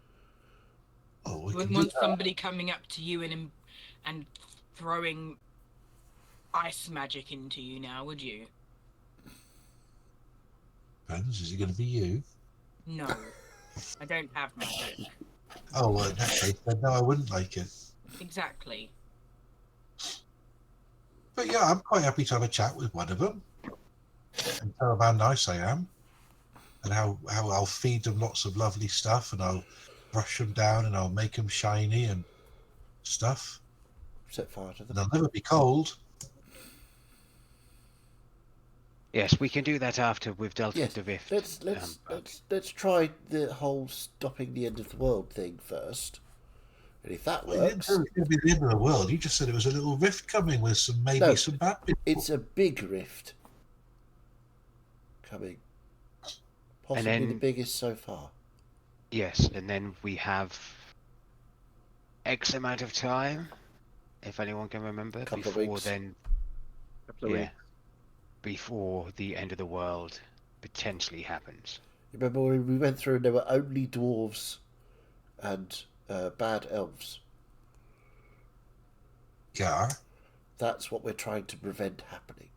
[SPEAKER 2] we
[SPEAKER 4] You
[SPEAKER 2] can
[SPEAKER 4] wouldn't
[SPEAKER 2] do
[SPEAKER 4] want
[SPEAKER 2] that.
[SPEAKER 4] somebody coming up to you and throwing ice magic into you now, would you?
[SPEAKER 2] Depends. Is it going to be you?
[SPEAKER 4] No. I don't have magic.
[SPEAKER 2] Oh, well, in that case, then no, I wouldn't like it.
[SPEAKER 4] Exactly.
[SPEAKER 2] But yeah, I'm quite happy to have a chat with one of them and tell them how nice I am and how I'll feed them lots of lovely stuff and I'll brush them down and I'll make them shiny and stuff.
[SPEAKER 1] Set fire to
[SPEAKER 2] And
[SPEAKER 1] them.
[SPEAKER 2] they'll never be cold.
[SPEAKER 6] Yes, we can do that after we've dealt
[SPEAKER 1] Yes.
[SPEAKER 6] with the rift.
[SPEAKER 1] Let's try the whole stopping the end of the world thing first. And if that
[SPEAKER 2] Well, you didn't
[SPEAKER 1] works,
[SPEAKER 2] say it was going to be the end of the world. You just said it was a little rift coming with some
[SPEAKER 1] No.
[SPEAKER 2] some bad people.
[SPEAKER 1] it's a big rift coming. Possibly the
[SPEAKER 6] then-
[SPEAKER 1] biggest so far.
[SPEAKER 6] Yes, and then we have X amount of time, if anyone can remember,
[SPEAKER 1] Couple of
[SPEAKER 6] before
[SPEAKER 1] weeks.
[SPEAKER 6] then,
[SPEAKER 7] Couple of
[SPEAKER 6] yeah,
[SPEAKER 7] weeks.
[SPEAKER 6] before the end of the world potentially happens.
[SPEAKER 1] Remember when we went through and there were only dwarves and bad elves?
[SPEAKER 2] Yeah.
[SPEAKER 1] That's what we're trying to prevent happening.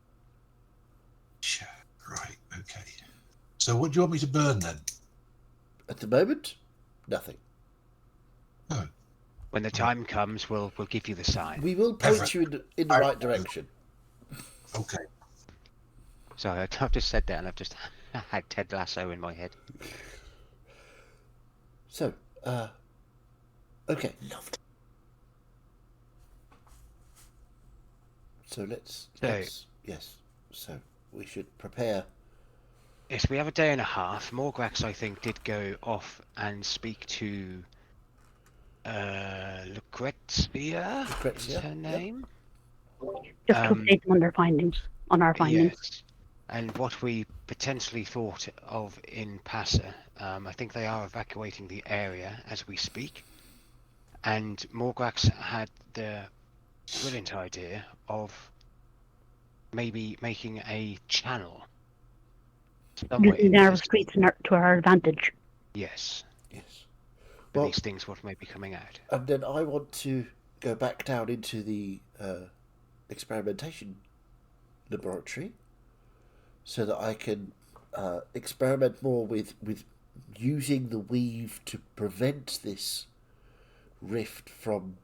[SPEAKER 2] Yeah, right, okay. So what do you want me to burn then?
[SPEAKER 1] At the moment, nothing.
[SPEAKER 6] When the time comes, we'll give you the sign.
[SPEAKER 1] We will point you in the right direction.
[SPEAKER 2] Okay.
[SPEAKER 6] Sorry, I've just said that and I've just had Ted Lasso in my head.
[SPEAKER 1] So, okay. So let's yes. So we should prepare.
[SPEAKER 6] Yes, we have a day and a half. Morgrax, I think, did go off and speak to Lucrezia. Is
[SPEAKER 1] Lucrezia,
[SPEAKER 6] her
[SPEAKER 1] yep.
[SPEAKER 6] name?
[SPEAKER 5] Just to update them on their findings, on our findings.
[SPEAKER 6] Yes. And what we potentially thought of in Passa, I think they are evacuating the area as we speak. And Morgrax had the brilliant idea of maybe making a channel. somewhere
[SPEAKER 5] Using
[SPEAKER 6] in
[SPEAKER 5] narrow
[SPEAKER 6] this-
[SPEAKER 5] streets to our advantage.
[SPEAKER 6] Yes.
[SPEAKER 1] Yes.
[SPEAKER 6] But
[SPEAKER 1] Well,
[SPEAKER 6] these things what may be coming out.
[SPEAKER 1] and then I want to go back down into the experimentation laboratory so that I can experiment more with using the weave to prevent this rift from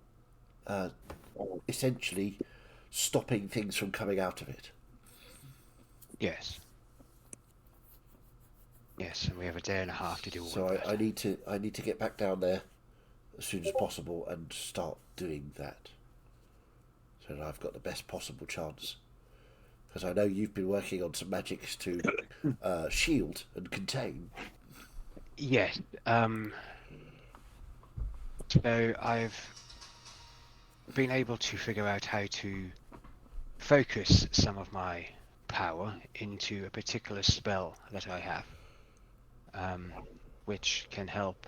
[SPEAKER 1] essentially stopping things from coming out of it.
[SPEAKER 6] Yes. Yes, and we have a day and a half to do all
[SPEAKER 1] So
[SPEAKER 6] of that.
[SPEAKER 1] I need to get back down there as soon as possible and start doing that, so that I've got the best possible chance. Because I know you've been working on some magics to shield and contain.
[SPEAKER 6] Yes. So I've been able to figure out how to focus some of my power into a particular spell that I have, which can help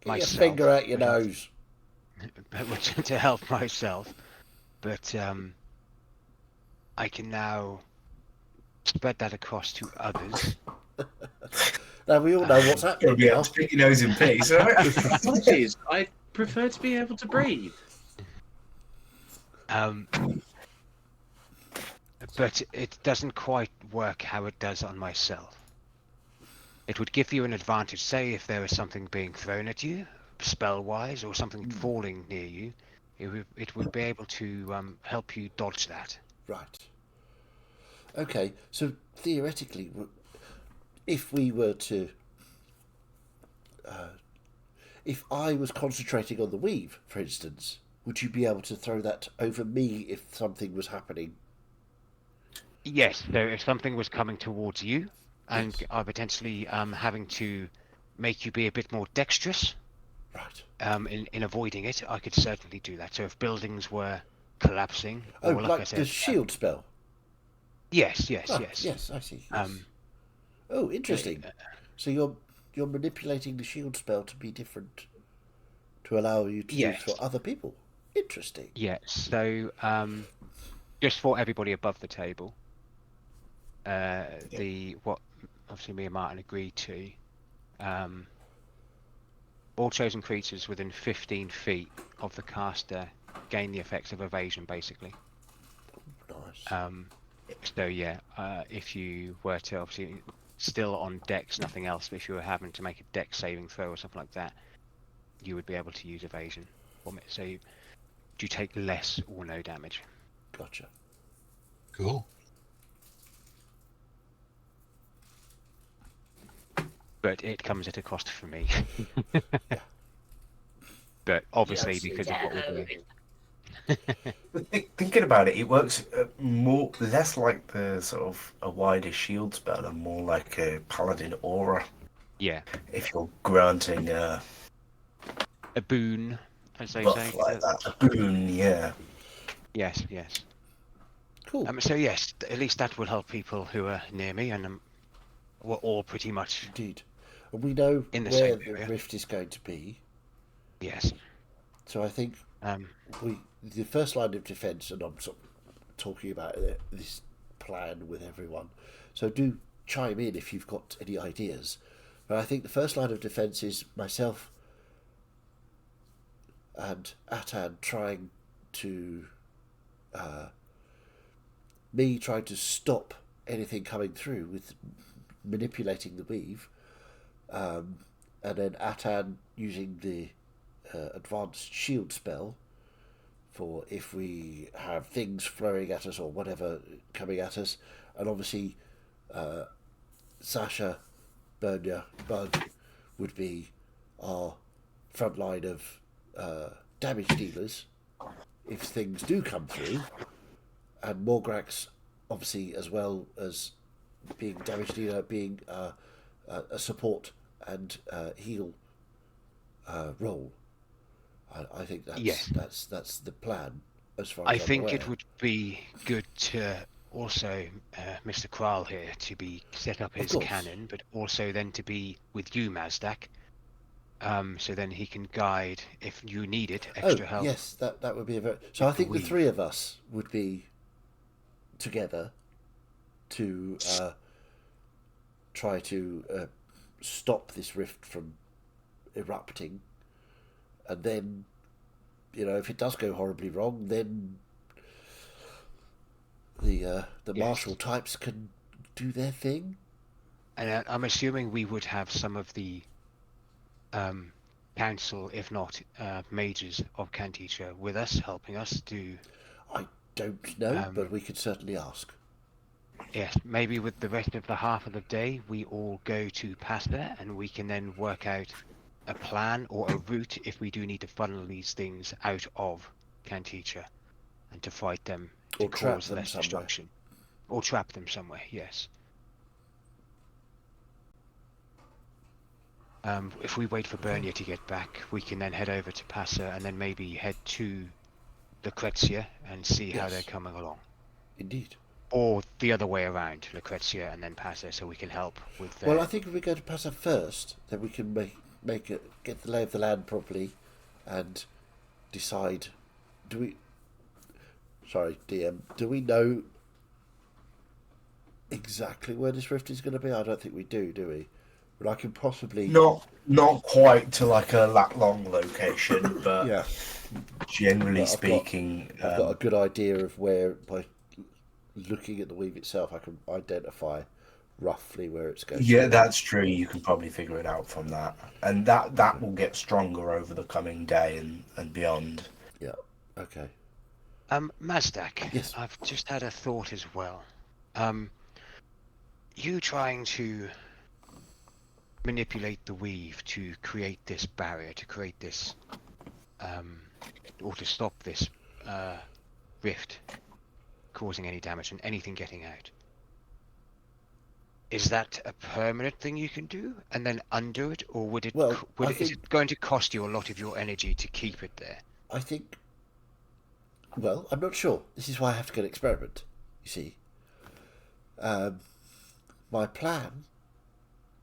[SPEAKER 1] Get your
[SPEAKER 6] myself.
[SPEAKER 1] finger out your
[SPEAKER 6] but also-
[SPEAKER 1] nose.
[SPEAKER 6] which to help myself, but I can now spread that across to others.
[SPEAKER 1] Now we all know what's
[SPEAKER 3] You'll
[SPEAKER 1] happening
[SPEAKER 3] be able
[SPEAKER 1] now.
[SPEAKER 3] to pick your nose in peace, alright?
[SPEAKER 7] Apologies, I prefer to be able to breathe.
[SPEAKER 6] But it doesn't quite work how it does on myself. It would give you an advantage, say if there was something being thrown at you, spell-wise, or something falling near you, it would be able to help you dodge that.
[SPEAKER 1] Right. Okay, so theoretically, if we were to... if I was concentrating on the weave, for instance, would you be able to throw that over me if something was happening?
[SPEAKER 6] Yes, so if something was coming towards you, and
[SPEAKER 1] Yes.
[SPEAKER 6] are potentially having to make you be a bit more dexterous
[SPEAKER 1] Right.
[SPEAKER 6] in avoiding it, I could certainly do that. So if buildings were collapsing,
[SPEAKER 1] Oh,
[SPEAKER 6] or like
[SPEAKER 1] like
[SPEAKER 6] I said,
[SPEAKER 1] the shield spell?
[SPEAKER 6] yes,
[SPEAKER 1] Ah,
[SPEAKER 6] yes.
[SPEAKER 1] yes, I see. Yes.
[SPEAKER 6] Um,
[SPEAKER 1] Oh, interesting. So you're manipulating the shield spell to be different, to allow you to
[SPEAKER 6] Yes.
[SPEAKER 1] use for other people. Interesting.
[SPEAKER 6] Yeah, so just for everybody above the table, what obviously me and Martin agreed to, all chosen creatures within 15 feet of the caster gain the effects of evasion, basically.
[SPEAKER 1] Nice.
[SPEAKER 6] So yeah, if you were to obviously still on dex, nothing else, but if you were having to make a dex saving throw or something like that, you would be able to use evasion. So you take less or no damage.
[SPEAKER 1] Gotcha.
[SPEAKER 2] Cool.
[SPEAKER 6] But it comes at a cost for me. But obviously,
[SPEAKER 3] Yes,
[SPEAKER 6] because of what we're doing.
[SPEAKER 3] But thinking about it, it works less like the sort of a wider shield spell and more like a paladin aura.
[SPEAKER 6] Yeah,
[SPEAKER 3] If you're granting a
[SPEAKER 6] a boon, as they
[SPEAKER 3] buff
[SPEAKER 6] say.
[SPEAKER 3] like that, a boon, yeah.
[SPEAKER 6] Yes, yes.
[SPEAKER 1] Cool.
[SPEAKER 6] So yes, at least that will help people who are near me, and we're all pretty much.
[SPEAKER 1] Indeed. And we know
[SPEAKER 6] In the
[SPEAKER 1] where
[SPEAKER 6] same
[SPEAKER 1] the
[SPEAKER 6] area.
[SPEAKER 1] rift is going to be.
[SPEAKER 6] Yes.
[SPEAKER 1] So I think the first line of defence, and I'm sort of talking about this plan with everyone, so do chime in if you've got any ideas. But I think the first line of defence is myself and Atan trying to me trying to stop anything coming through with manipulating the weave, and then Atan using the advanced shield spell for if we have things throwing at us or whatever coming at us, and obviously Sasha, Bernia, Bug would be our front line of damage dealers if things do come through, and Morgrax obviously as well as being damage dealer, being a support and heal role. I think that's the plan as far as
[SPEAKER 6] I think
[SPEAKER 1] I'm
[SPEAKER 6] it
[SPEAKER 1] aware.
[SPEAKER 6] would be good to also Mr. Kral here to be set up his
[SPEAKER 1] course.
[SPEAKER 6] cannon, but also then to be with you, Mazdak. So then he can guide if you need it, extra help.
[SPEAKER 1] Yes, that would be a very. So I think the three of us would be together to try to stop this rift from erupting, and then, if it does go horribly wrong, then the martial types can do their thing.
[SPEAKER 6] And I'm assuming we would have some of the council, if not mages of Cantitia, with us, helping us to.
[SPEAKER 1] I don't know, but we could certainly ask.
[SPEAKER 6] Yes, maybe with the rest of the half of the day, we all go to Pasta, and we can then work out a plan or a route if we do need to funnel these things out of Cantitia and to fight them to
[SPEAKER 1] Or trap
[SPEAKER 6] cause
[SPEAKER 1] them
[SPEAKER 6] less
[SPEAKER 1] somewhere.
[SPEAKER 6] destruction. Or trap them somewhere, yes. If we wait for Bernia to get back, we can then head over to Passa and then maybe head to Lucrezia and see how
[SPEAKER 1] Yes.
[SPEAKER 6] they're coming along.
[SPEAKER 1] Indeed.
[SPEAKER 6] Or the other way around, Lucrezia and then Passa, so we can help with
[SPEAKER 1] Well, I think if we go to Passa first, then we can make it, get the lay of the land properly, and decide. Do we? Sorry, DM. Do we know exactly where this rift is going to be? I don't think we do we? But I can possibly.
[SPEAKER 3] Not quite to like a lat long location, but
[SPEAKER 1] Yeah.
[SPEAKER 3] generally
[SPEAKER 1] But
[SPEAKER 3] speaking,
[SPEAKER 1] I've got a good idea of where, by looking at the weave itself, I can identify roughly where it's going.
[SPEAKER 3] yeah, that's true. You can probably figure it out from that, and that will get stronger over the coming day and beyond.
[SPEAKER 1] Yeah. Okay.
[SPEAKER 6] Mazdak,
[SPEAKER 1] Yes.
[SPEAKER 6] I've just had a thought as well. You trying to manipulate the weave to create this barrier, to create this, or to stop this rift causing any damage and anything getting out. Is that a permanent thing you can do and then undo it, or would it?
[SPEAKER 1] Well,
[SPEAKER 6] Is it going to cost you a lot of your energy to keep it there?
[SPEAKER 1] I think. Well, I'm not sure. This is why I have to go and experiment. You see, my plan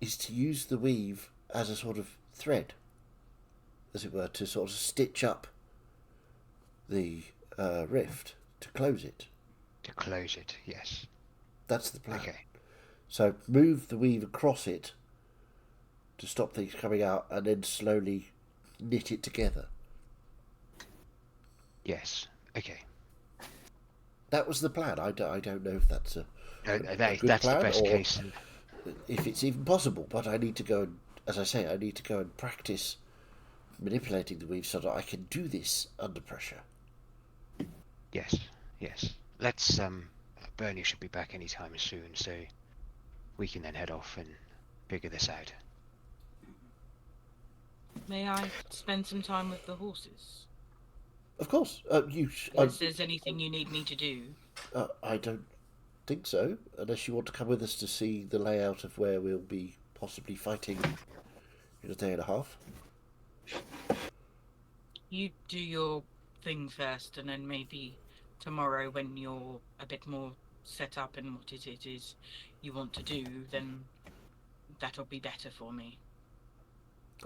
[SPEAKER 1] is to use the weave as a sort of thread, as it were, to sort of stitch up the rift, to close it.
[SPEAKER 6] To close it, yes.
[SPEAKER 1] That's the plan.
[SPEAKER 6] Okay.
[SPEAKER 1] So move the weave across it to stop things coming out, and then slowly knit it together.
[SPEAKER 6] Yes. Okay.
[SPEAKER 1] That was the plan. I don't know if that's a good
[SPEAKER 6] That's
[SPEAKER 1] plan,
[SPEAKER 6] the best
[SPEAKER 1] or
[SPEAKER 6] case.
[SPEAKER 1] if it's even possible. But I need to go and, as I say, I need to go and practice manipulating the weave so that I can do this under pressure.
[SPEAKER 6] Yes. Yes. Let's. Bernie should be back anytime soon, so we can then head off and figure this out.
[SPEAKER 4] May I spend some time with the horses?
[SPEAKER 1] Of course,
[SPEAKER 4] If there's anything you need me to do.
[SPEAKER 1] I don't think so, unless you want to come with us to see the layout of where we'll be possibly fighting in a day and a half.
[SPEAKER 4] You do your thing first, and then maybe tomorrow, when you're a bit more set up in what it is you want to do, then that'll be better for me.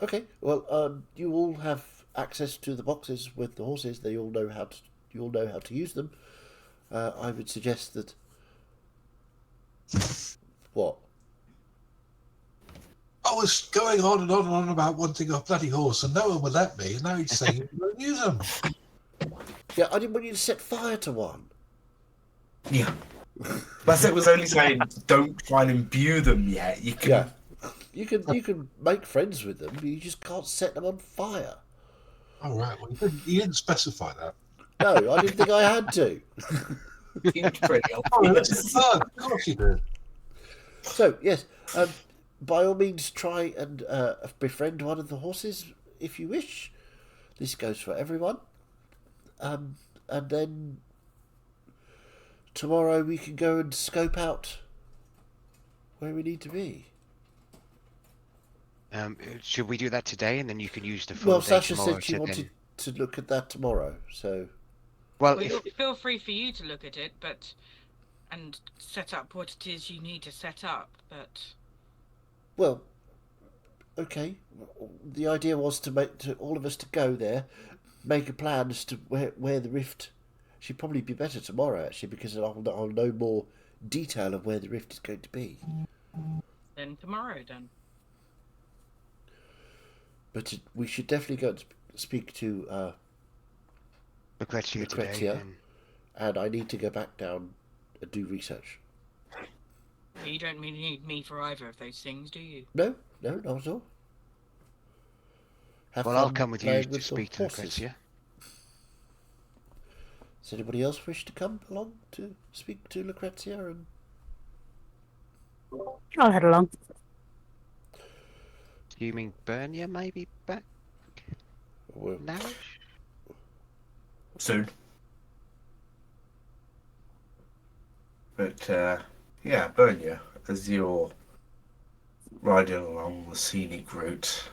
[SPEAKER 1] Okay. Well, you all have access to the boxes with the horses. They all know how to. You all know how to use them. I would suggest that. What?
[SPEAKER 2] I was going on and on and on about wanting a bloody horse, and no one would let me. And now he's saying you won't use them.
[SPEAKER 1] Yeah, I didn't want you to set fire to one.
[SPEAKER 3] Yeah. But it was only saying don't try and imbue them yet. You can.
[SPEAKER 1] Yeah. You can make friends with them. You just can't set them on fire.
[SPEAKER 2] Oh, right. Well, you didn't specify that.
[SPEAKER 1] No, I didn't think I had to.
[SPEAKER 3] Seemed pretty
[SPEAKER 2] Oh,
[SPEAKER 3] obvious.
[SPEAKER 2] that's fun. Of course you did.
[SPEAKER 1] So yes, by all means, try and befriend one of the horses if you wish. This goes for everyone. And then tomorrow we can go and scope out where we need to be.
[SPEAKER 6] Should we do that today, and then you can use the full
[SPEAKER 1] Well,
[SPEAKER 6] day
[SPEAKER 1] Sasha
[SPEAKER 6] tomorrow
[SPEAKER 1] said she
[SPEAKER 6] to
[SPEAKER 1] wanted
[SPEAKER 6] then...
[SPEAKER 1] to look at that tomorrow. So
[SPEAKER 6] Well,
[SPEAKER 4] Well,
[SPEAKER 6] if,
[SPEAKER 4] feel free for you to look at it, and set up what it is you need to set up. But
[SPEAKER 1] well, okay. The idea was to all of us to go there, make a plan as to where the rift. Should probably be better tomorrow actually, because I'll know more detail of where the rift is going to be.
[SPEAKER 4] then tomorrow, then.
[SPEAKER 1] But we should definitely go and speak to
[SPEAKER 6] Lucrezia today,
[SPEAKER 1] Lucrezia.
[SPEAKER 6] then...
[SPEAKER 1] and I need to go back down and do research.
[SPEAKER 4] You don't need me for either of those things, do you?
[SPEAKER 1] No, not at all. have
[SPEAKER 6] Well,
[SPEAKER 1] fun
[SPEAKER 6] I'll come with you
[SPEAKER 1] playing
[SPEAKER 6] to
[SPEAKER 1] with the
[SPEAKER 6] speak to
[SPEAKER 1] horses.
[SPEAKER 6] Lucrezia.
[SPEAKER 1] Does anybody else wish to come along to speak to Lucrezia? And
[SPEAKER 5] I'll head along.
[SPEAKER 6] Assuming Bernia may be back
[SPEAKER 1] well,
[SPEAKER 6] nowish?
[SPEAKER 3] Soon. But, yeah, Bernia, as you're riding along the scenic route,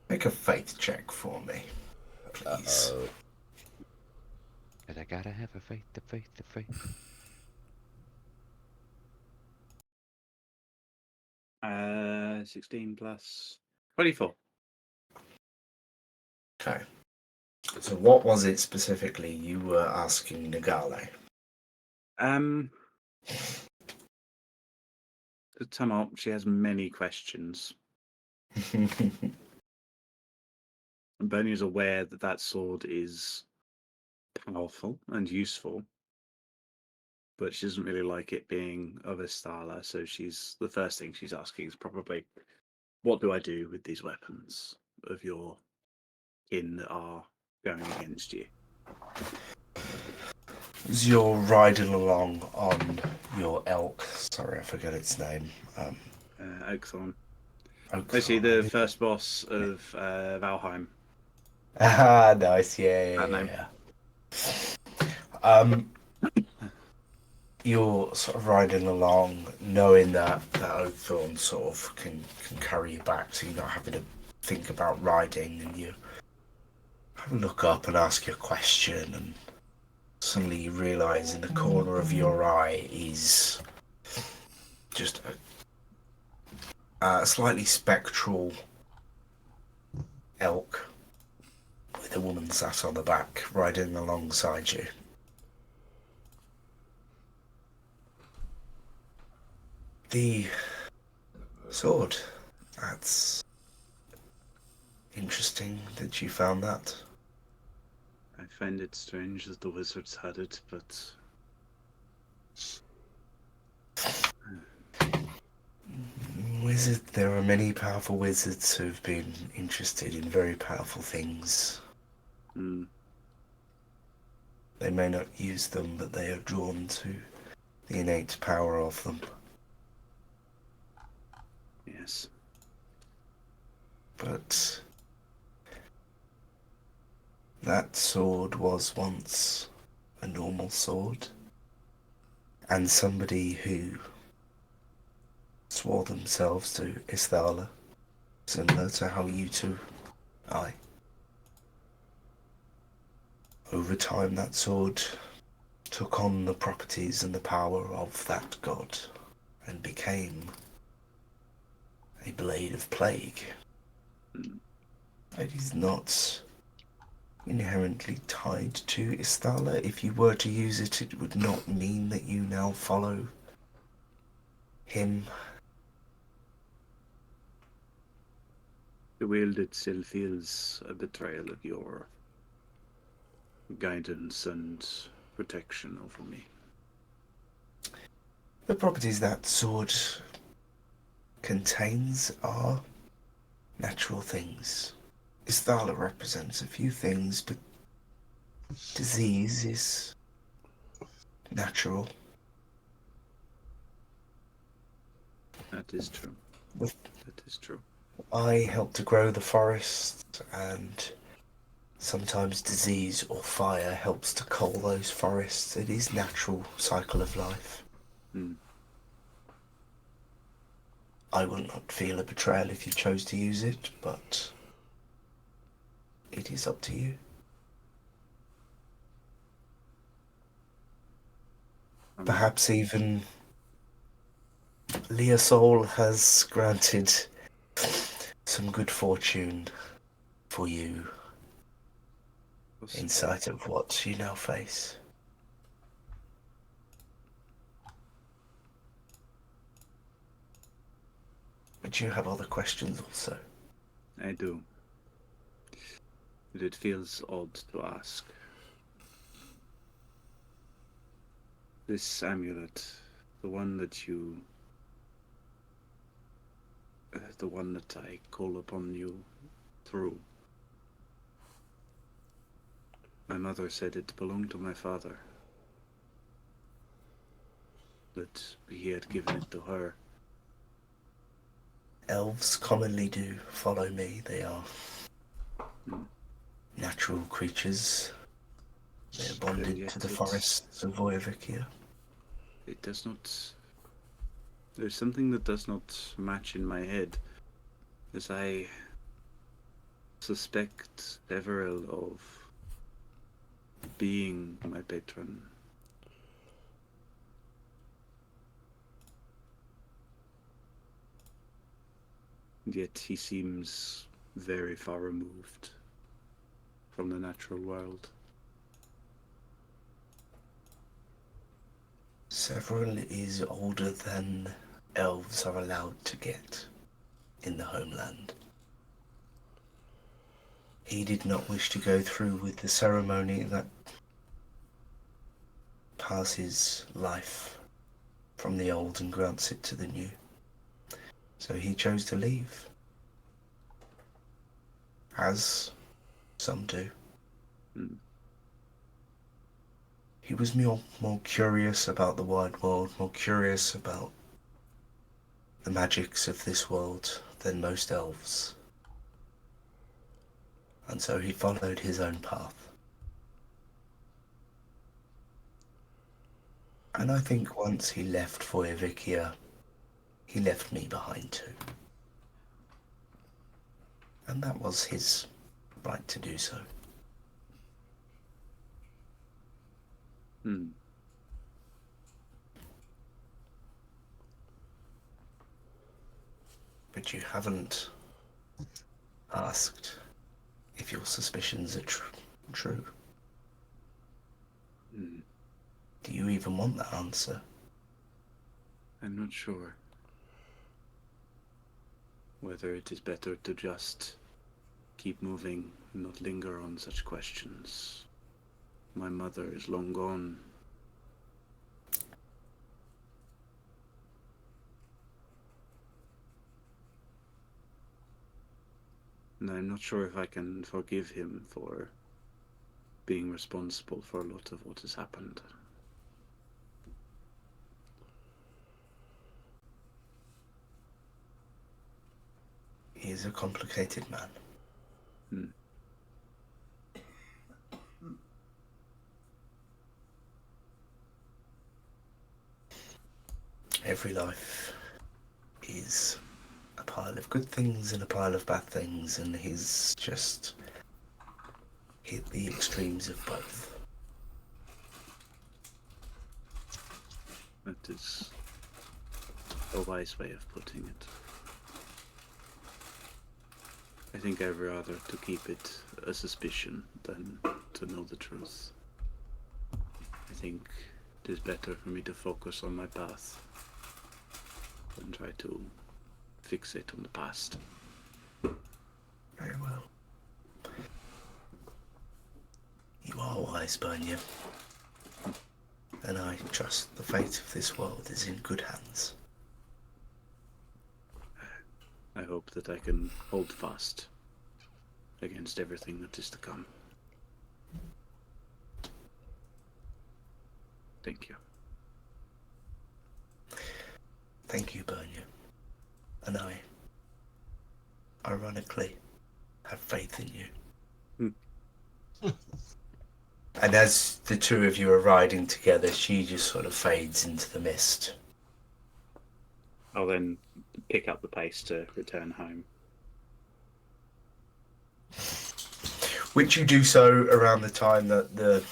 [SPEAKER 3] make a faith check for me, please.
[SPEAKER 1] uh-oh.
[SPEAKER 6] But I gotta have a faith, the faith, the faith.
[SPEAKER 7] 16 plus 24.
[SPEAKER 3] Okay. So what was it specifically you were asking Nagale?
[SPEAKER 7] To sum up, she has many questions. And Bernie is aware that that sword is powerful and useful, but she doesn't really like it being of Estala, so the first thing she's asking is probably, what do I do with these weapons of your kin that are going against you?
[SPEAKER 3] As you're riding along on your elk, sorry, I forget its name.
[SPEAKER 7] Oakthorn.
[SPEAKER 3] Oakthorn.
[SPEAKER 7] Basically, the first boss of Valheim.
[SPEAKER 3] Ah, nice, yeah.
[SPEAKER 7] That name.
[SPEAKER 3] You're sort of riding along, knowing that Oakthorn sort of can carry you back, so you're not having to think about riding, and you have a look up and ask you a question, and suddenly you realise in the corner of your eye is just a slightly spectral elk with a woman sat on the back, riding alongside you. The sword. That's interesting that you found that.
[SPEAKER 7] I find it strange that the wizards had it, but
[SPEAKER 3] There are many powerful wizards who've been interested in very powerful things. They may not use them, but they are drawn to the innate power of them.
[SPEAKER 7] yes.
[SPEAKER 3] But that sword was once a normal sword, and somebody who swore themselves to Isthala, similar to how you two are. Over time, that sword took on the properties and the power of that god and became a blade of plague. It is not inherently tied to Isthala. If you were to use it, it would not mean that you now follow him.
[SPEAKER 7] The wield itself is a betrayal of your guidance and protection over me.
[SPEAKER 3] The properties that sword contains are natural things. Isthala represents a few things, but disease is natural.
[SPEAKER 7] That is true.
[SPEAKER 3] With
[SPEAKER 7] That is true.
[SPEAKER 3] I help to grow the forest, and sometimes disease or fire helps to cull those forests. It is natural cycle of life. I would not feel a betrayal if you chose to use it, but it is up to you. Perhaps even Liasol has granted some good fortune for you in sight of what you now face. But you have other questions also.
[SPEAKER 7] I do. But it feels odd to ask. This amulet, the one that you The one that I call upon you through. My mother said it belonged to my father. That he had given it to her.
[SPEAKER 3] Elves commonly do follow me. They are natural creatures. They are bonded to the forests of Voyavikia.
[SPEAKER 7] It does not... There's something that does not match in my head, as I suspect Deveril of being my patron. Yet he seems very far removed from the natural world.
[SPEAKER 3] Several is older than elves are allowed to get in the homeland. He did not wish to go through with the ceremony that passes life from the old and grants it to the new. So he chose to leave. As some do. He was more curious about the wide world, more curious about the magics of this world than most elves. And so he followed his own path. And I think once he left Voyavikia, he left me behind too. And that was his right to do so. But you haven't asked if your suspicions are true. Do you even want that answer?
[SPEAKER 7] I'm not sure whether it is better to just keep moving and not linger on such questions. My mother is long gone. And I'm not sure if I can forgive him for being responsible for a lot of what has happened.
[SPEAKER 3] He is a complicated man. Every life is a pile of good things and a pile of bad things, and he's just hit the extremes of both.
[SPEAKER 7] That is a wise way of putting it. I think I'd rather to keep it a suspicion than to know the truth. I think it is better for me to focus on my path than try to fixate on the past.
[SPEAKER 3] Very well. You are wise, Bernia. And I trust the fate of this world is in good hands.
[SPEAKER 7] I hope that I can hold fast against everything that is to come. Thank you.
[SPEAKER 3] Thank you, Bernia. And I, ironically, have faith in you. And as the two of you are riding together, she just sort of fades into the mist.
[SPEAKER 7] I'll then pick up the pace to return home.
[SPEAKER 3] Which you do so around the time that the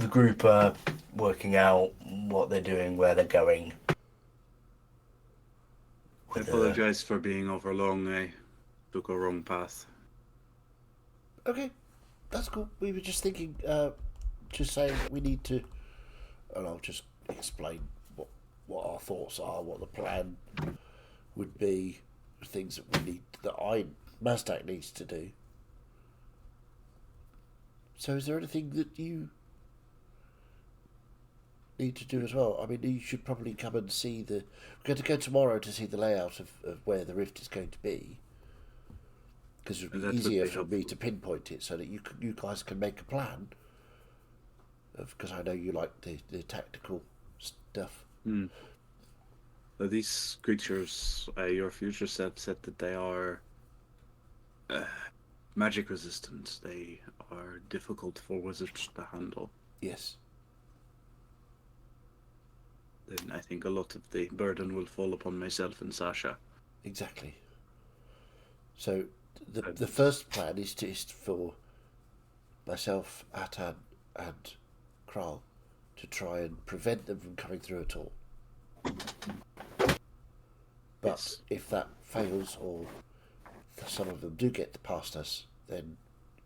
[SPEAKER 3] group are working out what they're doing, where they're going.
[SPEAKER 7] I apologize for being overlong. I took a wrong path.
[SPEAKER 1] Okay, that's cool. We were just thinking, just saying we need to, and I'll just explain what our thoughts are, what the plan would be, things that we need, that Mazdak needs to do. So is there anything that you need to do as well. I mean, you should probably come and see the. We're going to go tomorrow to see the layout of where the rift is going to be, because it would
[SPEAKER 7] That
[SPEAKER 1] be
[SPEAKER 7] would
[SPEAKER 1] easier
[SPEAKER 7] be
[SPEAKER 1] for me
[SPEAKER 7] helpful.
[SPEAKER 1] to pinpoint it so that you guys can make a plan. Because I know you like the tactical stuff.
[SPEAKER 7] These creatures, your future self said that they are magic resistant. They are difficult for wizards to handle.
[SPEAKER 1] Yes.
[SPEAKER 7] Then I think a lot of the burden will fall upon myself and Sasha.
[SPEAKER 1] Exactly. So the first plan is for myself, Atan, and Kral to try and prevent them from coming through at all. But
[SPEAKER 7] Yes.
[SPEAKER 1] if that fails, or some of them do get past us, then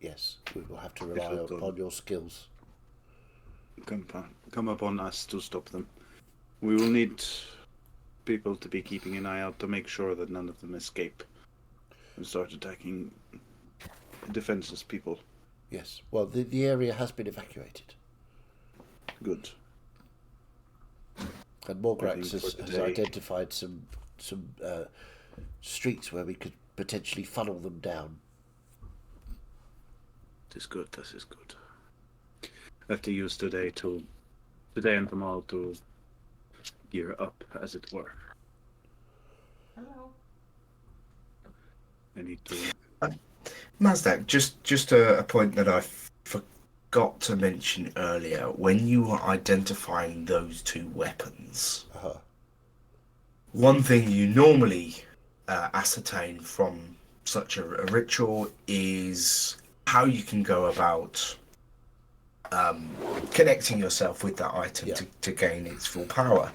[SPEAKER 1] yes, we will have to rely
[SPEAKER 7] will go.
[SPEAKER 1] upon your skills.
[SPEAKER 7] Come upon us to stop them. We will need people to be keeping an eye out to make sure that none of them escape and start attacking defenseless people.
[SPEAKER 1] Yes. Well, the area has been evacuated,
[SPEAKER 7] Good.
[SPEAKER 1] and Morgrax
[SPEAKER 7] I think
[SPEAKER 1] has
[SPEAKER 7] for today-
[SPEAKER 1] identified some streets where we could potentially funnel them down.
[SPEAKER 7] This is good. This is good. I have to use today and tomorrow to gear up, as it were.
[SPEAKER 4] Hello.
[SPEAKER 7] I need to.
[SPEAKER 3] Mazdak, just a point that I forgot to mention earlier. When you were identifying those two weapons,
[SPEAKER 1] Uh-huh.
[SPEAKER 3] one thing you normally ascertain from such a ritual is how you can go about connecting yourself with that item
[SPEAKER 1] Yeah.
[SPEAKER 3] to gain its full power.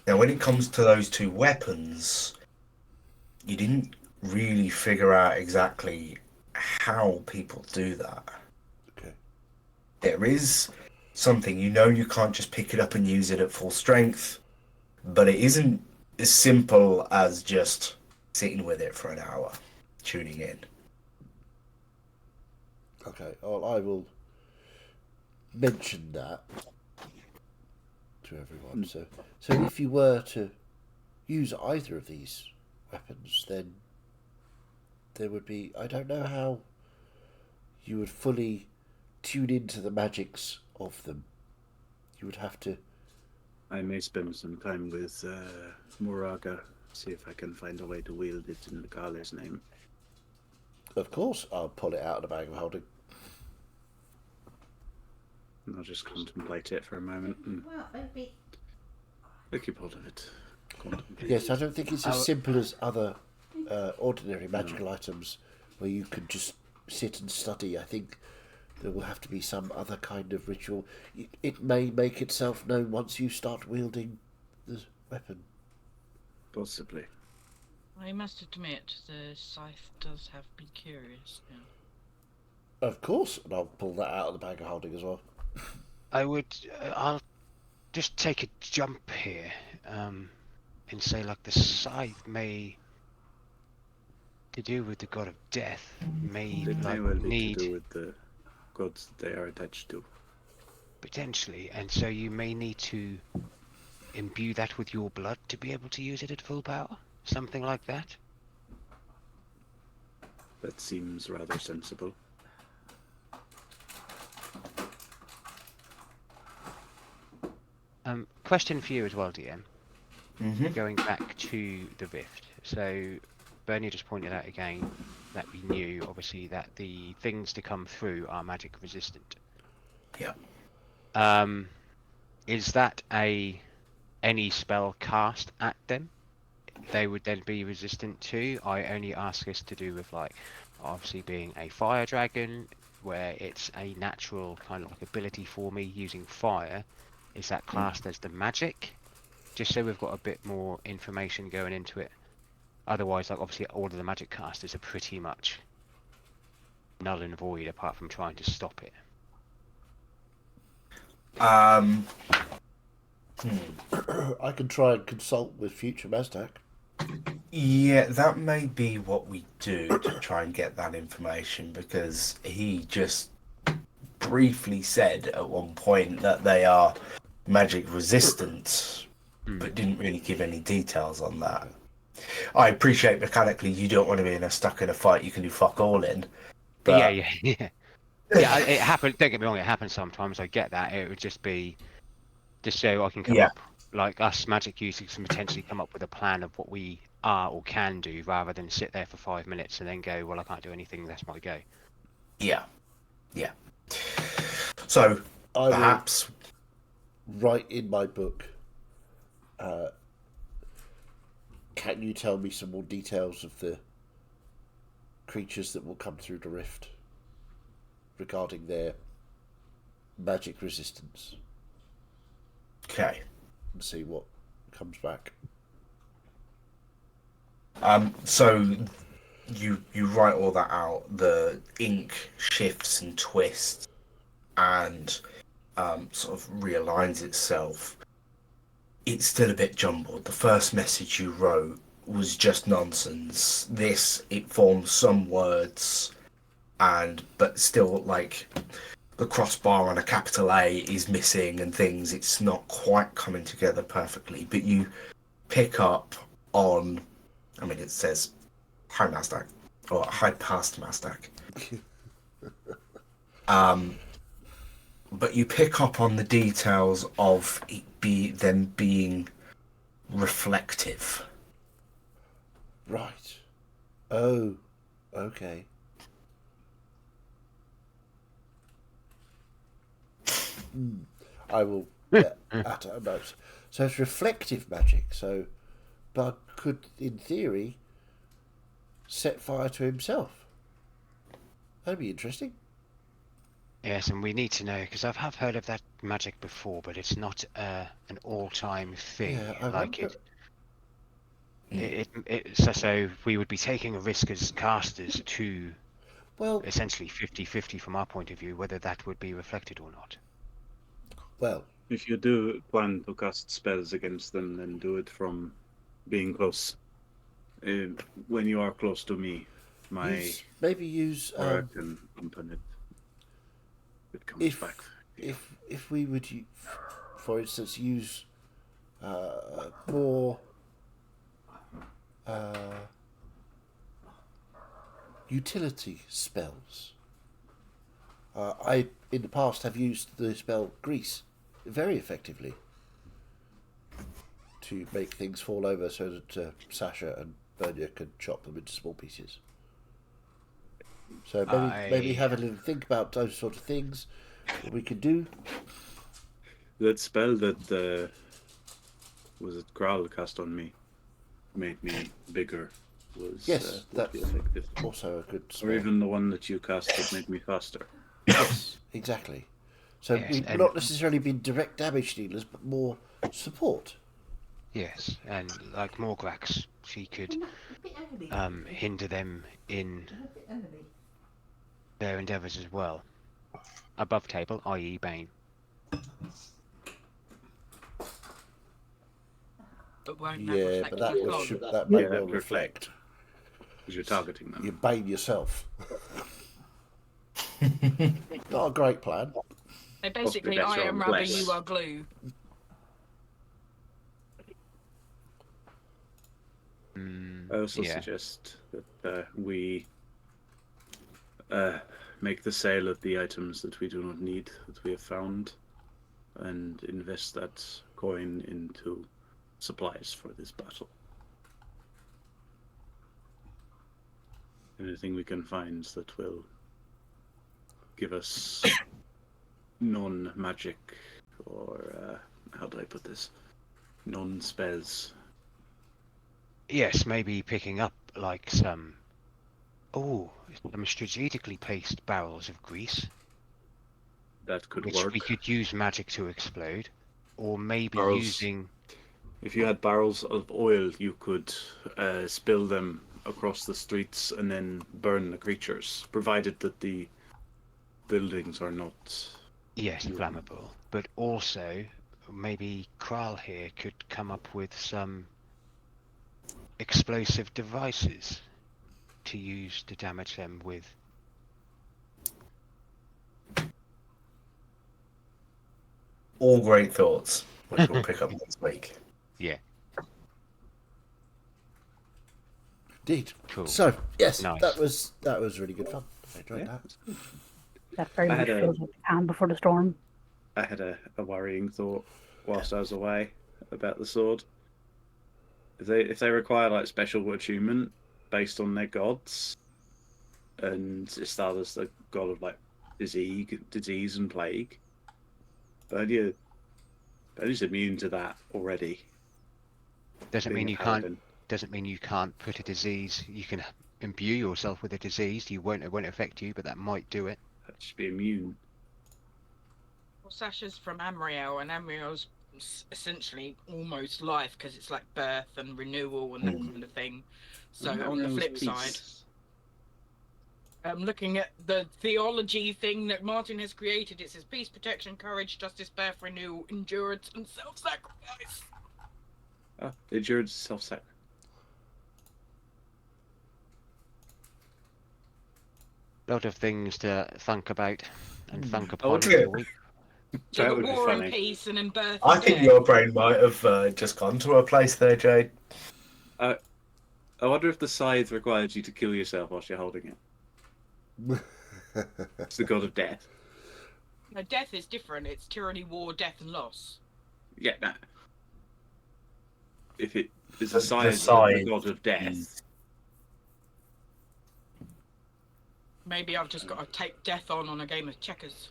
[SPEAKER 3] Now, when it comes to those two weapons, you didn't really figure out exactly how people do that.
[SPEAKER 1] Okay.
[SPEAKER 3] There is something, you can't just pick it up and use it at full strength, but it isn't as simple as just sitting with it for an hour, tuning in.
[SPEAKER 1] Okay. Well, I will mention that to everyone. So if you were to use either of these weapons, then there would be, I don't know how you would fully tune into the magics of them. You would have to.
[SPEAKER 7] I may spend some time with Moraga, see if I can find a way to wield it in the Kale's name.
[SPEAKER 1] Of course, I'll pull it out of the bag of holding.
[SPEAKER 7] And I'll just contemplate it for a moment and keep hold of it. Contemplate.
[SPEAKER 1] Yes, I don't think it's as simple as other ordinary magical items where you could just sit and study. I think there will have to be some other kind of ritual. It may make itself known once you start wielding the weapon.
[SPEAKER 7] Possibly.
[SPEAKER 4] I must admit, the scythe does have me curious now.
[SPEAKER 1] Of course, and I'll pull that out of the bag of holding as well.
[SPEAKER 6] I'll just take a jump here, and say like the scythe may, to do with the god of death, may
[SPEAKER 7] It may
[SPEAKER 6] like
[SPEAKER 7] well be
[SPEAKER 6] need
[SPEAKER 7] to do with the gods that they are attached to.
[SPEAKER 6] potentially, and so you may need to imbue that with your blood to be able to use it at full power, something like that.
[SPEAKER 7] That seems rather sensible.
[SPEAKER 6] Question for you as well, DM.
[SPEAKER 3] Mm-hmm.
[SPEAKER 6] Going back to the rift. So Bernie just pointed out again that we knew, obviously, that the things to come through are magic resistant.
[SPEAKER 3] Yeah.
[SPEAKER 6] Is that any spell cast at them, they would then be resistant to? I only ask this to do with, like, obviously being a fire dragon, where it's a natural kind of like ability for me using fire. Is that classed as the magic? Just so we've got a bit more information going into it. Otherwise, like, obviously all of the magic casters are pretty much null and void apart from trying to stop it.
[SPEAKER 1] I can try and consult with future Mazdak.
[SPEAKER 3] Yeah, that may be what we do to try and get that information, because he just briefly said at one point that they are magic resistance, but didn't really give any details on that. I appreciate mechanically you don't want to be stuck in a fight you can do fuck all in. But...
[SPEAKER 6] Yeah. Yeah, it happened. Don't get me wrong, it happens sometimes. I get that. It would just be just so I can come up, like us magic users can potentially come up with a plan of what we are or can do, rather than sit there for 5 minutes and then go, well, I can't do anything. That's my go.
[SPEAKER 3] Yeah. So
[SPEAKER 1] I
[SPEAKER 3] perhaps
[SPEAKER 1] will write in my book. Can you tell me some more details of the creatures that will come through the rift regarding their magic resistance?
[SPEAKER 3] Okay.
[SPEAKER 1] And see what comes back.
[SPEAKER 3] So you write all that out. The ink shifts and twists and sort of realigns itself. It's still a bit jumbled. The first message you wrote was just nonsense. This, it forms some words, but still, like, the crossbar on a capital A is missing and things. It's not quite coming together perfectly. But you pick up on, I mean, it says High Mazdak, or High Past Mazdak. But you pick up on the details of them being reflective.
[SPEAKER 1] Right. Oh, okay. I will get at a note. So it's reflective magic. So Bug could, in theory, set fire to himself. That'd be interesting.
[SPEAKER 6] Yes, and we need to know, because I have heard of that magic before, but it's not an all-time thing.
[SPEAKER 1] Yeah, I
[SPEAKER 6] like
[SPEAKER 1] wonder...
[SPEAKER 6] so we would be taking a risk as casters to
[SPEAKER 1] Well,
[SPEAKER 6] essentially 50-50 from our point of view, whether that would be reflected or not.
[SPEAKER 1] well,
[SPEAKER 7] If you do plan to cast spells against them, then do it from being close. When you are close to me, my
[SPEAKER 1] maybe use
[SPEAKER 7] aura can open it. It comes back.
[SPEAKER 1] If we would, for instance, use more utility spells. I, in the past, have used the spell Grease very effectively to make things fall over so that Sasha and Bernia can chop them into small pieces. So maybe have a little think about those sort of things, what we could do.
[SPEAKER 7] That spell that was it Growl cast on me made me bigger. Was
[SPEAKER 1] Yes, that's
[SPEAKER 7] effective.
[SPEAKER 1] also a good spell.
[SPEAKER 7] Or even the one that you cast that made me faster.
[SPEAKER 1] Yes, exactly. So
[SPEAKER 6] Yes,
[SPEAKER 1] we've
[SPEAKER 6] and-
[SPEAKER 1] not necessarily been direct damage dealers, but more support.
[SPEAKER 6] Yes, and like Morgrax, she could hinder them in their endeavours as well. Above table, i.e. Bane.
[SPEAKER 4] But won't
[SPEAKER 1] Yeah,
[SPEAKER 4] reflect
[SPEAKER 1] but that
[SPEAKER 4] his
[SPEAKER 1] will
[SPEAKER 4] God?
[SPEAKER 1] that may
[SPEAKER 7] Yeah,
[SPEAKER 1] well
[SPEAKER 7] that
[SPEAKER 1] reflect.
[SPEAKER 7] Because you're targeting them.
[SPEAKER 1] You bane yourself. Not a great plan.
[SPEAKER 4] So basically,
[SPEAKER 7] better
[SPEAKER 4] I
[SPEAKER 7] on
[SPEAKER 4] am rubber,
[SPEAKER 7] flesh.
[SPEAKER 4] you are glue.
[SPEAKER 7] I also
[SPEAKER 6] Yeah.
[SPEAKER 7] suggest that we make the sale of the items that we do not need, that we have found, and invest that coin into supplies for this battle. Anything we can find that will give us non-magic, or how do I put this? Non-spells.
[SPEAKER 6] Yes, maybe picking up like some strategically placed barrels of grease,
[SPEAKER 7] That could
[SPEAKER 6] which
[SPEAKER 7] work.
[SPEAKER 6] we could use magic to explode, or maybe
[SPEAKER 7] Barrels.
[SPEAKER 6] using.
[SPEAKER 7] If you had barrels of oil, you could spill them across the streets and then burn the creatures, provided that the buildings are not.
[SPEAKER 6] Yes, flammable, but also maybe Kral here could come up with some explosive devices to use to damage them with.
[SPEAKER 3] All great thoughts, which we'll pick up next week.
[SPEAKER 6] Yeah.
[SPEAKER 1] Indeed.
[SPEAKER 6] Cool.
[SPEAKER 1] So yes,
[SPEAKER 6] Nice.
[SPEAKER 1] that was really good fun. I enjoyed
[SPEAKER 7] Yeah.
[SPEAKER 1] that.
[SPEAKER 5] That very
[SPEAKER 7] I
[SPEAKER 5] much
[SPEAKER 7] had a-
[SPEAKER 5] feels like the calm before the storm.
[SPEAKER 7] I had a worrying thought whilst I was away about the sword. If they require like special attunement based on their gods, and Istala's the god of like disease and plague, Bernia's immune to that already.
[SPEAKER 6] Doesn't
[SPEAKER 7] being
[SPEAKER 6] mean
[SPEAKER 7] a
[SPEAKER 6] you
[SPEAKER 7] paladin.
[SPEAKER 6] doesn't mean you can't put a disease. You can imbue yourself with a disease. It won't affect you, but that might do it.
[SPEAKER 7] That should be immune.
[SPEAKER 4] Well, Sasha's from Amriel, and Amriel's essentially almost life because it's like birth and renewal and that kind of thing. So on the flip side, looking at the theology thing that Martin has created, it says peace, protection, courage, justice, birth, renewal, endurance, and self-sacrifice.
[SPEAKER 7] Oh, endurance, self-sacrifice.
[SPEAKER 6] A lot of things to think about and think
[SPEAKER 7] Oh,
[SPEAKER 6] upon
[SPEAKER 3] good.
[SPEAKER 6] for the week.
[SPEAKER 4] So
[SPEAKER 7] That
[SPEAKER 4] the
[SPEAKER 7] would be
[SPEAKER 4] war and
[SPEAKER 7] funny.
[SPEAKER 4] peace and in birth.
[SPEAKER 3] I
[SPEAKER 4] and
[SPEAKER 3] think
[SPEAKER 4] death.
[SPEAKER 3] your brain might have just gone to a place there, Jade.
[SPEAKER 7] I wonder if the scythe requires you to kill yourself whilst you're holding it. It's the god of death.
[SPEAKER 4] No, death is different. It's tyranny, war, death, and loss.
[SPEAKER 7] Yeah, no. If it is
[SPEAKER 3] The
[SPEAKER 7] a scythe,
[SPEAKER 3] scythe
[SPEAKER 7] the god of death.
[SPEAKER 4] Maybe I've just got to take death on a game of checkers.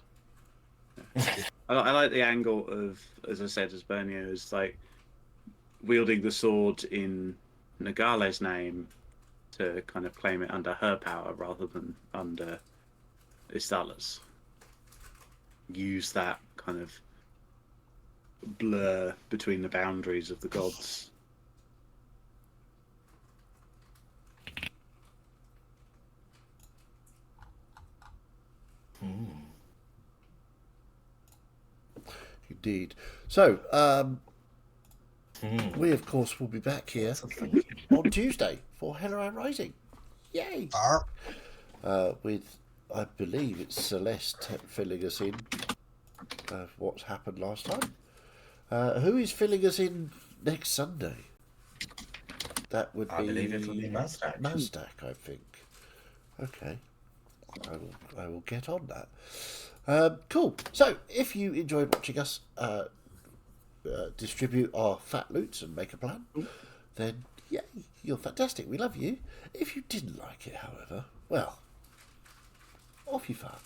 [SPEAKER 7] I like the angle of, as I said, as Bernia is like wielding the sword in Nagale's name to kind of claim it under her power rather than under Istala's. Use that kind of blur between the boundaries of the gods.
[SPEAKER 1] Indeed. So, we of course will be back here on Tuesday for Hello Rising. Yay! With, I believe it's Celeste filling us in of what's happened last time. Who is filling us in next Sunday? That would
[SPEAKER 3] I
[SPEAKER 1] be
[SPEAKER 3] believe it'll be Mazdak.
[SPEAKER 1] Mazdak, I think. Okay. I will get on that. Cool. So, if you enjoyed watching us distribute our fat loots and make a plan, then yay, you're fantastic. We love you. If you didn't like it, however, well, off you fuck.